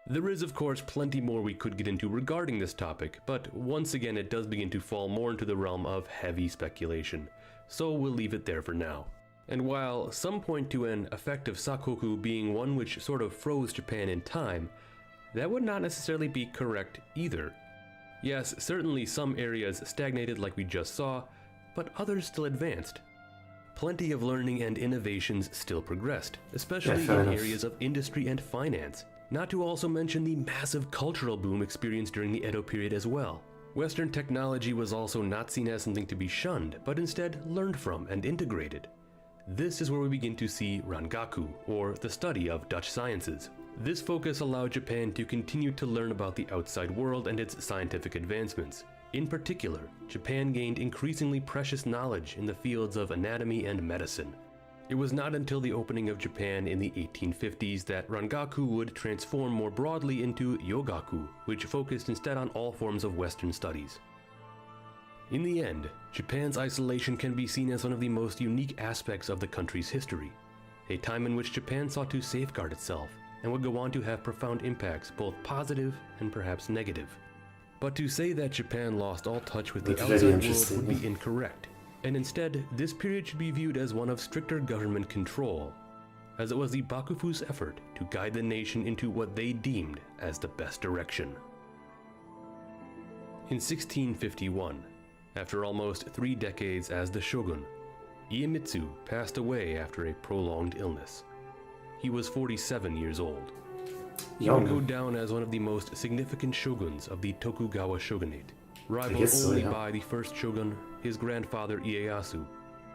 There is of course plenty more we could get into regarding this topic, but once again it does begin to fall more into the realm of heavy speculation. So we'll leave it there for now. And while some point to an effect of Sakoku being one which sort of froze Japan in time, that would not necessarily be correct either. Yes, certainly some areas stagnated like we just saw, but others still advanced. Plenty of learning and innovations still progressed, especially in areas of industry and finance, not to also mention the massive cultural boom experienced during the Edo period as well. Western technology was also not seen as something to be shunned, but instead learned from and integrated. This is where we begin to see Rangaku, or the study of Dutch sciences. This focus allowed Japan to continue to learn about the outside world and its scientific advancements. In particular, Japan gained increasingly precious knowledge in the fields of anatomy and medicine. It was not until the opening of Japan in the 1850s that Rangaku would transform more broadly into Yogaku, which focused instead on all forms of Western studies. In the end, Japan's isolation can be seen as one of the most unique aspects of the country's history, a time in which Japan sought to safeguard itself and would go on to have profound impacts, both positive and perhaps negative. But to say that Japan lost all touch with the outside world would be incorrect. And instead, this period should be viewed as one of stricter government control, as it was the Bakufu's effort to guide the nation into what they deemed as the best direction. In 1651, after almost 3 decades as the shogun, Iemitsu passed away after a prolonged illness. He was 47 years old. He would go down as one of the most significant shoguns of the Tokugawa shogunate, rivaled only by the first shogun, his grandfather Ieyasu,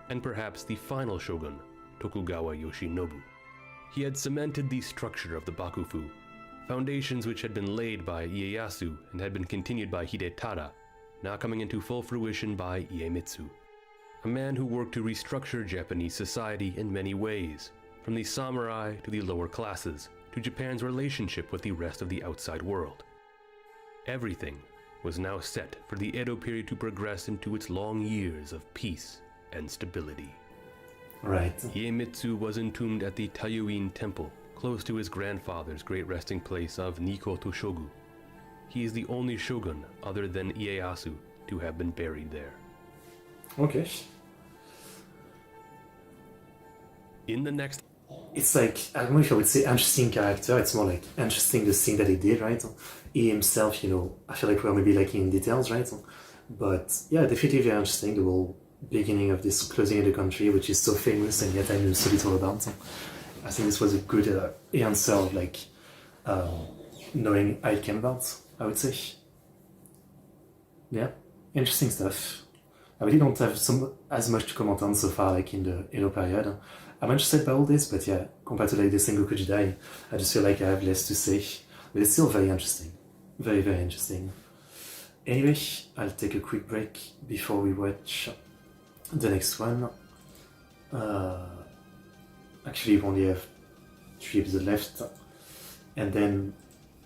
and perhaps the final shogun, Tokugawa Yoshinobu. He had cemented the structure of the Bakufu, foundations which had been laid by Ieyasu and had been continued by Hidetada, now coming into full fruition by Iemitsu. A man who worked to restructure Japanese society in many ways, from the samurai to the lower classes, to Japan's relationship with the rest of the outside world. Everything was now set for the Edo period to progress into its long years of peace and stability. Right. Iemitsu was entombed at the Taiyuin Temple, close to his grandfather's great resting place of Nikko Toshogu. He is the only shogun other than Ieyasu to have been buried there. Okay. In the next... It's like, I don't know if I would say interesting character, it's more like interesting the thing that he did, right? He himself, you know, I feel like we're maybe lacking in details, right? But yeah, definitely very interesting, the whole beginning of this closing of the country, which is so famous and yet I knew so little about. I think this was a good answer of like knowing how it came about, I would say. Yeah, interesting stuff. I really don't have as much to comment on so far, like in the Edo period. I'm interested by all this, but yeah, compared to like the Sengoku Jidai, I just feel like I have less to say. But it's still very interesting. Very, very interesting. Anyway, I'll take a quick break before we watch the next one. Actually, we only have 3 episodes left, and then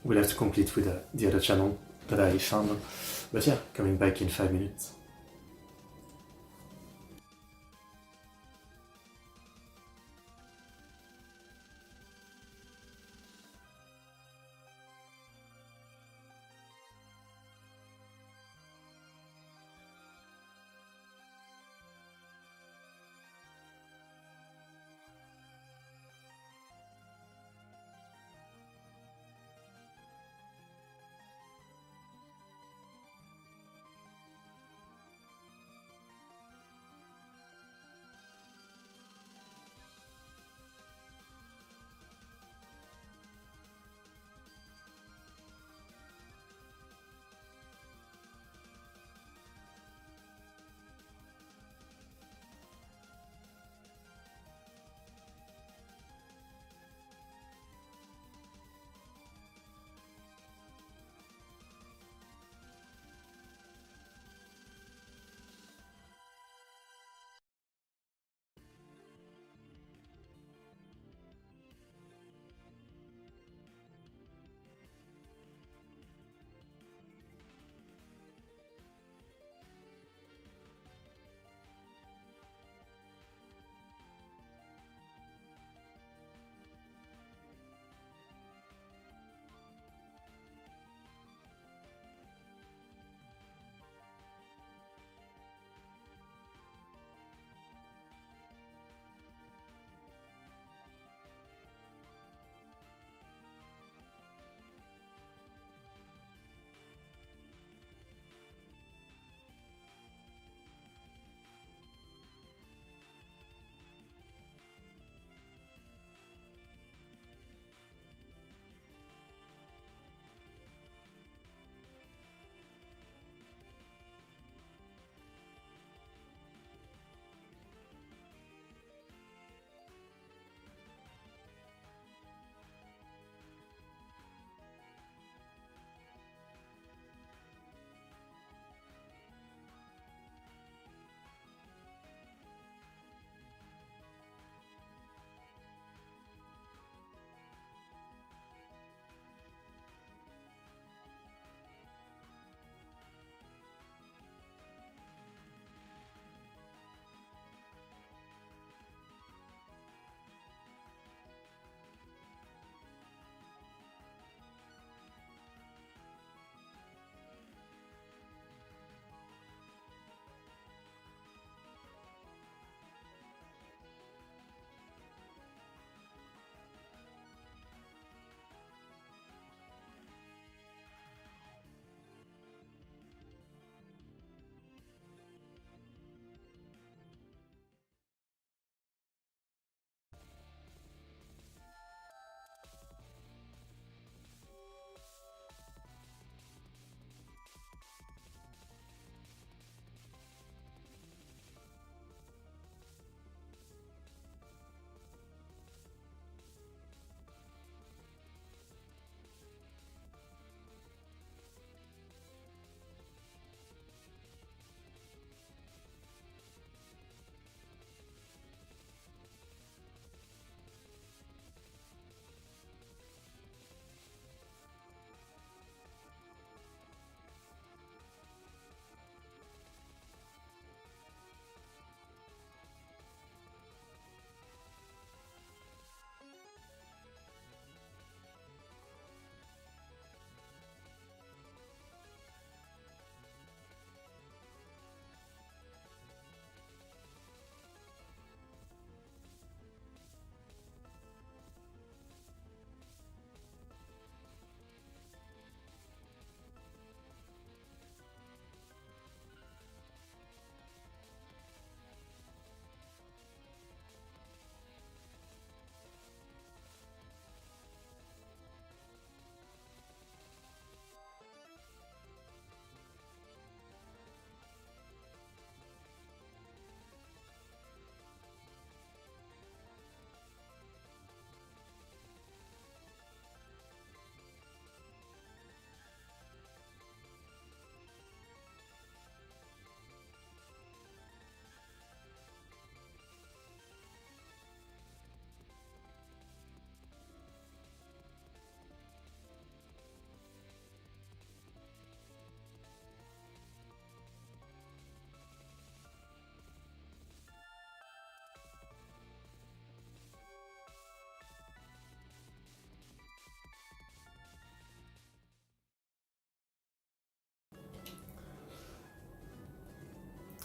we'll have to complete with the other channel that I found. But yeah, coming back in 5 minutes.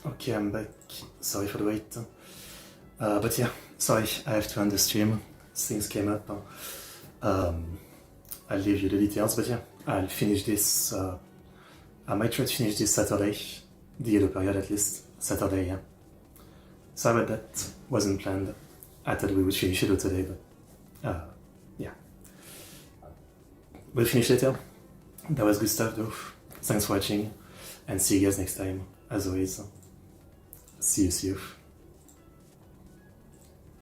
Okay, I'm back. Sorry for the wait. But yeah, sorry, I have to end the stream. Things came up. I'll leave you the details, but yeah, I'll finish this. I might try to finish this Saturday, the yellow period at least. Saturday, yeah. Sorry about that, wasn't planned. I thought we would finish it today, but yeah. We'll finish later. That was good stuff though. Thanks for watching, and see you guys next time. As always, see you.